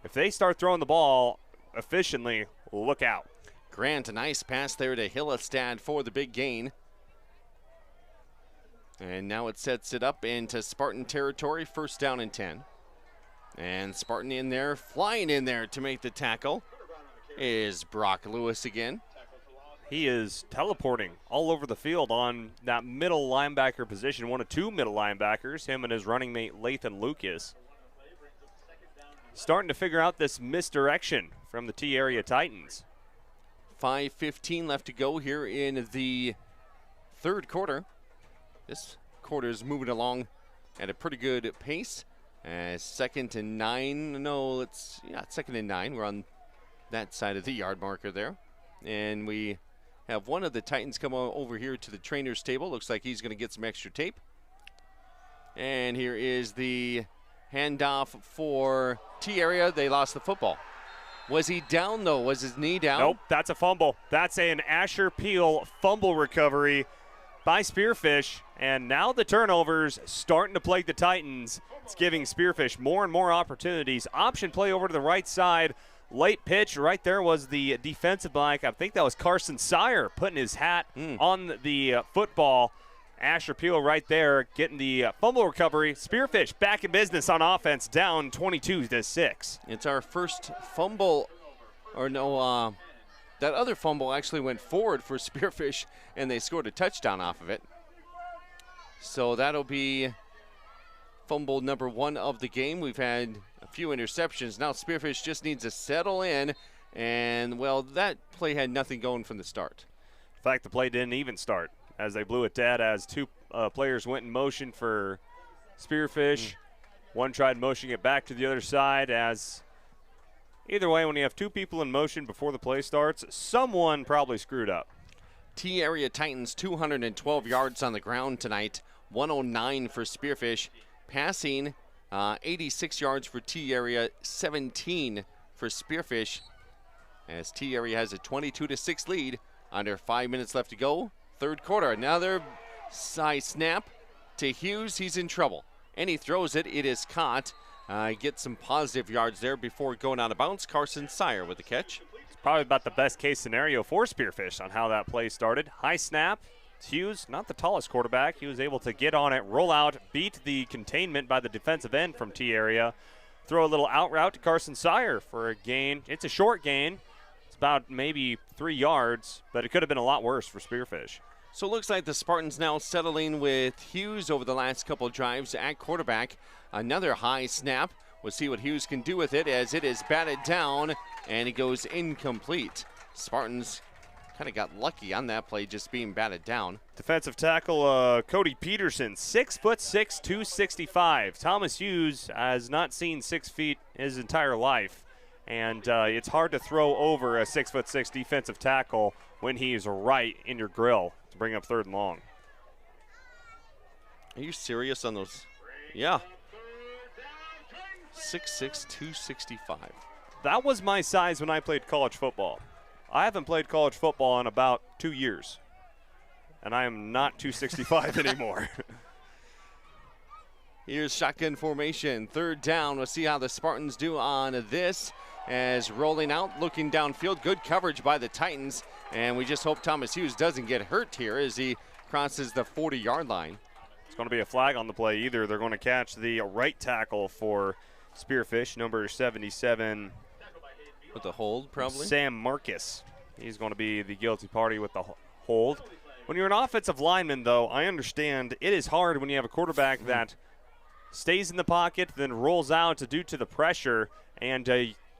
If they start throwing the ball efficiently, look out. Grant, a nice pass there to Hillestad for the big gain. And now it sets it up into Spartan territory, 1st down and 10. And Spartan in there, flying in there to make the tackle is Brock Lewis again. He is teleporting all over the field on that middle linebacker position, one of 2 middle linebackers, him and his running mate Lathan Lucas. Starting to figure out this misdirection from the T-Area Titans. 5:15 left to go here in the 3rd quarter. This quarter is moving along at a pretty good pace. 2nd and 9. No, it's 2nd and 9. We're on that side of the yard marker there. And we have one of the Titans come over here to the trainer's table. Looks like he's going to get some extra tape. And here is the handoff for T-Area. They lost the football. Was he down, though? Was his knee down? Nope, that's a fumble. That's an Asher Peel fumble recovery by Spearfish. And now the turnovers starting to plague the Titans. It's giving Spearfish more and more opportunities. Option play over to the right side. Late pitch right there was the defensive back. I think that was Carson Sire putting his hat on the football. Asher Peel right there getting the fumble recovery. Spearfish back in business on offense, down 22-6. It's our first fumble, or no, that other fumble actually went forward for Spearfish, and they scored a touchdown off of it. So that'll be fumble number 1 of the game. We've had a few interceptions. Now Spearfish just needs to settle in, and, well, that play had nothing going from the start. In fact, the play didn't even start as they blew it dead as 2 players went in motion for Spearfish. One tried motioning it back to the other side. As either way, when you have 2 people in motion before the play starts, someone probably screwed up. T-Area Titans 212 yards on the ground tonight, 109 for Spearfish. Passing 86 yards for T-Area, 17 for Spearfish. As T-Area has a 22-6 lead, under 5 minutes left to go. 3rd quarter. Another side snap to Hughes. He's in trouble. And he throws it. It is caught. Gets some positive yards there before going out of bounds. Carson Sire with the catch. It's probably about the best case scenario for Spearfish on how that play started. High snap. Hughes, not the tallest quarterback. He was able to get on it, roll out, beat the containment by the defensive end from T-Area. Throw a little out route to Carson Sire for a gain. It's a short gain. It's about maybe 3 yards, but it could have been a lot worse for Spearfish. So it looks like the Spartans now settling with Hughes over the last couple of drives at quarterback. Another high snap. We'll see what Hughes can do with it as it is batted down and it goes incomplete. Spartans kind of got lucky on that play just being batted down. Defensive tackle Cody Peterson, 6'6", 265. Thomas Hughes has not seen 6 feet his entire life. And it's hard to throw over a 6'6" defensive tackle when he's right in your grill to bring up 3rd and long. Are you serious on those? Yeah. 6'6", 265. That was my size when I played college football. I haven't played college football in about 2 years. And I am not 265 anymore. Here's shotgun formation. 3rd down. We'll see how the Spartans do on this. As rolling out, looking downfield. Good coverage by the Titans. And we just hope Thomas Hughes doesn't get hurt here as he crosses the 40-yard line. It's going to be a flag on the play. Either they're going to catch the right tackle for Spearfish, number 77. With the hold, probably? Sam Marcus. He's going to be the guilty party with the hold. When you're an offensive lineman, though, I understand it is hard when you have a quarterback that stays in the pocket, then rolls out due to the pressure, and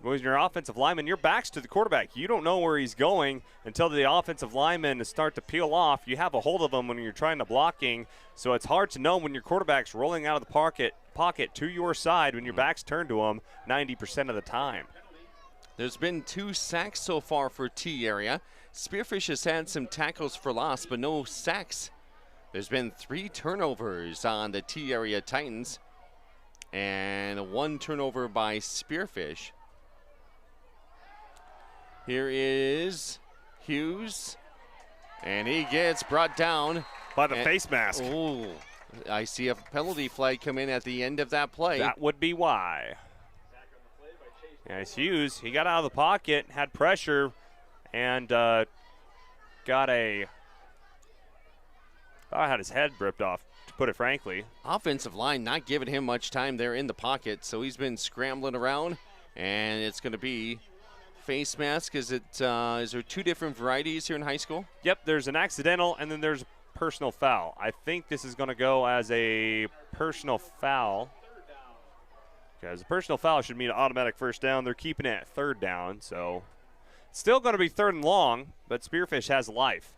when you're an offensive lineman, your back's to the quarterback. You don't know where he's going until the offensive linemen start to peel off. You have a hold of him when you're trying to blocking, so it's hard to know when your quarterback's rolling out of the pocket to your side when your back's turned to him 90% of the time. There's been 2 sacks so far for T-Area. Spearfish has had some tackles for loss, but no sacks. There's been 3 turnovers on the T-Area Titans and 1 turnover by Spearfish. Here is Hughes, and he gets brought down. By the face mask. Oh, I see a penalty flag come in at the end of that play. That would be why. Yes, Hughes, he got out of the pocket, had pressure, and got I had his head ripped off, to put it frankly. Offensive line not giving him much time there in the pocket, so he's been scrambling around, and it's going to be face mask. Is there two different varieties here in high school? Yep, there's an accidental, and then there's a personal foul. I think this is going to go as a personal foul. Because a personal foul should mean an automatic first down. They're keeping it at third down, so still going to be third and long, but Spearfish has life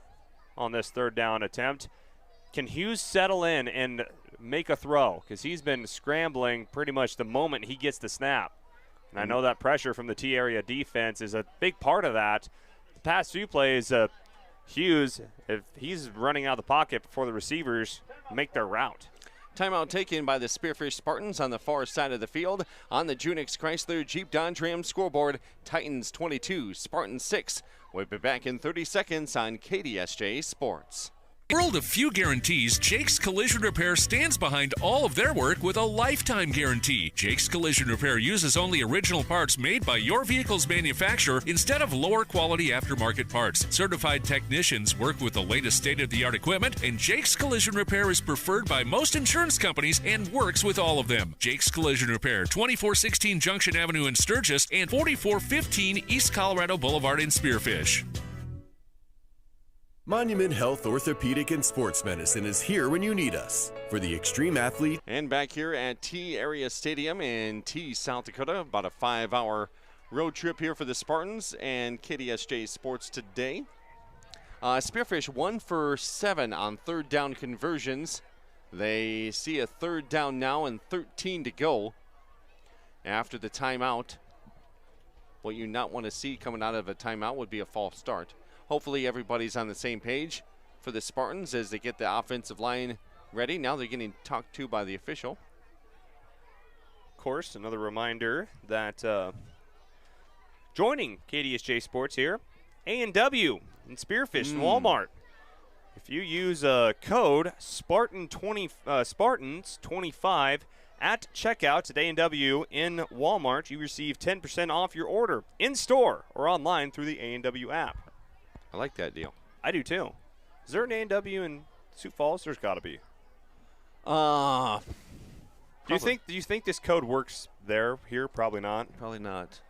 on this third down attempt. Can Hughes settle in and make a throw? Because he's been scrambling pretty much the moment he gets the snap. And I know that pressure from the T-area defense is a big part of that. The past few plays, Hughes, if he's running out of the pocket before the receivers make their route. Timeout taken by the Spearfish Spartans on the far side of the field. On the Junix Chrysler Jeep Dodge Ram scoreboard, Titans 22, Spartans 6. We'll be back in 30 seconds on KDSJ Sports. World of few guarantees, Jake's Collision Repair stands behind all of their work with a lifetime guarantee. Jake's Collision Repair uses only original parts made by your vehicle's manufacturer instead of lower quality aftermarket parts. Certified technicians work with the latest state-of-the-art equipment, and Jake's Collision Repair is preferred by most insurance companies and works with all of them. Jake's Collision Repair, 2416 Junction Avenue in Sturgis and 4415 East Colorado Boulevard in Spearfish. Monument Health Orthopedic and Sports Medicine is here when you need us. For the extreme athlete. And back here at T-Area Stadium in T, South Dakota, about a 5-hour road trip here for the Spartans and KDSJ Sports today. Spearfish 1 for 7 on third down conversions. They see a third down now and 13 to go after the timeout. What you not want to see coming out of a timeout would be a false start. Hopefully everybody's on the same page for the Spartans as they get the offensive line ready. Now they're getting talked to by the official. Of course, another reminder that joining KDSJ Sports here, A&W and Spearfish and Walmart. If you use code Spartans25 at checkout at A&W in Walmart, you receive 10% off your order in-store or online through the A&W app. I like that deal. I do too. Is there an A&W in Sioux Falls? There's got to be. Do you think this code works here? Probably not. Probably not.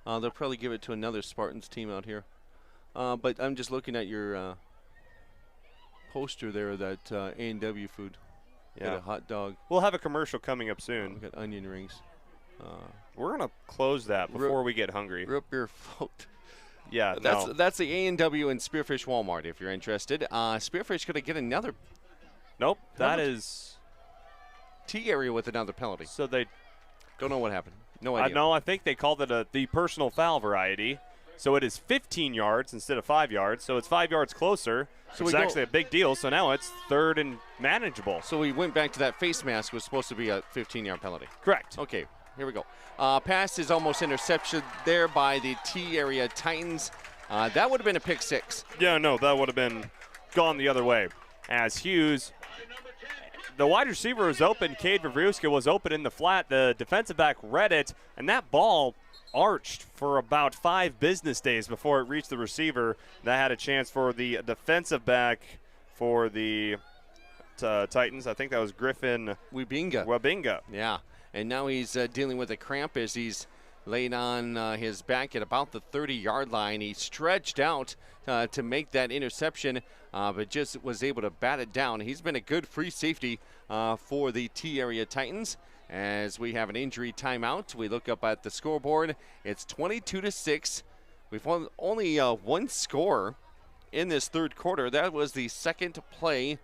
They'll probably give it to another Spartans team out here. But I'm just looking at your poster there, that A&W food. Yeah. Got a hot dog. We'll have a commercial coming up soon. We got onion rings. We're going to close that before we get hungry. Root beer float. Yeah, that's the A&W and Spearfish Walmart if you're interested. Spearfish going to get another. Nope, that is T-Area with another penalty. So they don't know what happened. No idea. No, I think they called it the personal foul variety. So it is 15 yards instead of 5 yards. So it's 5 yards closer. So it's actually a big deal. So now it's third and manageable. So we went back to that face mask was supposed to be a 15-yard penalty. Correct. Okay. Here we go. Pass is almost interception there by the T-Area Titans. That would have been a pick six. Yeah, no, that would have been gone the other way. As Hughes, the wide receiver was open. Cade Vavruska was open in the flat. The defensive back read it, and that ball arched for about 5 business days before it reached the receiver. That had a chance for the defensive back for the Titans. I think that was Griffin Wabinga. Yeah. And now he's dealing with a cramp as he's laying on his back at about the 30-yard line. He stretched out to make that interception, but just was able to bat it down. He's been a good free safety for the T-Area Titans. As we have an injury timeout, we look up at the scoreboard. It's 22-6. We've only one score in this third quarter. That was the second play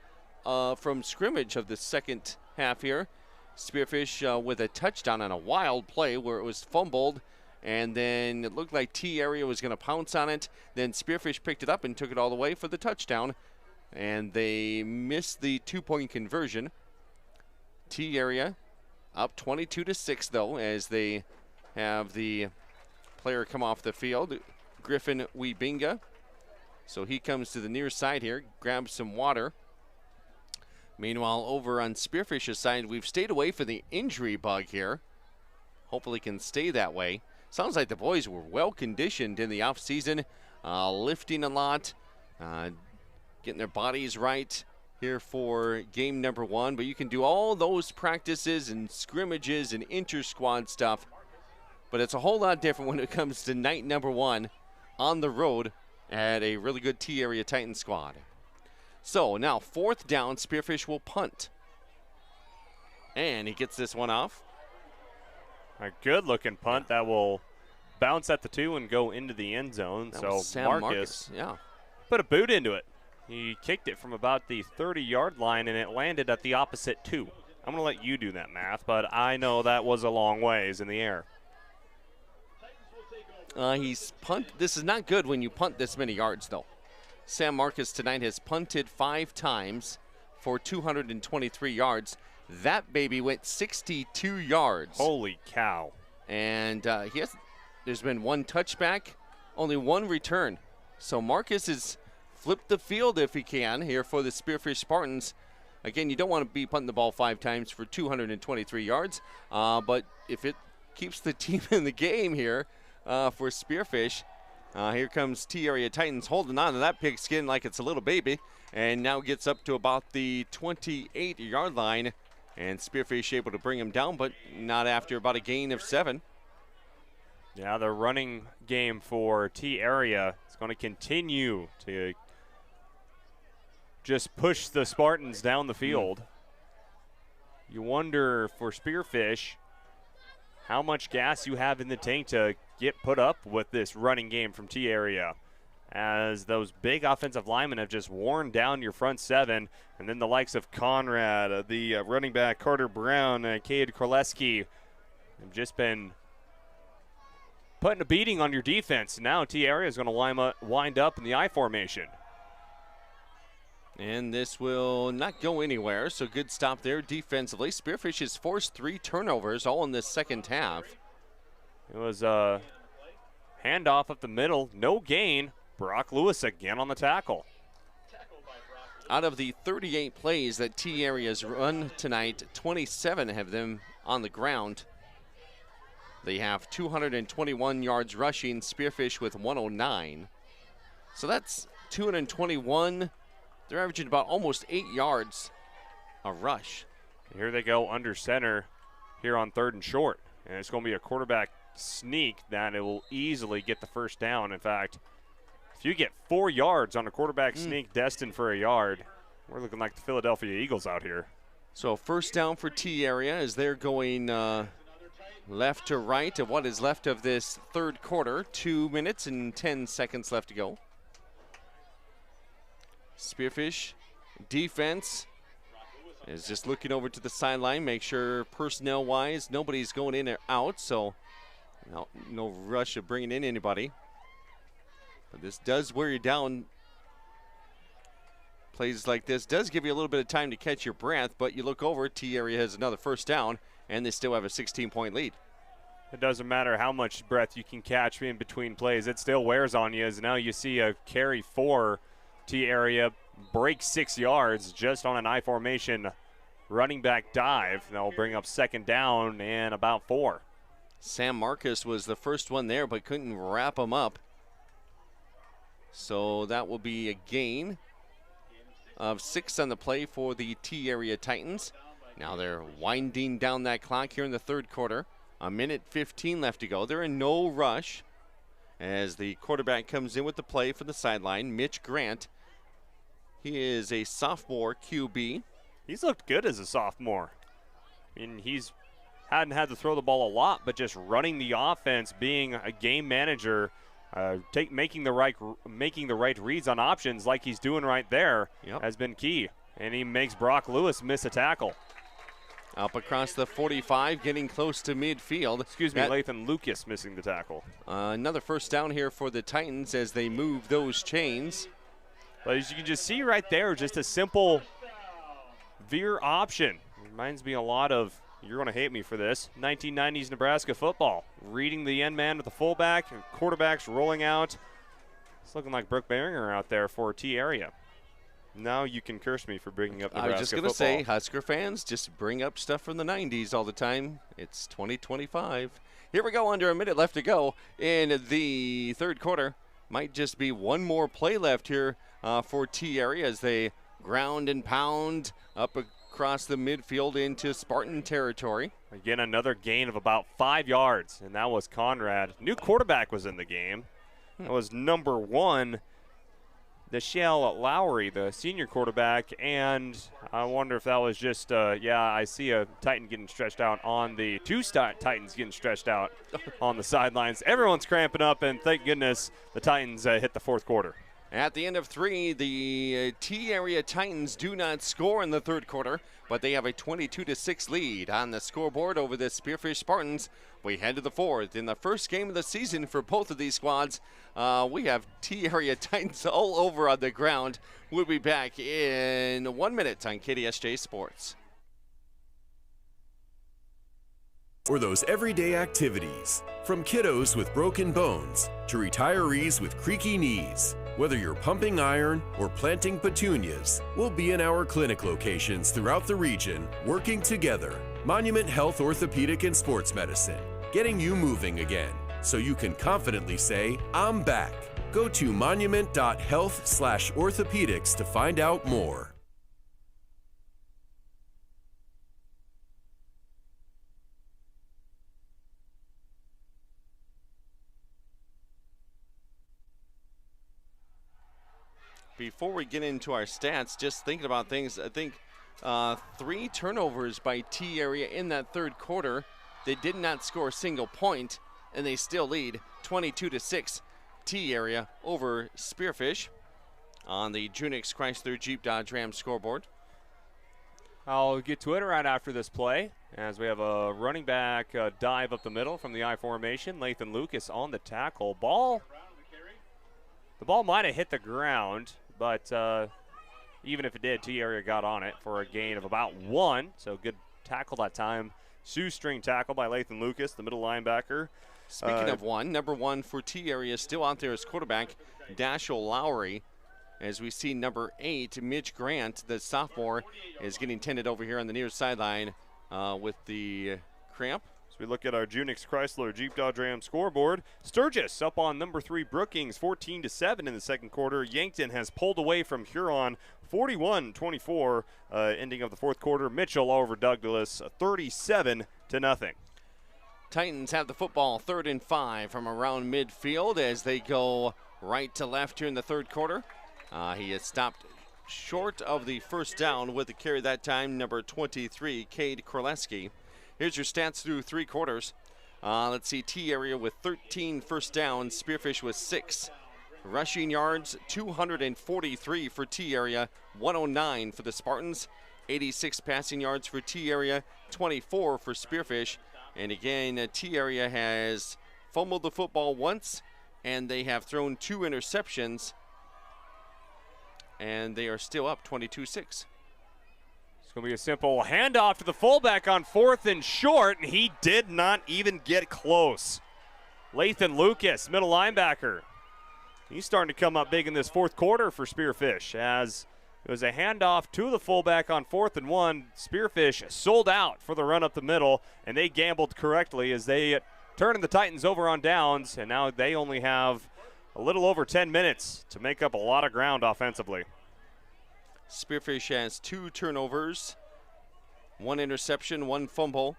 from scrimmage of the second half here. Spearfish with a touchdown on a wild play where it was fumbled, and then it looked like T-Area was going to pounce on it. Then Spearfish picked it up and took it all the way for the touchdown, and they missed the 2-point conversion. T-Area up 22-6 though, as they have the player come off the field, Griffin Wabinga. So he comes to the near side here, grabs some water. Meanwhile, over on Spearfish's side, we've stayed away from the injury bug here. Hopefully can stay that way. Sounds like the boys were well conditioned in the offseason, lifting a lot, getting their bodies right, here for game number 1. But you can do all those practices and scrimmages and inter-squad stuff. But it's a whole lot different when it comes to night number 1 on the road at a really good T-Area Titans squad. So now 4th down, Spearfish will punt. And he gets this one off. A good-looking punt that will bounce at the 2 and go into the end zone. That so was Sam Marcus, yeah, put a boot into it. He kicked it from about the 30-yard line, and it landed at the opposite 2. I'm going to let you do that math, but I know that was a long ways in the air. He's punt. This is not good when you punt this many yards, though. Sam Marcus tonight has punted 5 times for 223 yards. That baby went 62 yards. Holy cow. And there's been 1 touchback, only 1 return. So Marcus has flipped the field if he can here for the Spearfish Spartans. Again, you don't want to be punting the ball 5 times for 223 yards. But if it keeps the team in the game here for Spearfish, here comes T-Area Titans holding on to that pigskin like it's a little baby. And now gets up to about the 28-yard line. And Spearfish able to bring him down, but not after about a gain of 7. Yeah, the running game for T-Area is going to continue to just push the Spartans down the field. You wonder for Spearfish how much gas you have in the tank to get put up with this running game from T-Area, as those big offensive linemen have just worn down your front 7, and then the likes of Conrad, the running back Carter Brown, Cade Korleski have just been putting a beating on your defense. Now T-Area is going to wind up in the I formation. And this will not go anywhere, so good stop there defensively. Spearfish has forced 3 turnovers, all in this second half. It was a handoff up the middle, no gain. Brock Lewis again on the tackle. Out of the 38 plays that T-Area's run tonight, 27 have them on the ground. They have 221 yards rushing, Spearfish with 109. So that's 221. They're averaging about almost 8 yards a rush. Here they go under center here on 3rd and short. And it's going to be a quarterback sneak that it will easily get the first down. In fact, if you get 4 yards on a quarterback sneak destined for a yard, we're looking like the Philadelphia Eagles out here. So first down for T-Area as they're going left to right of what is left of this 3rd quarter. 2 minutes and 10 seconds left to go. Spearfish defense is just looking over to the sideline, make sure personnel-wise nobody's going in or out, so no rush of bringing in anybody. But this does wear you down. Plays like this does give you a little bit of time to catch your breath, but you look over, T-Area has another first down, and they still have a 16-point lead. It doesn't matter how much breath you can catch in between plays. It still wears on you, as now you see a carry for T-Area break 6 yards just on an I formation running back dive. That'll bring up 2nd down and about 4. Sam Marcus was the first one there, but couldn't wrap him up. So that will be a gain of 6 on the play for the T-Area Titans. Now they're winding down that clock here in the 3rd quarter. 1:15 left to go. They're in no rush as the quarterback comes in with the play for the sideline. Mitch Grant. He is a sophomore QB. He's looked good as a sophomore. I mean, he's hadn't had to throw the ball a lot, but just running the offense, being a game manager, making the right reads on options like he's doing right there has been key. And he makes Brock Lewis miss a tackle. Up across the 45, getting close to midfield. Excuse me, Lathan Lucas missing the tackle. Another first down here for the Titans as they move those chains. But as you can just see right there, just a simple veer option. Reminds me a lot of, you're going to hate me for this, 1990s Nebraska football. Reading the end man with the fullback, and quarterbacks rolling out. It's looking like Brooke Behringer out there for T-Area. Now you can curse me for bringing up Nebraska football. I was just going to say, Husker fans, just bring up stuff from the 90s all the time. It's 2025. Here we go, under a minute left to go in the 3rd quarter. Might just be one more play left here for T-Area as they ground and pound up across the midfield into Spartan territory. Again, another gain of about 5 yards, and that was Conrad. New quarterback was in the game. That was number 1, Deshelle Lowry, the senior quarterback, and I wonder if that was just, I see a Titan getting stretched out on the Titans getting stretched out on the sidelines. Everyone's cramping up, and thank goodness the Titans hit the fourth quarter. At the end of 3, the T-Area Titans do not score in the third quarter, but they have a 22-6 lead on the scoreboard over the Spearfish Spartans. We head to the fourth. In the first game of the season for both of these squads, we have T-Area Titans all over on the ground. We'll be back in 1 minute on KDSJ Sports. For those everyday activities, from kiddos with broken bones to retirees with creaky knees. Whether you're pumping iron or planting petunias, we'll be in our clinic locations throughout the region working together. Monument Health Orthopedic and Sports Medicine, getting you moving again so you can confidently say, I'm back. Go to monument.health/orthopedics to find out more. Before we get into our stats, just thinking about things, I think 3 turnovers by T-Area in that third quarter. They did not score a single point, and they still lead 22-6 T-Area over Spearfish on the Junix Chrysler Jeep Dodge Ram scoreboard. I'll get to it right after this play as we have a running back dive up the middle from the I formation. Lathan Lucas on the tackle. The ball might have hit the ground, but even if it did, T-Area got on it for a gain of about 1. So good tackle that time. Shoestring tackle by Lathan Lucas, the middle linebacker. Speaking of 1, number 1 for T-Area still out there as quarterback, Dashel Lowry. As we see number 8, Mitch Grant, the sophomore, is getting tended over here on the near sideline with the cramp. As we look at our Junix Chrysler Jeep Dodge Ram scoreboard, Sturgis up on number 3 Brookings 14-7 in the second quarter. Yankton has pulled away from Huron 41-24, ending of the fourth quarter. Mitchell over Douglas 37-0. Titans have the football 3rd and 5 from around midfield as they go right to left here in the third quarter. He has stopped short of the first down with the carry that time, number 23, Cade Korleski. Here's your stats through 3 quarters. Let's see, T-Area with 13 first downs, Spearfish with 6. Rushing yards, 243 for T-Area, 109 for the Spartans. 86 passing yards for T-Area, 24 for Spearfish. And again, T-Area has fumbled the football once, and they have thrown 2 interceptions. And they are still up 22-6. It's going to be a simple handoff to the fullback on 4th and short, and he did not even get close. Lathan Lucas, middle linebacker. He's starting to come up big in this fourth quarter for Spearfish as it was a handoff to the fullback on 4th and 1. Spearfish sold out for the run up the middle, and they gambled correctly as they turned the Titans over on downs, and now they only have a little over 10 minutes to make up a lot of ground offensively. Spearfish has 2 turnovers, 1 interception, 1 fumble.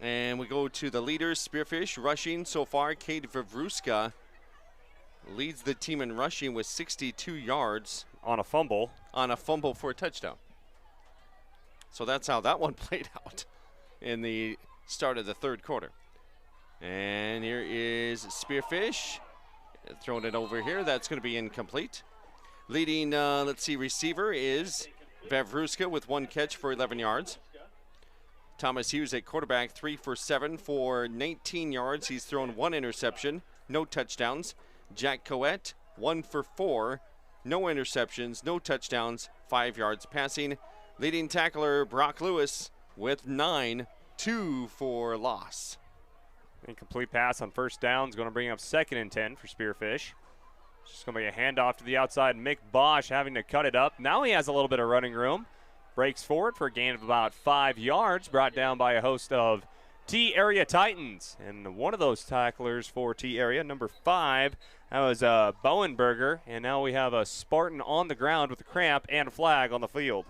And we go to the leaders, Spearfish rushing so far. Cade Vavruska leads the team in rushing with 62 yards. On a fumble. On a fumble for a touchdown. So that's how that one played out in the start of the third quarter. And here is Spearfish. Throwing it over here. That's going to be incomplete. Leading, receiver is Vavruska with 1 catch for 11 yards. Thomas Hughes at quarterback, 3 for 7 for 19 yards. He's thrown 1 interception, no touchdowns. Jack Coette, 1 for 4, no interceptions, no touchdowns, 5 yards passing. Leading tackler Brock Lewis with 9, 2 for loss. Incomplete pass on first down is going to bring up 2nd and 10 for Spearfish. It's just going to be a handoff to the outside. Mick Bosch having to cut it up. Now he has a little bit of running room. Breaks forward for a gain of about 5 yards. Brought down by a host of T-Area Titans. And one of those tacklers for T-Area, number 5, that was Bowenberger. And now we have a Spartan on the ground with a cramp and a flag on the field.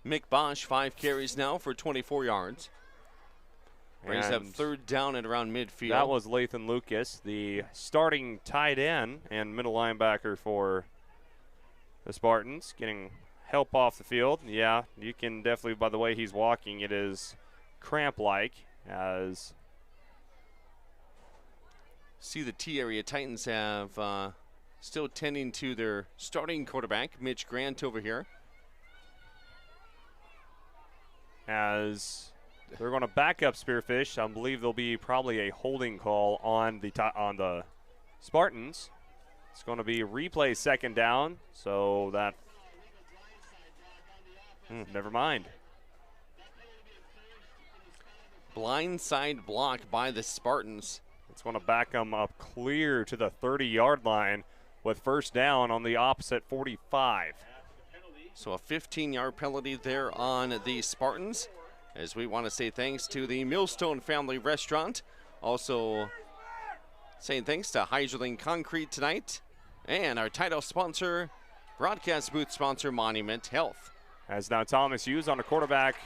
Mick Bosch, 5 carries now for 24 yards. Brings up third down at around midfield. That was Lathan Lucas, the starting tight end and middle linebacker for the Spartans, getting help off the field. Yeah, you can definitely, by the way he's walking, it is cramp-like as... See the T-Area Titans have still tending to their starting quarterback, Mitch Grant, over here. As they're going to back up Spearfish. I believe there'll be probably a holding call on the Spartans. It's going to be replay second down, so that never mind. Blindside block by the Spartans. It's going to back them up clear to the 30-yard line with first down on the opposite 45. So a 15-yard penalty there on the Spartans, as we want to say thanks to the Millstone Family Restaurant. Also saying thanks to Heiserling Concrete tonight. And our title sponsor, broadcast booth sponsor, Monument Health. As now Thomas Hughes on a quarterback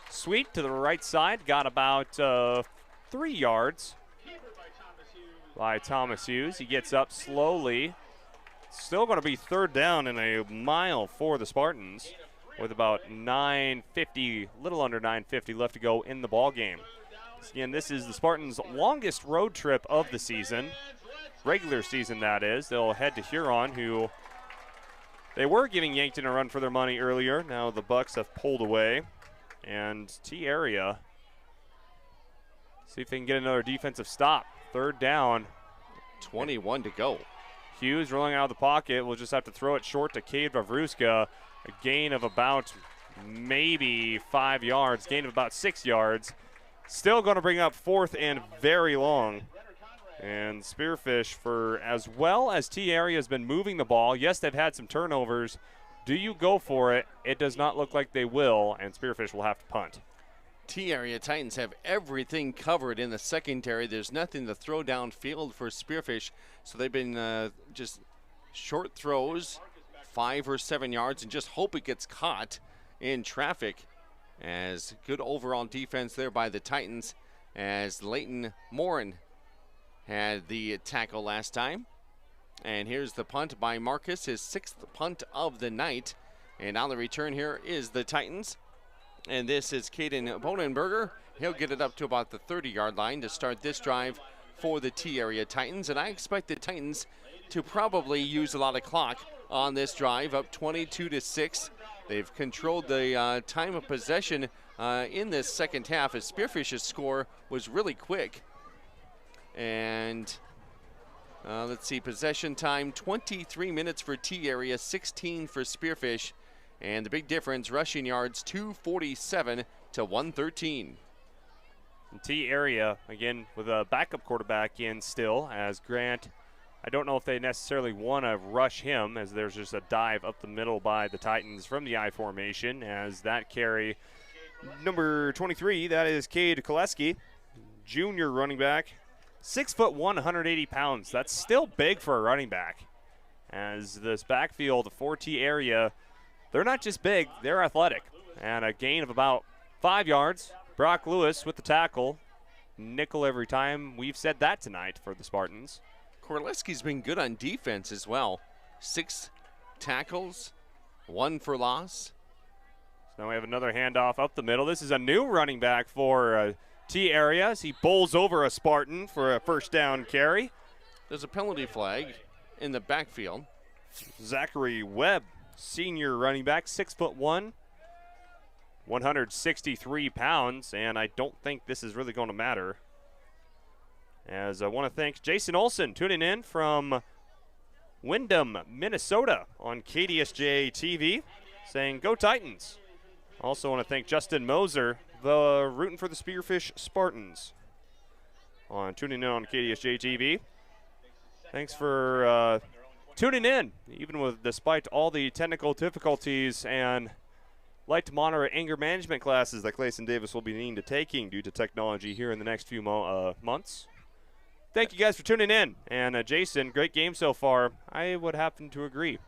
sweep to the right side. Got about 3 yards by Thomas Hughes. He gets up slowly. Still going to be third down and a mile for the Spartans with about 9:50, little under 9:50 left to go in the ball game. Again, this is the Spartans' longest road trip of the season, regular season that is. They'll head to Huron, who they were giving Yankton a run for their money earlier. Now the Bucks have pulled away, and T-Area see if they can get another defensive stop. Third down, 21 to go. Hughes rolling out of the pocket. We'll just have to throw it short to Cade Vavruska. A gain of about maybe 5 yards, gain of about 6 yards. Still going to bring up fourth and very long. And Spearfish, for as well as T-Area has been moving the ball, yes, they've had some turnovers. Do you go for it? It does not look like they will, and Spearfish will have to punt. T-Area Titans have everything covered in the secondary. There's nothing to throw downfield for Spearfish, so they've been just short throws, 5 or 7 yards, and just hope it gets caught in traffic. As good overall defense there by the Titans, as Leighton Morin had the tackle last time. And here's the punt by Marcus, his 6th punt of the night. And on the return here is the Titans. And this is Caden Bonenberger. He'll get it up to about the 30-yard line to start this drive for the T-Area Titans. And I expect the Titans to probably use a lot of clock on this drive, up 22-6. They've controlled the time of possession in this second half, as Spearfish's score was really quick. And let's see, possession time, 23 minutes for T-Area, 16 for Spearfish. And the big difference, rushing yards, 247 to 113. T-Area, again, with a backup quarterback in still, as Grant, I don't know if they necessarily want to rush him, as there's just a dive up the middle by the Titans from the I formation, as that carry, number 23, that is Cade Koleski, junior running back, 6'1", 180 pounds. That's still big for a running back, as this backfield for T-Area, they're not just big, they're athletic. And a gain of about 5 yards. Brock Lewis with the tackle. Nickel every time. We've said that tonight for the Spartans. Korleski's been good on defense as well. 6 tackles, 1 for loss. So now we have another handoff up the middle. This is a new running back for T-Area as he bowls over a Spartan for a first down carry. There's a penalty flag in the backfield. Zachary Webb, senior running back, 6'1", 163 pounds, and I don't think this is really going to matter. As I want to thank Jason Olson tuning in from Windham, Minnesota on KDSJ-TV, saying go Titans. Also want to thank Justin Moser, the rooting for the Spearfish Spartans, on tuning in on KDSJ-TV. Thanks for tuning in, even with despite all the technical difficulties and like to monitor anger management classes that Clayson Davis will be needing to taking due to technology here in the next few months. Thank you guys for tuning in. And Jason, great game so far. I would happen to agree.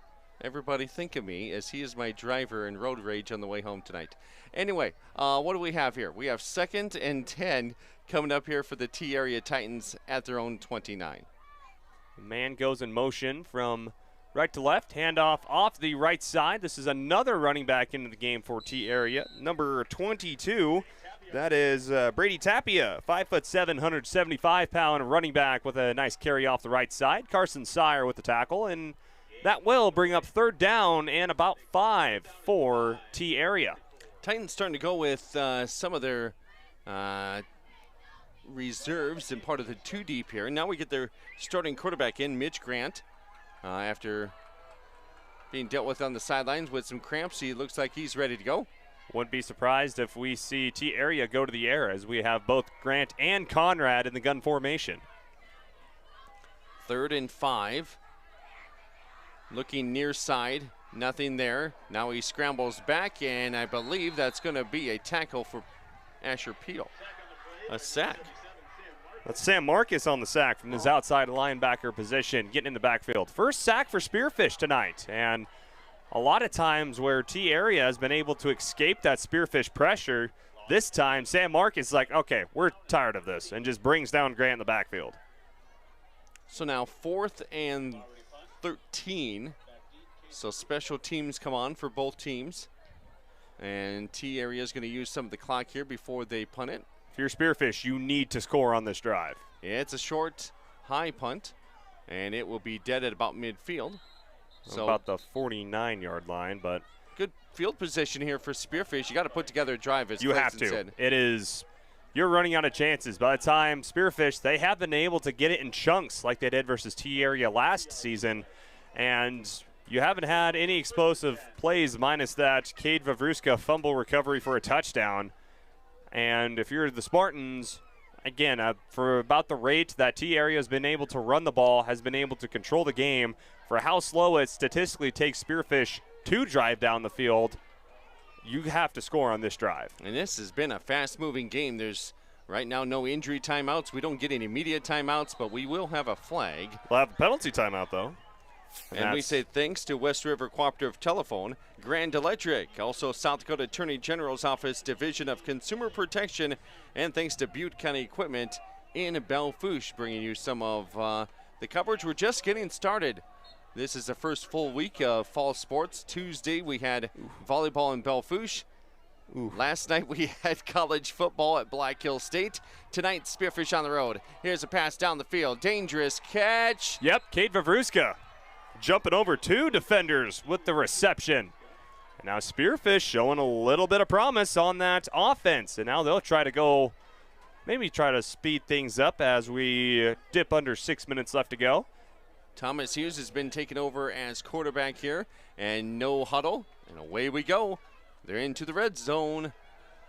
Everybody think of me as he is my driver in road rage on the way home tonight. Anyway, what do we have here? We have 2nd and 10 coming up here for the T-Area Titans at their own 29. The man goes in motion from right to left, handoff off the right side. This is another running back into the game for T-Area. Number 22, that is Brady Tapia, 5'7", 175-pound running back with a nice carry off the right side. Carson Sire with the tackle, and that will bring up 3rd down and about 5 for T-Area. Titans starting to go with some of their reserves and part of the 2 deep here. Now we get their starting quarterback in, Mitch Grant. After being dealt with on the sidelines with some cramps, he looks like he's ready to go. Wouldn't be surprised if we see T-Area go to the air as we have both Grant and Conrad in the gun formation. 3rd and 5. Looking near side, nothing there. Now he scrambles back, and I believe that's going to be a tackle for Asher Peel. A sack. That's Sam Marcus on the sack from his outside linebacker position, getting in the backfield. First sack for Spearfish tonight, and a lot of times where T-Area has been able to escape that Spearfish pressure, this time Sam Marcus is like, okay, we're tired of this, and just brings down Grant in the backfield. So now 4th and 13. So special teams come on for both teams. And T-Area is going to use some of the clock here before they punt it. If you're Spearfish, you need to score on this drive. Yeah, it's a short, high punt, and it will be dead at about midfield. So about the 49-yard line, but good field position here for Spearfish. You got to put together a drive, as you Clayton have to. said. It is. You're running out of chances. By the time Spearfish, they have been able to get it in chunks like they did versus T-Area last season, and you haven't had any explosive plays minus that Cade Vavruska fumble recovery for a touchdown. And if you're the Spartans, again, for about the rate that T-Area has been able to run the ball, has been able to control the game, for how slow it statistically takes Spearfish to drive down the field, you have to score on this drive. And this has been a fast-moving game. There's right now no injury timeouts. We don't get any immediate timeouts, but we will have a flag. We'll have a penalty timeout, though. And we say thanks to West River Cooperative Telephone, Grand Electric, also South Dakota Attorney General's Office, Division of Consumer Protection, and thanks to Butte County Equipment in Belfouche, bringing you some of the coverage. We're just getting started. This is the first full week of fall sports. Tuesday we had volleyball in Belfouche. Last night we had college football at Black Hill State. Tonight, Spearfish on the road. Here's a pass down the field. Dangerous catch. Yep, Cade Vavruska jumping over 2 defenders with the reception. And now Spearfish showing a little bit of promise on that offense. And now they'll try to maybe try to speed things up as we dip under 6 minutes left to go. Thomas Hughes has been taken over as quarterback here, and no huddle, and away we go. They're into the red zone.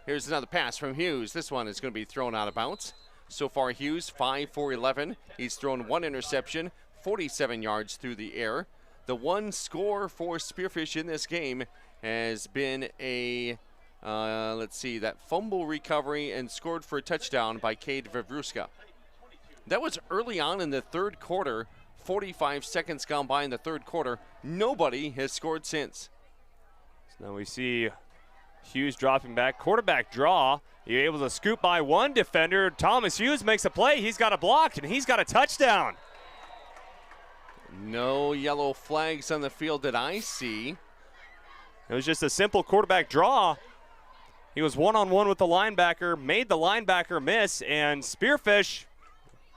Here's another pass from Hughes. This one is going to be thrown out of bounds. So far, Hughes 5 for 11. He's thrown 1 interception, 47 yards through the air. The one score for Spearfish in this game has been a, that fumble recovery and scored for a touchdown by Cade Vavruska. That was early on in the third quarter. 45 seconds gone by in the third quarter. Nobody has scored since. So now we see Hughes dropping back. Quarterback draw. You're able to scoop by 1 defender. Thomas Hughes makes a play. He's got a block, and he's got a touchdown. No yellow flags on the field that I see. It was just a simple quarterback draw. He was one-on-one with the linebacker, made the linebacker miss, and Spearfish,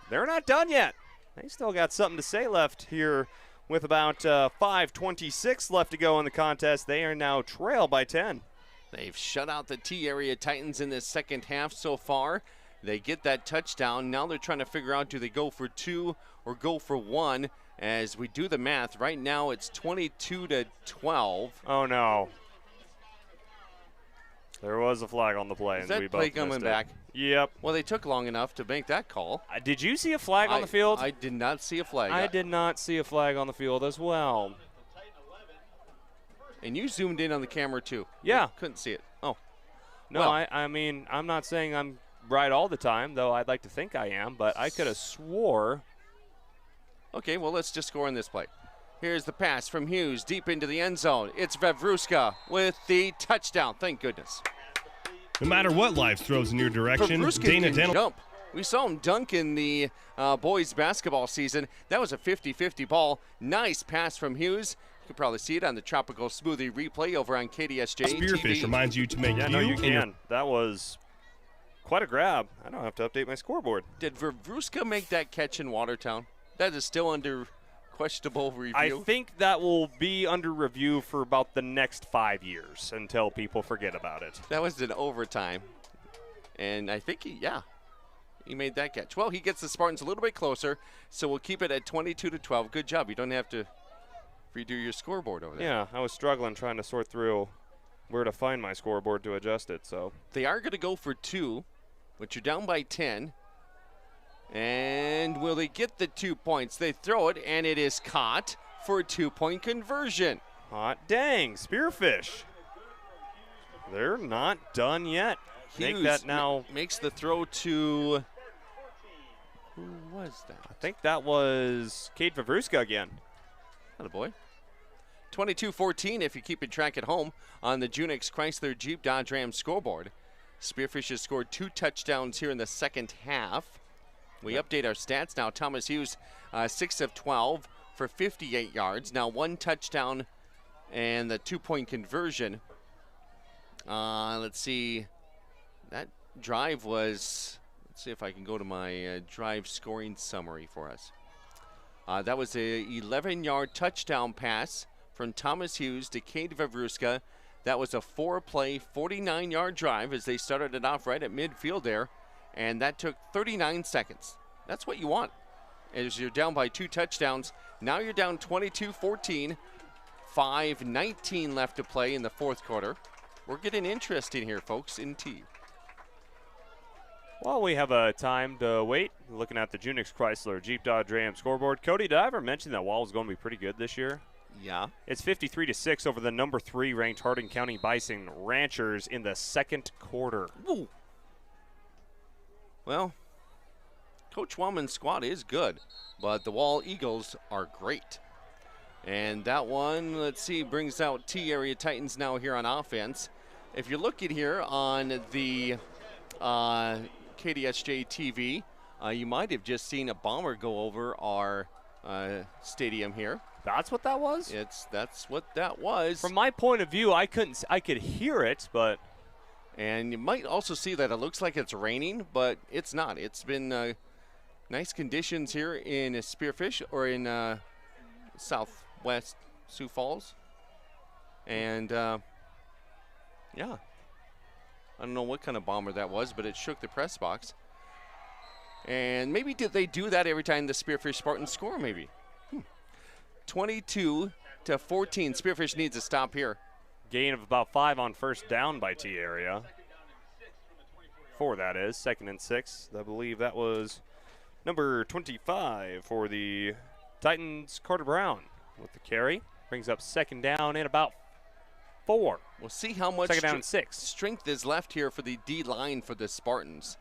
they're not done yet. They still got something to say left here with about 5:26 left to go in the contest. They are now trailed by 10. They've shut out the T-Area Titans in this second half so far. They get that touchdown. Now they're trying to figure out, do they go for 2 or go for 1? As we do the math, right now it's 22-12. Oh, no. There was a flag on the play. Is that play coming back? Yep. Well, they took long enough to make that call. Did you see a flag on the field? I did not see a flag. I did not see a flag on the field as well. And you zoomed in on the camera, too. Yeah. Couldn't see it. Oh. No, well. I mean, I'm not saying I'm right all the time, though I'd like to think I am, but I could have swore. Okay, well, let's just score in this play. Here's the pass from Hughes deep into the end zone. It's Vavruska with the touchdown. Thank goodness. No matter what life throws in your direction, Vavruska Dana can jump. We saw him dunk in the boys basketball season. That was a 50-50 ball. Nice pass from Hughes. You can probably see it on the Tropical Smoothie replay over on KDSJ-TV. Spearfish reminds you to make you can. That was quite a grab. I don't have to update my scoreboard. Did Vavruska make that catch in Watertown? That is still under questionable review. I think that will be under review for about the next 5 years until people forget about it. That was in overtime. And I think he made that catch. Well, he gets the Spartans a little bit closer, so we'll keep it at 22-12. Good job. You don't have to redo your scoreboard over there. Yeah, I was struggling trying to sort through where to find my scoreboard to adjust it. So they are going to go for 2, but you're down by 10. And will they get the 2 points? They throw it, and it is caught for a 2-point conversion. Hot dang, Spearfish. They're not done yet. Hughes Make that now. Makes the throw to, who was that? I think that was Cade Vavruska again. Attaboy. 22-14 if you keep it track at home on the Junix Chrysler Jeep Dodge Ram scoreboard. Spearfish has scored 2 touchdowns here in the second half. We update our stats now. Thomas Hughes, 6 of 12 for 58 yards. Now 1 touchdown and the 2-point conversion. Let's see. That drive was, let's see if I can go to my drive scoring summary for us. That was a 11-yard touchdown pass from Thomas Hughes to Cade Vavruska. That was a 4-play, 49-yard drive as they started it off right at midfield there. And that took 39 seconds. That's what you want. As you're down by 2 touchdowns. Now you're down 22-14. 5:19 left to play in the fourth quarter. We're getting interesting here, folks, in T. Well, we have a time to wait. Looking at the Junix Chrysler Jeep Dodge Ram scoreboard. Cody, did I ever mention that Wall is going to be pretty good this year? Yeah. It's 53-6 over the number 3 ranked Hardin County Bison Ranchers in the second quarter. Ooh. Well, Coach Wallman's squad is good, but the Wall Eagles are great. And that one, let's see, brings out T Area Titans now here on offense. If you're looking here on the KDSJ-TV, you might have just seen a bomber go over our stadium here. That's what that was? That's what that was. From my point of view, I could hear it, but. And you might also see that it looks like it's raining, but it's not. It's been nice conditions here in Spearfish or in southwest Sioux Falls. And, yeah. I don't know what kind of bomber that was, but it shook the press box. And maybe did they do that every time the Spearfish Spartans score, maybe? 22-14. Spearfish needs a stop here. Gain of about 5 on first down by T Area. 4, that is. 2nd and 6. I believe that was number 25 for the Titans, Carter Brown with the carry. Brings up 2nd down and about 4. We'll see how much 2nd down and 6. Strength is left here for the D-line for the Spartans.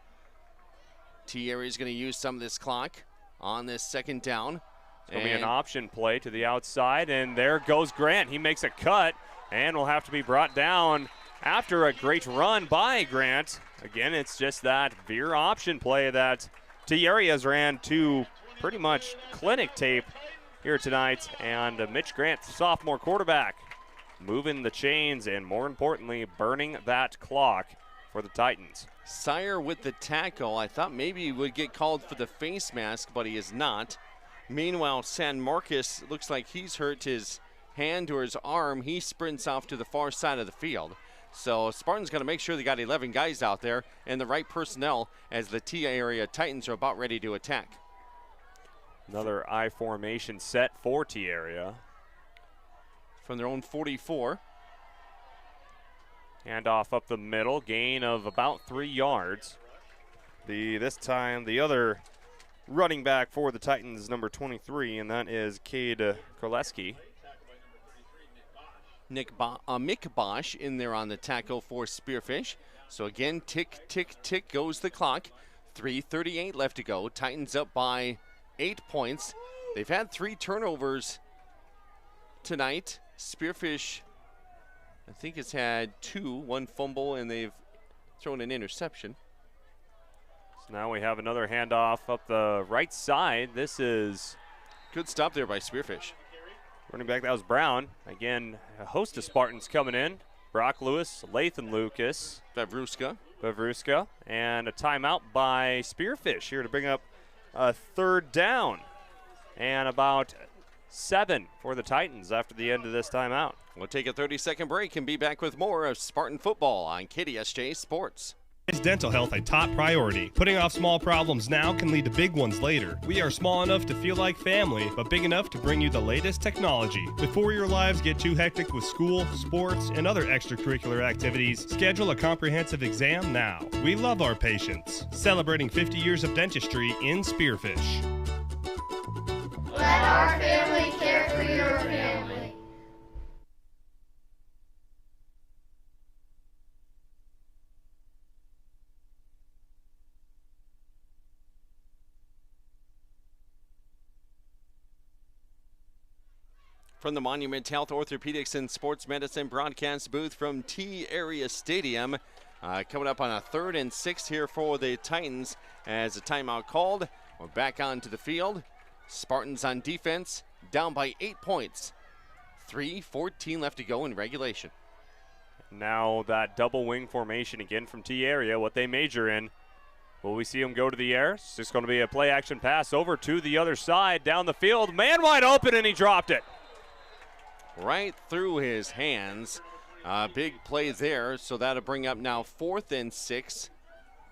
T Area is going to use some of this clock on this 2nd down. It's going to be an option play to the outside, and there goes Grant. He makes a cut and will have to be brought down after a great run by Grant. Again, it's just that veer option play that T Areas ran to pretty much clinic tape here tonight. And Mitch Grant, sophomore quarterback, moving the chains and, more importantly, burning that clock for the Titans. Sire with the tackle. I thought maybe he would get called for the face mask, but he is not. Meanwhile, San Marcos looks like he's hurt his hand or his arm. He sprints off to the far side of the field. So Spartans got to make sure they got 11 guys out there and the right personnel as the T Area Titans are about ready to attack. Another I formation set for T Area. From their own 44. Handoff up the middle, gain of about 3 yards. This time the other running back for the Titans, number 23, and that is Cade Kraleski. Mick Bosch in there on the tackle for Spearfish. So again, tick, tick, tick goes the clock. 3:38 left to go. Titans up by 8 points. They've had 3 turnovers tonight. Spearfish, I think, has had 2, 1 fumble, and they've thrown an interception. So now we have another handoff up the right side. This is good stop there by Spearfish. Running back, that was Brown. Again, a host of Spartans coming in. Brock Lewis, Lathan Lucas. Vavruska. And a timeout by Spearfish here to bring up a 3rd down. And about 7 for the Titans after the end of this timeout. We'll take a 30-second break and be back with more of Spartan football on KDSJ Sports. Is dental health a top priority? Putting off small problems now can lead to big ones later. We are small enough to feel like family, but big enough to bring you the latest technology. Before your lives get too hectic with school, sports, and other extracurricular activities, schedule a comprehensive exam now. We love our patients. Celebrating 50 years of dentistry in Spearfish. Let our family care for your family. From the Monument Health Orthopedics and Sports Medicine broadcast booth from T-Area Stadium. Coming up on a 3rd and 6 here for the Titans as a timeout called. We're back onto the field. Spartans on defense, down by 8 points. 3:14 left to go in regulation. Now that double wing formation again from T-Area, what they major in. Will we see him go to the air? It's just going to be a play action pass over to the other side, down the field. Man wide open, and he dropped it. Right through his hands. Big play there, so that'll bring up now 4th and 6.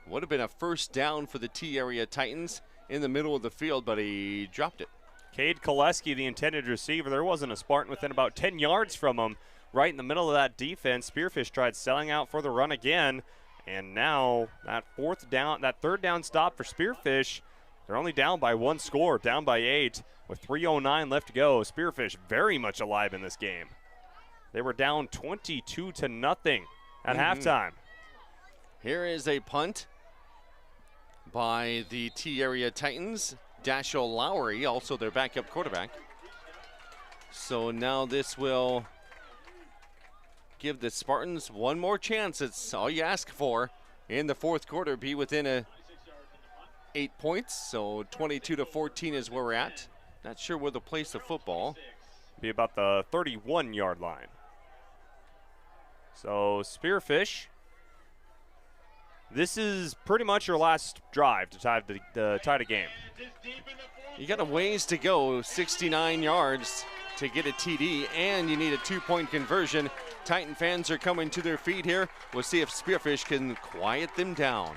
Would have been a 1st down for the T-Area Titans in the middle of the field, but he dropped it. Cade Koleski, the intended receiver. There wasn't a Spartan within about 10 yards from him. Right in the middle of that defense, Spearfish tried selling out for the run again, and now that 3rd down stop for Spearfish. They're only down by 1 score, down by 8. With 3:09 left to go, Spearfish very much alive in this game. They were down 22-0 at halftime. Here is a punt by the T-Area Titans. Dashiell Lowry, also their backup quarterback. So now this will give the Spartans one more chance. It's all you ask for in the 4th quarter, be within 8 points. So 22-14 is where we're at. Not sure where to place the football. Be about the 31-yard line. So Spearfish, this is pretty much your last drive to tie the game. You got a ways to go, 69 yards to get a TD, and you need a 2-point conversion. Titan fans are coming to their feet here. We'll see if Spearfish can quiet them down.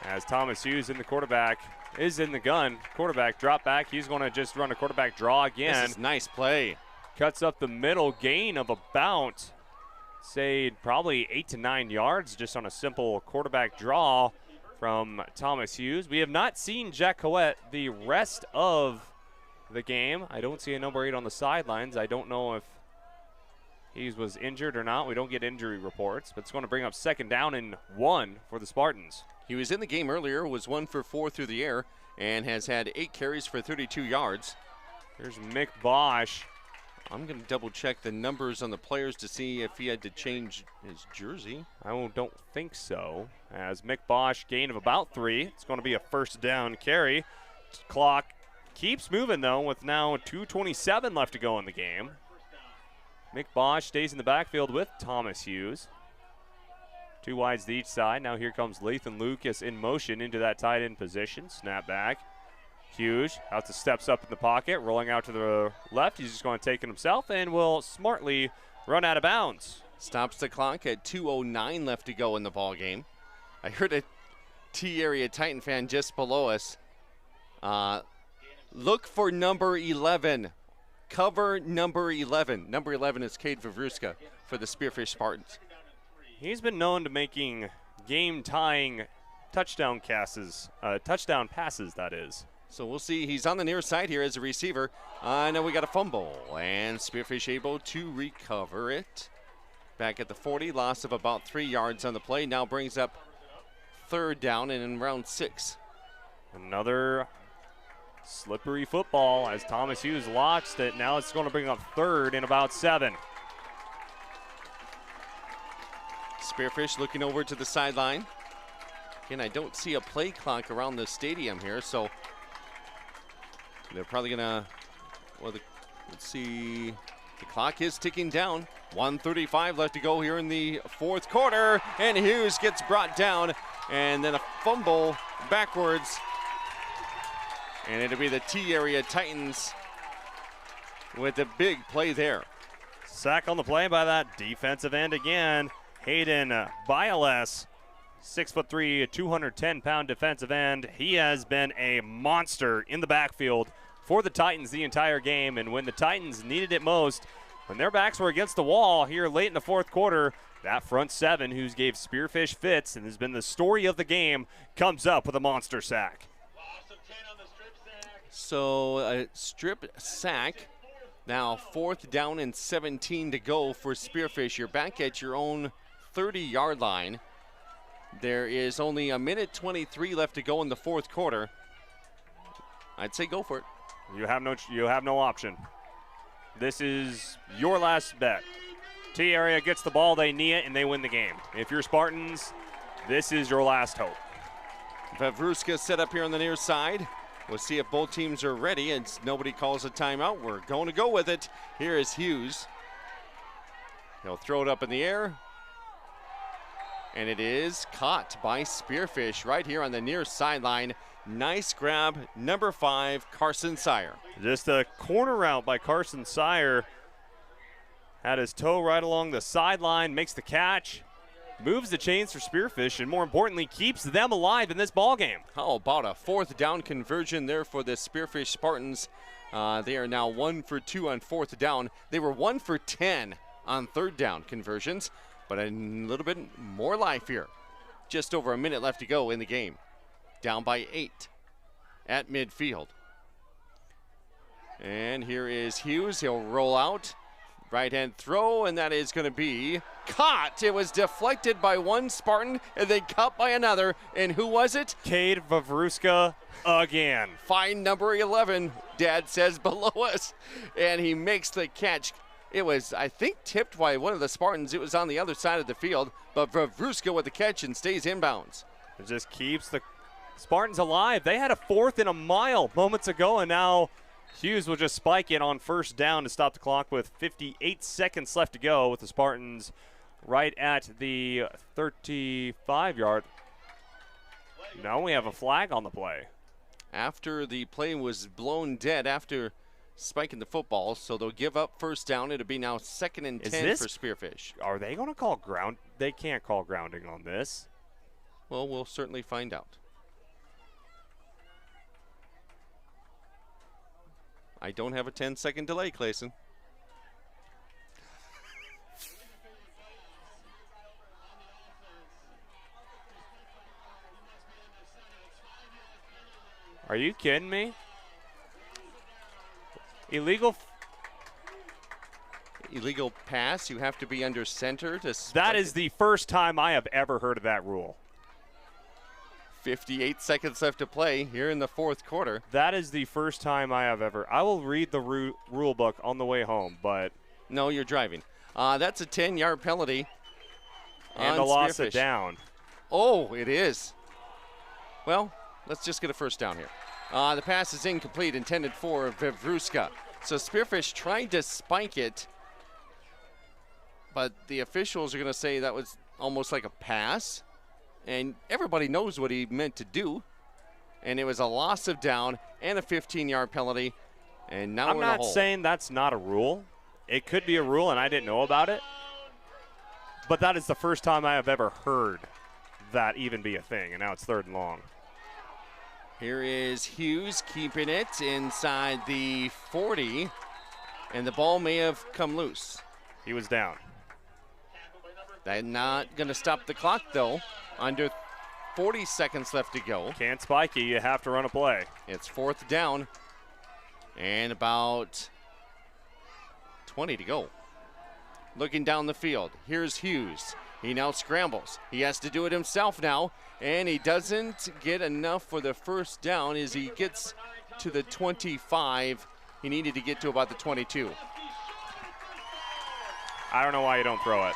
As Thomas Hughes in the quarterback is in the gun. Quarterback drop back. He's going to just run a quarterback draw again. This is nice play. Cuts up the middle, gain of about, say, probably 8 to 9 yards just on a simple quarterback draw from Thomas Hughes. We have not seen Jack Coet the rest of the game. I don't see a number 8 on the sidelines. I don't know if he was injured or not. We don't get injury reports, but it's going to bring up 2nd down and 1 for the Spartans. He was in the game earlier, was 1 for 4 through the air, and has had 8 carries for 32 yards. Here's Mick Bosch. I'm going to double check the numbers on the players to see if he had to change his jersey. I don't think so. As Mick Bosch, gain of about 3. It's going to be a 1st down carry. Clock keeps moving, though, with now 2:27 left to go in the game. Mick Bosch stays in the backfield with Thomas Hughes. 2 wides to each side. Now here comes Lathan Lucas in motion into that tight end position. Snap back. Hughes out to steps up in the pocket, rolling out to the left. He's just going to take it himself and will smartly run out of bounds. Stops the clock at 2:09 left to go in the ball game. I heard a T-Area Titan fan just below us. Look for number 11. Cover number 11. Number 11 is Cade Vavruska for the Spearfish Spartans. He's been known to making game-tying touchdown passes, that is. So we'll see. He's on the near side here as a receiver. Now we got a fumble, and Spearfish able to recover it. Back at the 40, loss of about 3 yards on the play. Now brings up 3rd down and in round 6. Another slippery football as Thomas Hughes lost it. Now it's going to bring up 3rd and about 7. Spearfish looking over to the sideline. Again, I don't see a play clock around the stadium here, so they're probably gonna, let's see, the clock is ticking down. 1:35 left to go here in the 4th quarter, and Hughes gets brought down, and then a fumble backwards, and it'll be the T-area Titans with a big play there. Sack on the play by that defensive end again. Hayden Biales, 6'3", 210-pound defensive end. He has been a monster in the backfield for the Titans the entire game, and when the Titans needed it most, when their backs were against the wall here late in the 4th quarter, that front 7 who gave Spearfish fits and has been the story of the game comes up with a monster sack. So a strip sack. Now 4th down and 17 to go for Spearfish. You're back at your own 30-yard line. There is only 1:23 left to go in the 4th quarter. I'd say go for it. You have no option. This is your last bet. T-area gets the ball, they knee it, and they win the game. If you're Spartans, this is your last hope. Vavruska set up here on the near side. We'll see if both teams are ready, and nobody calls a timeout. We're going to go with it. Here is Hughes. He'll throw it up in the air. And it is caught by Spearfish right here on the near sideline. Nice grab, number 5, Carson Sire. Just a corner route by Carson Sire. Had his toe right along the sideline, makes the catch, moves the chains for Spearfish, and more importantly, keeps them alive in this ball game. How about a 4th down conversion there for the Spearfish Spartans? They are now 1 for 2 on 4th down. They were 1 for 10 on 3rd down conversions, but a little bit more life here. Just over a minute left to go in the game. Down by 8 at midfield. And here is Hughes. He'll roll out. Right-hand throw, and that is going to be caught. It was deflected by one Spartan, and then caught by another. And who was it? Cade Vavruska again. Fine number 11, Dad says below us. And he makes the catch. It was, I think, tipped by one of the Spartans. It was on the other side of the field, but Vavruska with the catch and stays inbounds. It just keeps the Spartans alive. They had a 4th and a mile moments ago, and now Hughes will just spike it on 1st down to stop the clock with 58 seconds left to go with the Spartans right at the 35-yard. Now we have a flag on the play. After the play was blown dead after spiking the football, so they'll give up 1st down. It'll be now 2nd and 10 for Spearfish. Are they going to call ground? They can't call grounding on this. Well, we'll certainly find out. I don't have a 10-second delay, Clayson. Are you kidding me? Illegal pass. You have to be under center to. That is the first time I have ever heard of that rule. 58 seconds left to play here in the 4th quarter. That is the first time I have ever. I will read the rule book on the way home, but. No, you're driving. That's a 10-yard penalty. And a loss of down. Oh, it is. Well, let's just get a 1st down here. The pass is incomplete, intended for Vavruska. So Spearfish tried to spike it, but the officials are going to say that was almost like a pass. And everybody knows what he meant to do. And it was a loss of down and a 15-yard penalty. And now we're in a hole. I'm not saying that's not a rule. It could be a rule, and I didn't know about it. But that is the first time I have ever heard that even be a thing. And now it's 3rd and long. Here is Hughes keeping it inside the 40. And the ball may have come loose. He was down. That's not going to stop the clock, though. Under 40 seconds left to go. Can't spike you. You have to run a play. It's 4th down and about 20 to go. Looking down the field, here's Hughes. He now scrambles. He has to do it himself now, and he doesn't get enough for the first down as he gets to the 25. He needed to get to about the 22. I don't know why you don't throw it.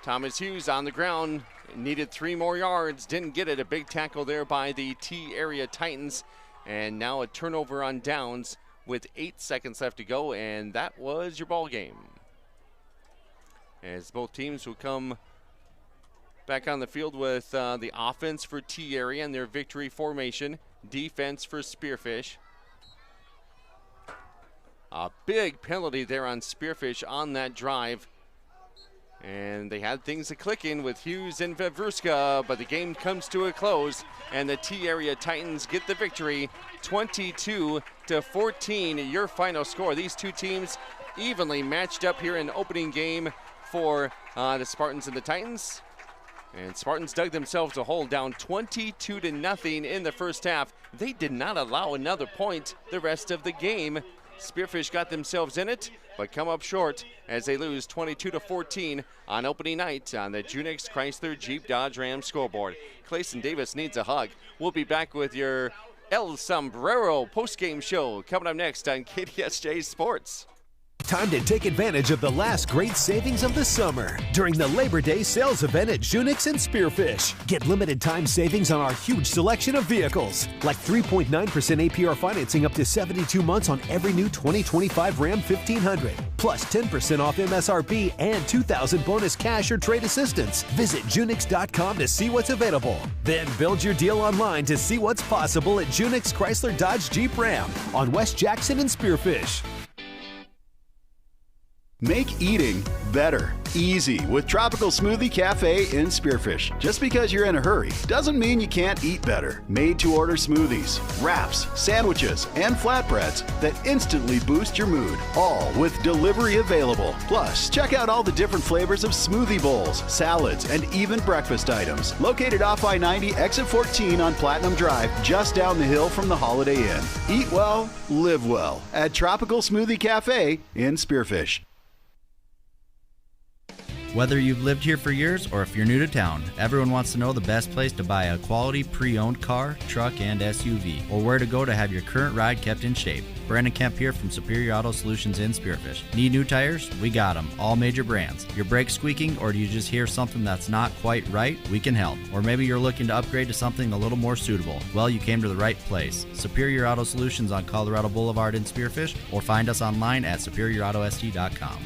Thomas Hughes on the ground, needed 3 more yards, didn't get it. A big tackle there by the T-area Titans, and now a turnover on downs with 8 seconds left to go, and that was your ball game. As both teams will come back on the field with the offense for T-area and their victory formation, defense for Spearfish. A big penalty there on Spearfish on that drive. And they had things clicking with Hughes and Vavruska, but the game comes to a close, and the T-area Titans get the victory, 22-14, your final score. These two teams evenly matched up here in the opening game for the Spartans and the Titans. And Spartans dug themselves a hole, down 22-0 in the first half. They did not allow another point the rest of the game. Spearfish got themselves in it, but come up short as they lose 22-14 on opening night on the Junix Chrysler Jeep Dodge Ram scoreboard. Clayson Davis needs a hug. We'll be back with your El Sombrero postgame show coming up next on KDSJ Sports. Time to take advantage of the last great savings of the summer during the Labor Day sales event at Junix and Spearfish. Get limited time savings on our huge selection of vehicles, like 3.9% APR financing up to 72 months on every new 2025 Ram 1500, plus 10% off MSRP and $2,000 bonus cash or trade assistance. Visit Junix.com to see what's available. Then build your deal online to see what's possible at Junix Chrysler Dodge Jeep Ram on West Jackson and Spearfish. Make eating better, easy with Tropical Smoothie Cafe in Spearfish. Just because you're in a hurry doesn't mean you can't eat better. Made-to-order smoothies, wraps, sandwiches, and flatbreads that instantly boost your mood, all with delivery available. Plus, check out all the different flavors of smoothie bowls, salads, and even breakfast items. Located off I-90, exit 14 on Platinum Drive, just down the hill from the Holiday Inn. Eat well, live well at Tropical Smoothie Cafe in Spearfish. Whether you've lived here for years or if you're new to town, everyone wants to know the best place to buy a quality pre-owned car, truck, and SUV, or where to go to have your current ride kept in shape. Brandon Kemp here from Superior Auto Solutions in Spearfish. Need new tires? We got them, all major brands. Your brakes squeaking, or do you just hear something that's not quite right? We can help. Or maybe you're looking to upgrade to something a little more suitable. Well, you came to the right place. Superior Auto Solutions on Colorado Boulevard in Spearfish, or find us online at superiorautost.com.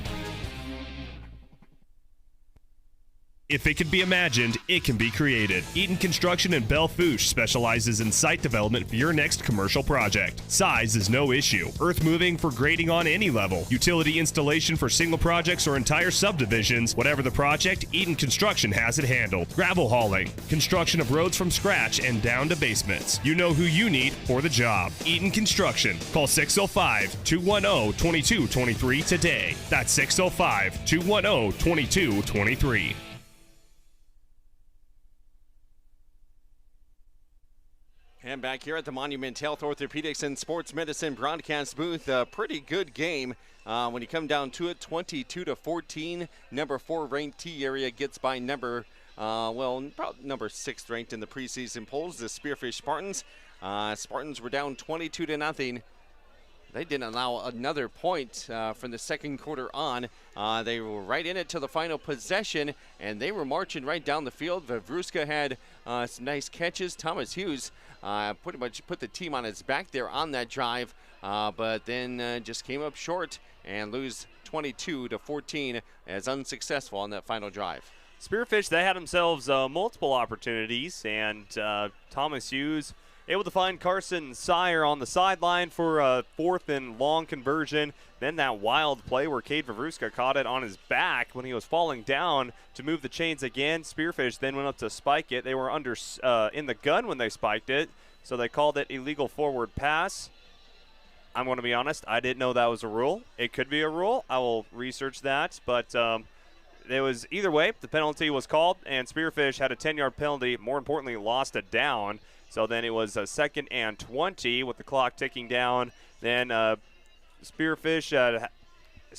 If it can be imagined, it can be created. Eaton Construction in Belle Fourche specializes in site development for your next commercial project. Size is no issue. Earth moving for grading on any level. Utility installation for single projects or entire subdivisions. Whatever the project, Eaton Construction has it handled. Gravel hauling. Construction of roads from scratch and down to basements. You know who you need for the job. Eaton Construction. Call 605-210-2223 today. That's 605-210-2223. And back here at the Monument Health Orthopedics and Sports Medicine broadcast booth, a pretty good game when you come down to it, 22-14. Number 4 ranked T-area gets by number 6th ranked in the preseason polls, the Spearfish Spartans. Spartans were down 22-0. They didn't allow another point from the second quarter on. They were right in it to the final possession, and they were marching right down the field. Vavruska had some nice catches. Thomas Hughes pretty much put the team on his back there on that drive, but then just came up short and lose 22-14 as unsuccessful on that final drive. Spearfish, they had themselves multiple opportunities, and Thomas Hughes able to find Carson Sire on the sideline for a 4th and long conversion. Then that wild play where Cade Vavruska caught it on his back when he was falling down to move the chains again. Spearfish then went up to spike it. They were under in the gun when they spiked it, so they called it illegal forward pass. I'm going to be honest, I didn't know that was a rule. It could be a rule. I will research that, but it was either way. The penalty was called, and Spearfish had a 10-yard penalty. More importantly, lost a down. So then it was a 2nd and 20 with the clock ticking down. Then Spearfish,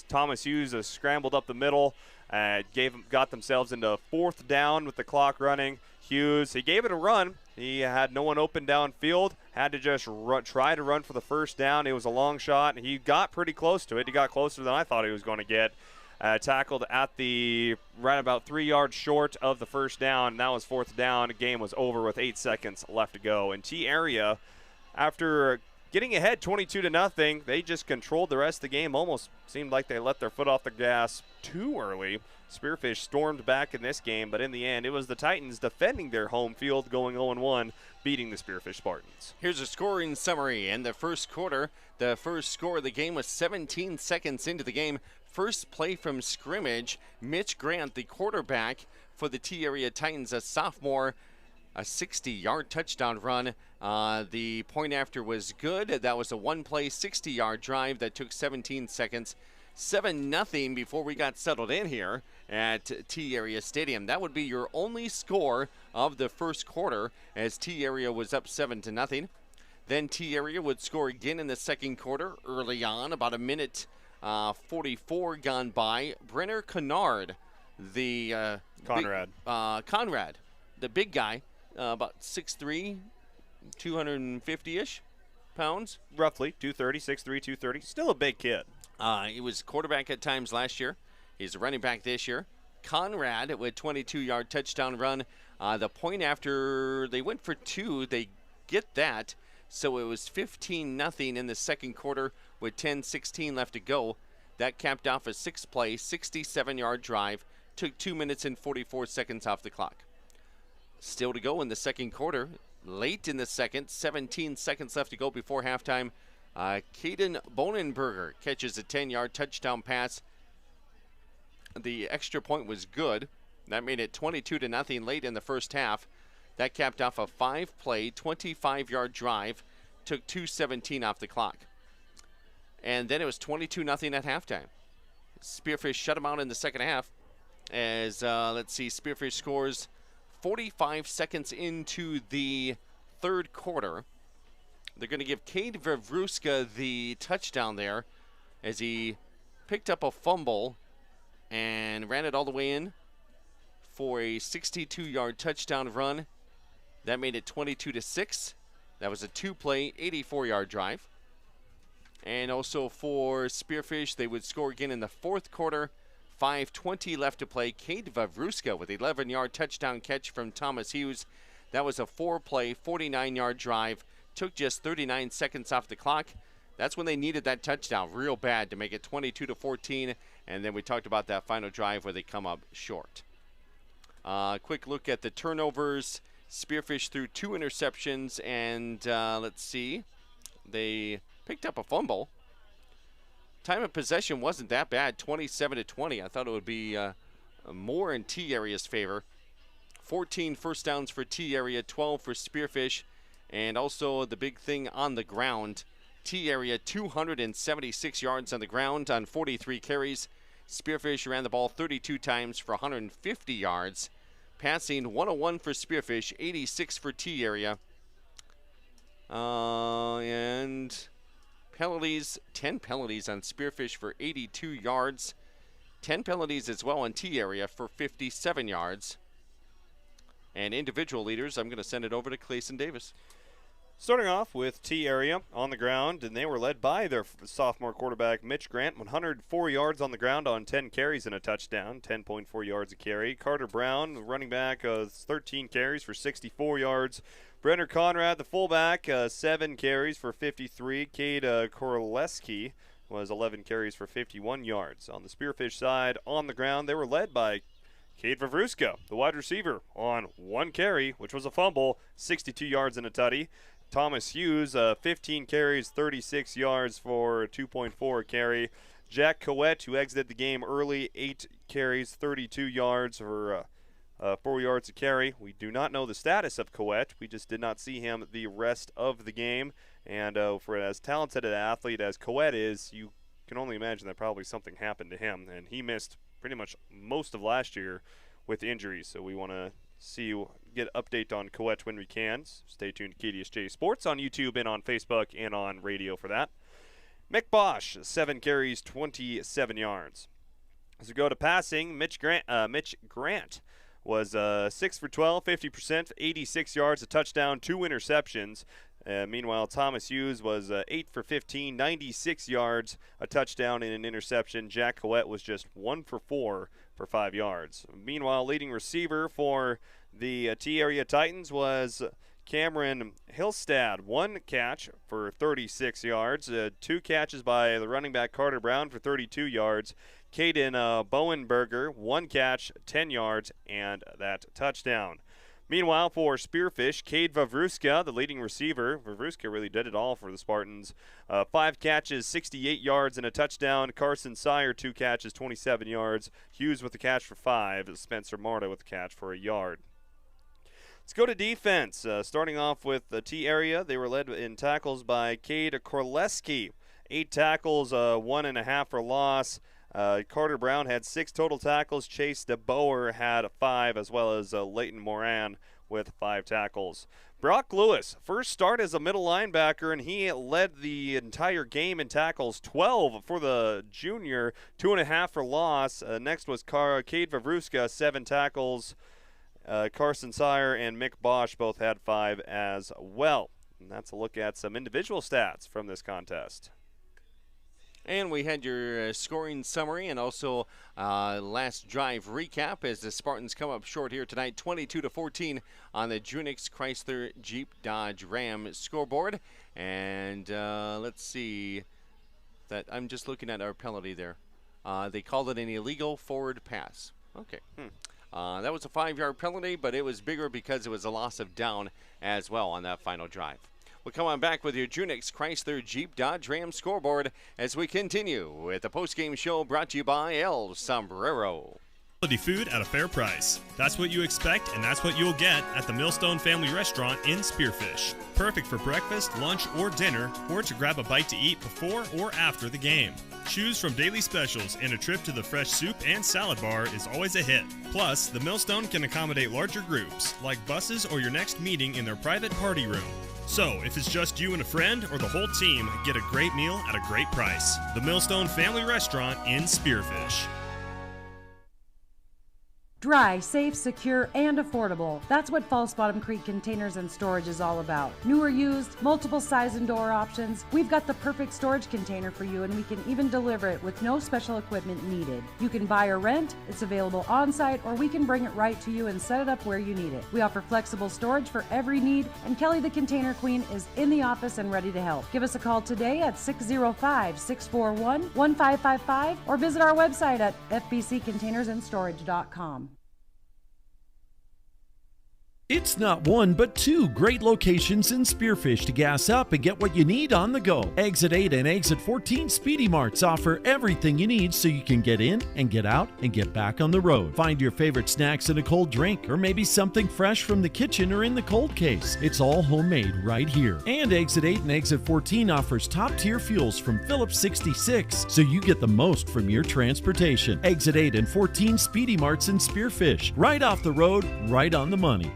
Thomas Hughes scrambled up the middle, got themselves into 4th down with the clock running. Hughes, he gave it a run. He had no one open downfield, had to just try to run for the 1st down. It was a long shot, and he got pretty close to it. He got closer than I thought he was going to get. Tackled at right about 3 yards short of the 1st down. That was 4th down. The game was over with 8 seconds left to go. And T-Area, after getting ahead 22-0, they just controlled the rest of the game. Almost seemed like they let their foot off the gas too early. Spearfish stormed back in this game, but in the end, it was the Titans defending their home field, going 0-1, beating the Spearfish Spartans. Here's a scoring summary. In the first quarter, the first score of the game was 17 seconds into the game. First play from scrimmage, Mitch Grant, the quarterback for the T-Area Titans, a sophomore, a 60-yard touchdown run. The point after was good. That was a one-play, 60-yard drive that took 17 seconds. 7-0 before we got settled in here at T-Area Stadium. That would be your only score of the first quarter, as T-Area was up 7-0. Then T-Area would score again in the second quarter early on, about a minute 44 gone by. Brenner Kennard, the Conrad, the big guy, about 6'3", 250-ish pounds. Roughly, 230, 6'3", 230. Still a big kid. He was quarterback at times last year. He's a running back this year. Conrad with 22-yard touchdown run. The point after they went for 2, they get that. So it was 15-0 in the second quarter with 10:16 left to go. That capped off a 6-play, 67-yard drive. Took 2 minutes and 44 seconds off the clock. Still to go in the second quarter. Late in the second, 17 seconds left to go before halftime. Caden Bonenberger catches a 10-yard touchdown pass. The extra point was good. That made it 22-0 late in the first half. That capped off a 5-play, 25-yard drive. Took 2:17 off the clock. And then it was 22-0 at halftime. Spearfish shut them out in the second half. As, Spearfish scores 45 seconds into the third quarter. They're going to give Cade Vavruska the touchdown there, as he picked up a fumble and ran it all the way in for a 62-yard touchdown run. That made it 22-6. That was a 2-play, 84-yard drive. And also for Spearfish, they would score again in the fourth quarter. 5:20 left to play. Cade Vavruska with 11-yard touchdown catch from Thomas Hughes. That was a 4-play, 49-yard drive. Took just 39 seconds off the clock. That's when they needed that touchdown real bad to make it 22-14. And then we talked about that final drive where they come up short. Quick look at the turnovers. Spearfish threw 2 interceptions, and they picked up a fumble. Time of possession wasn't that bad, 27-20. I thought it would be more in T-Area's favor. 14 first downs for T-Area, 12 for Spearfish. And also the big thing on the ground, T-Area 276 yards on the ground on 43 carries. Spearfish ran the ball 32 times for 150 yards. Passing 101 for Spearfish, 86 for T-Area. And penalties, 10 penalties on Spearfish for 82 yards. 10 penalties as well on T-Area for 57 yards. And individual leaders, I'm going to send it over to Clayson Davis. Starting off with T-Area on the ground, and they were led by their sophomore quarterback, Mitch Grant, 104 yards on the ground on 10 carries and a touchdown, 10.4 yards a carry. Carter Brown, running back, 13 carries for 64 yards. Brenner Conrad, the fullback, 7 carries for 53. Cade Korleski was 11 carries for 51 yards. On the Spearfish side, on the ground, they were led by Cade Vavruska, the wide receiver, on 1 carry, which was a fumble, 62 yards and a tutty. Thomas Hughes, 15 carries, 36 yards for 2.4 carry. Jack Coet, who exited the game early, 8 carries, 32 yards for 4 yards a carry. We do not know the status of Coet. We just did not see him the rest of the game. And for as talented an athlete as Coet is, you can only imagine that probably something happened to him. And he missed pretty much most of last year with injuries. So we want to get an update on Coet when we can. So stay tuned to KDSJ Sports on YouTube and on Facebook and on radio for that. Mick Bosch, 7 carries, 27 yards. As we go to passing, Mitch Grant was 6 for 12, 50%, 86 yards, a touchdown, 2 interceptions. Meanwhile, Thomas Hughes was 8 for 15, 96 yards, a touchdown, and an interception. Jack Coet was just 1 for 4 for 5 yards. Meanwhile, leading receiver for the T-Area Titans was Cameron Hillstad, 1 catch for 36 yards, 2 catches by the running back Carter Brown for 32 yards. Caden Bowenberger, 1 catch, 10 yards, and that touchdown. Meanwhile, for Spearfish, Cade Vavruska, the leading receiver. Vavruska really did it all for the Spartans. 5 catches, 68 yards, and a touchdown. Carson Sire, 2 catches, 27 yards. Hughes with a catch for 5. Spencer Marta with a catch for 1 yard. Let's go to defense. Starting off with the T area, they were led in tackles by Cade Korleski. 8 tackles, 1.5 for loss. Carter Brown had 6 total tackles. Chase DeBoer had 5, as well as Leighton Moran with 5 tackles. Brock Lewis, first start as a middle linebacker, and he led the entire game in tackles. 12 for the junior, 2.5 for loss. Next was Cade Vavruska, 7 tackles. Carson Sire and Mick Bosch both had 5 as well. And that's a look at some individual stats from this contest. And we had your scoring summary and also last drive recap as the Spartans come up short here tonight, 22-14 on the Junix Chrysler Jeep Dodge Ram scoreboard. And let's see, that I'm just looking at our penalty there. They called it an illegal forward pass. Okay. That was a 5-yard penalty, but it was bigger because it was a loss of down as well on that final drive. We'll come on back with your Junix Chrysler Jeep Dodge Ram scoreboard as we continue with the postgame show brought to you by El Sombrero. Quality food at a fair price. That's what you expect, and that's what you'll get at the Millstone Family Restaurant in Spearfish. Perfect for breakfast, lunch, or dinner, or to grab a bite to eat before or after the game. Choose from daily specials, and a trip to the fresh soup and salad bar is always a hit. Plus, the Millstone can accommodate larger groups, like buses or your next meeting in their private party room. So, if it's just you and a friend or the whole team, get a great meal at a great price. The Millstone Family Restaurant in Spearfish. Dry, safe, secure, and affordable. That's what False Bottom Creek Containers and Storage is all about. New or used, multiple size and door options. We've got the perfect storage container for you, and we can even deliver it with no special equipment needed. You can buy or rent, it's available on-site, or we can bring it right to you and set it up where you need it. We offer flexible storage for every need, and Kelly the Container Queen is in the office and ready to help. Give us a call today at 605-641-1555 or visit our website at fbccontainersandstorage.com. It's not one, but 2 great locations in Spearfish to gas up and get what you need on the go. Exit 8 and Exit 14 Speedy Marts offer everything you need so you can get in and get out and get back on the road. Find your favorite snacks and a cold drink, or maybe something fresh from the kitchen or in the cold case. It's all homemade right here. And Exit 8 and Exit 14 offers top-tier fuels from Phillips 66, so you get the most from your transportation. Exit 8 and 14 Speedy Marts in Spearfish. Right off the road, right on the money.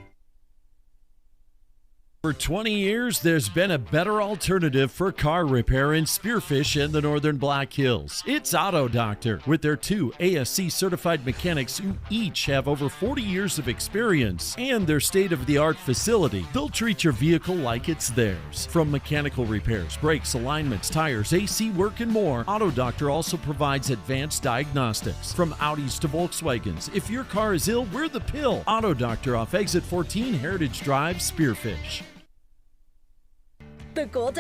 For 20 years, there's been a better alternative for car repair in Spearfish and the Northern Black Hills. It's Auto Doctor, with their 2 ASC-certified mechanics who each have over 40 years of experience, and their state-of-the-art facility. They'll treat your vehicle like it's theirs. From mechanical repairs, brakes, alignments, tires, AC work, and more, Auto Doctor also provides advanced diagnostics. From Audis to Volkswagens, if your car is ill, we're the pill. Auto Doctor off Exit 14 Heritage Drive, Spearfish. The Gold.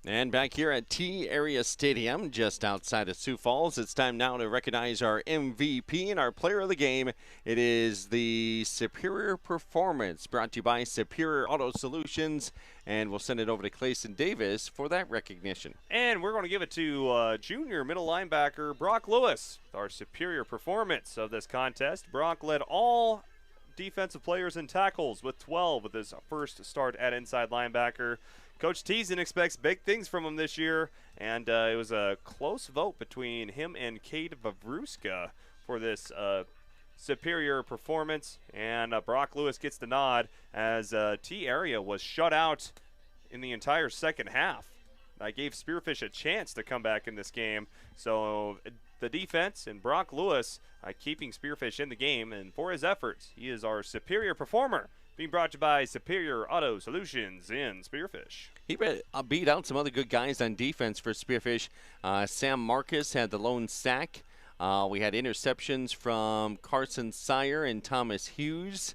And back here at T-Area Stadium, just outside of Sioux Falls, it's time now to recognize our MVP and our player of the game. It is the Superior Performance, brought to you by Superior Auto Solutions. And we'll send it over to Clayson Davis for that recognition. And we're going to give it to junior middle linebacker Brock Lewis, our superior performance of this contest. Brock led all defensive players and tackles with 12 with his first start at inside linebacker. Coach Teason expects big things from him this year, and it was a close vote between him and Cade Vavruska for this superior performance, and Brock Lewis gets the nod as T-Area was shut out in the entire second half. That gave Spearfish a chance to come back in this game, so the defense and Brock Lewis keeping Spearfish in the game, and for his efforts, he is our superior performer, being brought to you by Superior Auto Solutions in Spearfish. He beat out some other good guys on defense for Spearfish. Sam Marcus had the lone sack. We had interceptions from Carson Sire and Thomas Hughes.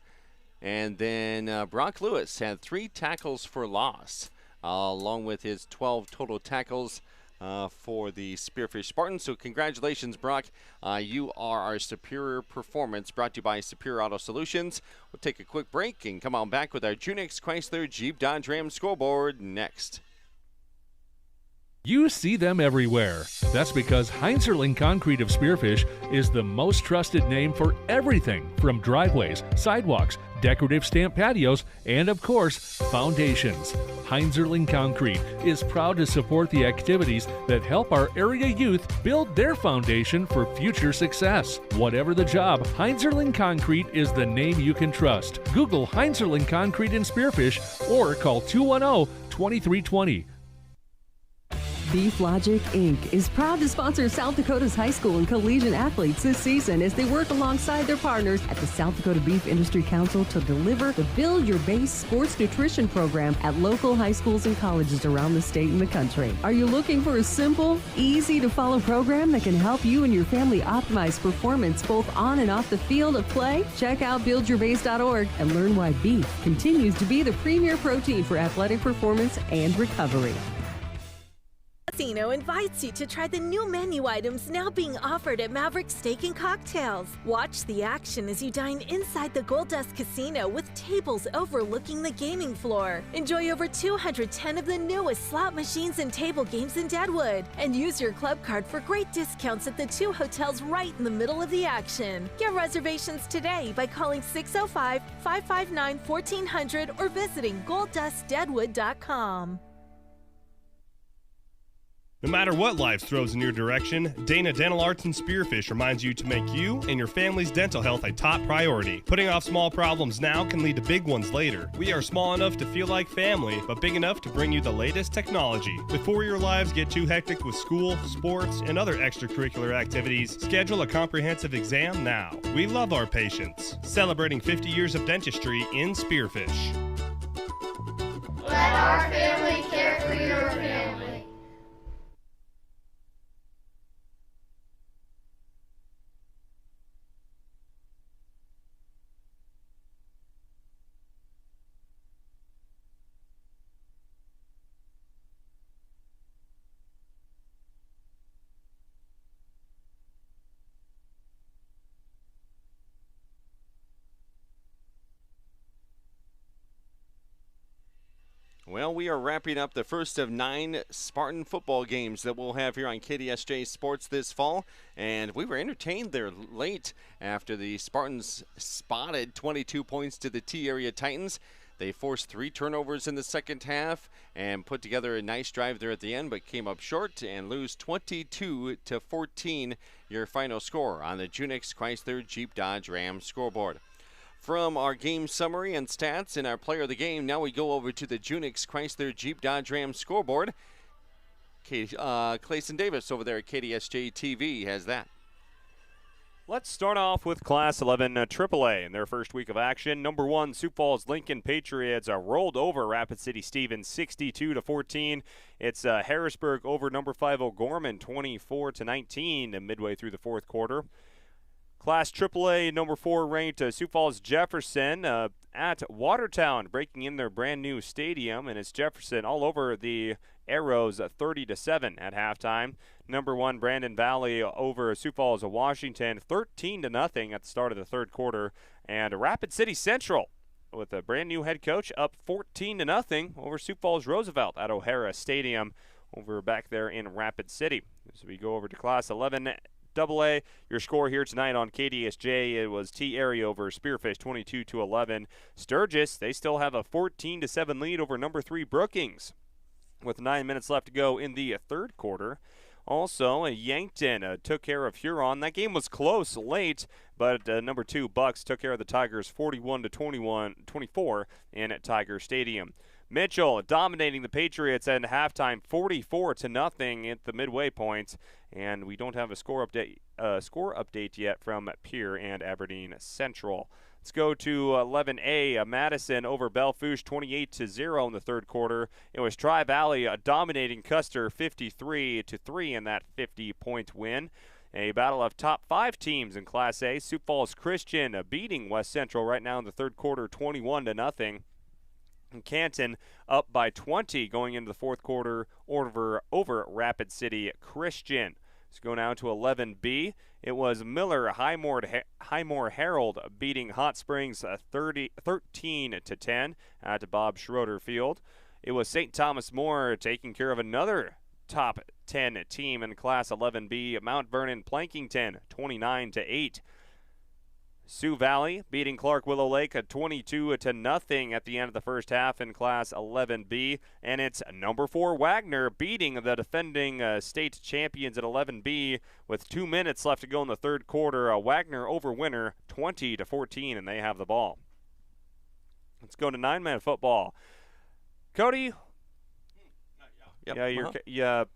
And then Brock Lewis had 3 tackles for loss, along with his 12 total tackles for the Spearfish Spartans. So congratulations, Brock. You are our superior performance, brought to you by Superior Auto Solutions. We'll take a quick break and come on back with our Junix Chrysler Jeep Dodge Ram scoreboard next. You see them everywhere. That's because Heinzerling Concrete of Spearfish is the most trusted name for everything from driveways, sidewalks, decorative stamp patios, and of course, foundations. Heinzerling Concrete is proud to support the activities that help our area youth build their foundation for future success. Whatever the job, Heinzerling Concrete is the name you can trust. Google Heinzerling Concrete in Spearfish or call 210-2320. Beef Logic, Inc. is proud to sponsor South Dakota's high school and collegiate athletes this season as they work alongside their partners at the South Dakota Beef Industry Council to deliver the Build Your Base sports nutrition program at local high schools and colleges around the state and the country. Are you looking for a simple, easy-to-follow program that can help you and your family optimize performance both on and off the field of play? Check out buildyourbase.org and learn why beef continues to be the premier protein for athletic performance and recovery. Casino invites you to try the new menu items now being offered at Maverick Steak and Cocktails. Watch the action as you dine inside the Gold Dust Casino with tables overlooking the gaming floor. Enjoy over 210 of the newest slot machines and table games in Deadwood. And use your club card for great discounts at the 2 hotels right in the middle of the action. Get reservations today by calling 605-559-1400 or visiting golddustdeadwood.com. No matter what life throws in your direction, Dana Dental Arts and Spearfish reminds you to make you and your family's dental health a top priority. Putting off small problems now can lead to big ones later. We are small enough to feel like family, but big enough to bring you the latest technology. Before your lives get too hectic with school, sports, and other extracurricular activities, schedule a comprehensive exam now. We love our patients. Celebrating 50 years of dentistry in Spearfish. Let our family care for your family. Well, we are wrapping up the first of 9 Spartan football games that we'll have here on KDSJ Sports this fall. And we were entertained there late after the Spartans spotted 22 points to the T-Area Titans. They forced 3 turnovers in the second half and put together a nice drive there at the end, but came up short and lose 22-14, your final score on the Junix Chrysler Jeep Dodge Ram scoreboard. From our game summary and stats and our player of the game, now we go over to the Junix Chrysler Jeep Dodge Ram scoreboard. Clayson Davis over there at KDSJ-TV has that. Let's start off with Class 11 AAA in their first week of action. Number 1, Sioux Falls Lincoln Patriots rolled over Rapid City Stevens 62-14. It's Harrisburg over number 5 O'Gorman 24-19 midway through the fourth quarter. Class AAA number 4 ranked Sioux Falls Jefferson at Watertown, breaking in their brand new stadium, and it's Jefferson all over the Arrows 30-7 at halftime. Number 1 Brandon Valley over Sioux Falls Washington 13-0 at the start of the third quarter, and Rapid City Central with a brand new head coach up 14-0 over Sioux Falls Roosevelt at O'Hara Stadium over back there in Rapid City. As we go over to Class 11 AA. Your score here tonight on KDSJ, it was T-Area over Spearfish 22-11. Sturgis, they still have a 14-7 lead over number 3 Brookings with 9 minutes left to go in the third quarter. Also, Yankton took care of Huron. That game was close late, but number 2 Bucks took care of the Tigers 41-24 in Tiger Stadium. Mitchell dominating the Patriots at halftime 44-0 at the midway point, and we don't have a score update yet from Pierre and Aberdeen Central. Let's go to 11A. Madison over Belfouche 28-0 in the third quarter. It was Tri-Valley dominating Custer 53-3 in that 50-point win. A battle of top 5 teams in Class A. Sioux Falls Christian beating West Central right now in the third quarter 21-0. And Canton up by 20 going into the fourth quarter over Rapid City Christian. Let's go now to 11B. It was Miller Highmore Herald beating Hot Springs 13-10 at Bob Schroeder Field. It was St. Thomas More taking care of another top 10 team in Class 11B, Mount Vernon Plankington 29-8. Sioux Valley beating Clark Willow Lake 22-0 at the end of the first half in Class 11B. And it's number 4 Wagner beating the defending state champions at 11B with 2 minutes left to go in the third quarter. Wagner over Winner 20-14, and they have the ball. Let's go to 9-man football. Cody? Yep.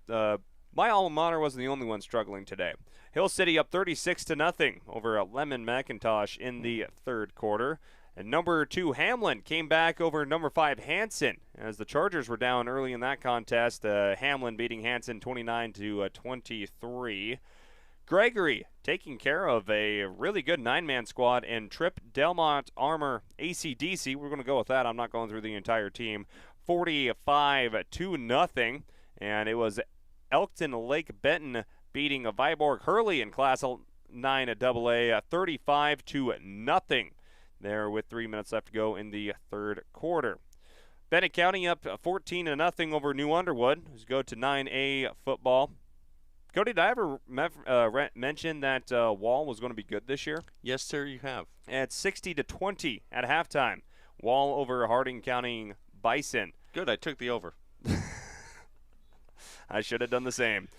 My alma mater wasn't the only one struggling today. Hill City up 36-0 over Lemon McIntosh in the third quarter. And number 2 Hamlin came back over number 5 Hanson as the Chargers were down early in that contest. Hamlin beating Hanson 29-23. Gregory taking care of a really good 9-man squad, and Trip Delmont Armor AC/DC. We're going to go with that. I'm not going through the entire team. 45-0. And it was Elkton Lake Benton beating Viborg Hurley in Class 9 AA 35-0 there with 3 minutes left to go in the third quarter. Bennett County up 14-0 over New Underwood. Let's go to 9A football. Cody, did I ever mention that Wall was going to be good this year? Yes, sir, you have. At 60-20 at halftime. Wall over Harding County Bison. Good, I took the over. I should have done the same.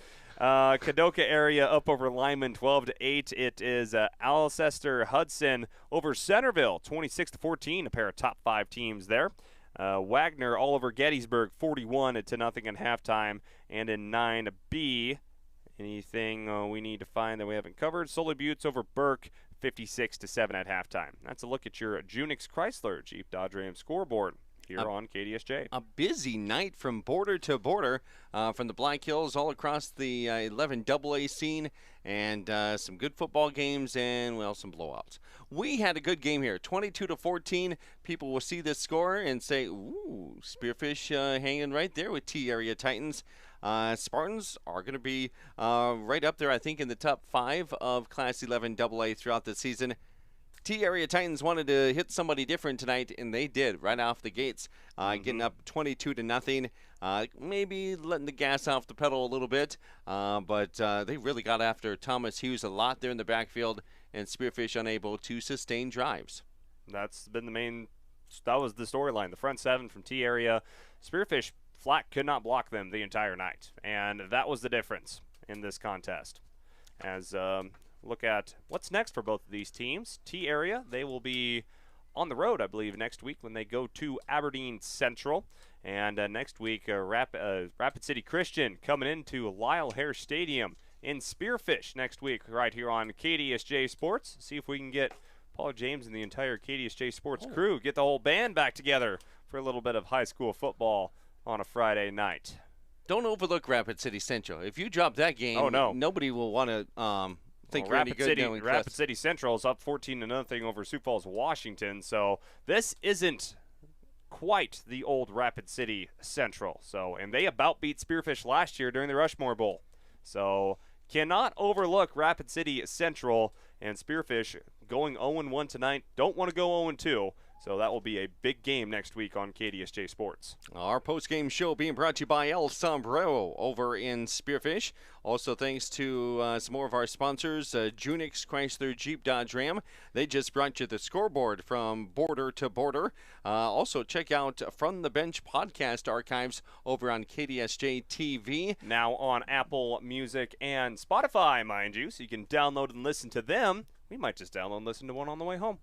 Kadoka area up over Lyman 12-8. It is Alcester Hudson over Centerville 26-14. A pair of top 5 teams there. Wagner all over Gettysburg 41-0 at halftime. And in 9B, anything we need to find that we haven't covered? Sully Buttes over Burke 56-7 at halftime. That's a look at your Junix Chrysler Jeep Dodge Ram scoreboard here on KDSJ. A busy night from border to border from the Black Hills all across the 11 AA scene, and some good football games and, well, some blowouts. We had a good game here, 22-14. People will see this score and say, ooh, Spearfish hanging right there with T-Area Titans. Spartans are going to be right up there, I think, in the top 5 of Class 11 AA throughout the season. T-Area Titans wanted to hit somebody different tonight, and they did right off the gates, getting up 22-0. Maybe letting the gas off the pedal a little bit, but they really got after Thomas Hughes a lot there in the backfield, and Spearfish unable to sustain drives. That was the storyline. The front 7 from T-Area. Spearfish flat could not block them the entire night, and that was the difference in this contest. As look at what's next for both of these teams. T-Area, they will be on the road, I believe, next week when they go to Aberdeen Central. And next week, Rapid City Christian coming into Lyle Hare Stadium in Spearfish next week right here on KDSJ Sports. See if we can get Paul James and the entire KDSJ Sports crew, get the whole band back together for a little bit of high school football on a Friday night. Don't overlook Rapid City Central. If you drop that game, nobody will want to think you're any good. Rapid City Central is up 14-0 over Sioux Falls, Washington. So this isn't quite the old Rapid City Central. So, and they about beat Spearfish last year during the Rushmore Bowl. So cannot overlook Rapid City Central, and Spearfish going 0-1 tonight. Don't want to go 0-2. So that will be a big game next week on KDSJ Sports. Our post-game show being brought to you by El Sombrero over in Spearfish. Also thanks to some more of our sponsors, Junix Chrysler Jeep Dodge Ram. They just brought you the scoreboard from border to border. Also check out From the Bench podcast archives over on KDSJ-TV. Now on Apple Music and Spotify, mind you, so you can download and listen to them. We might just download and listen to one on the way home.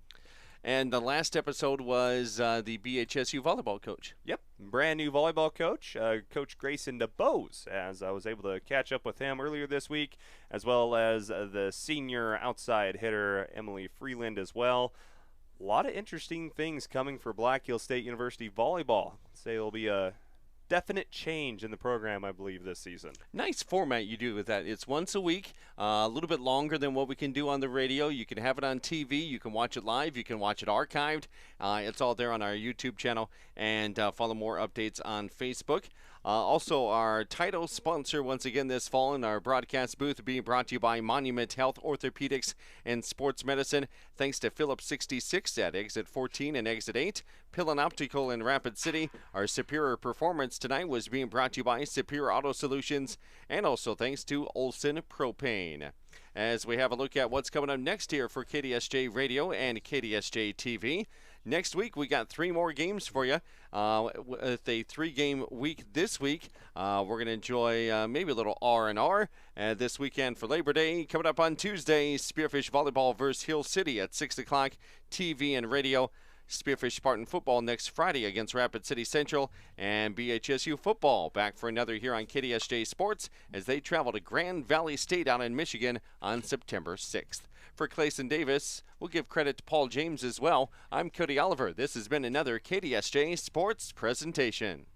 And the last episode was the BHSU volleyball coach. Yep, brand new volleyball coach, Coach Grayson DeBose, as I was able to catch up with him earlier this week, as well as the senior outside hitter, Emily Freeland, as well. A lot of interesting things coming for Black Hills State University volleyball. Say it'll be a definite change in the program, I believe, this season. Nice format you do with that. It's once a week, a little bit longer than what we can do on the radio. You can have it on TV. You can watch it live. You can watch it archived. It's all there on our YouTube channel, and follow more updates on Facebook. Also, our title sponsor once again this fall in our broadcast booth being brought to you by Monument Health Orthopedics and Sports Medicine. Thanks to Phillips 66 at exit 14 and exit 8. Pillin Optical in Rapid City. Our Superior Performance tonight was being brought to you by Superior Auto Solutions, and also thanks to Olson Propane. As we have a look at what's coming up next here for KDSJ Radio and KDSJ-TV. Next week, we got 3 more games for you. With a 3-game week this week, we're going to enjoy maybe a little R&R this weekend for Labor Day. Coming up on Tuesday, Spearfish Volleyball versus Hill City at 6 o'clock, TV and radio. Spearfish Spartan football next Friday against Rapid City Central, and BHSU football back for another here on KDSJ Sports as they travel to Grand Valley State out in Michigan on September 6th. For Clayson Davis, we'll give credit to Paul James as well. I'm Cody Oliver. This has been another KDSJ Sports presentation.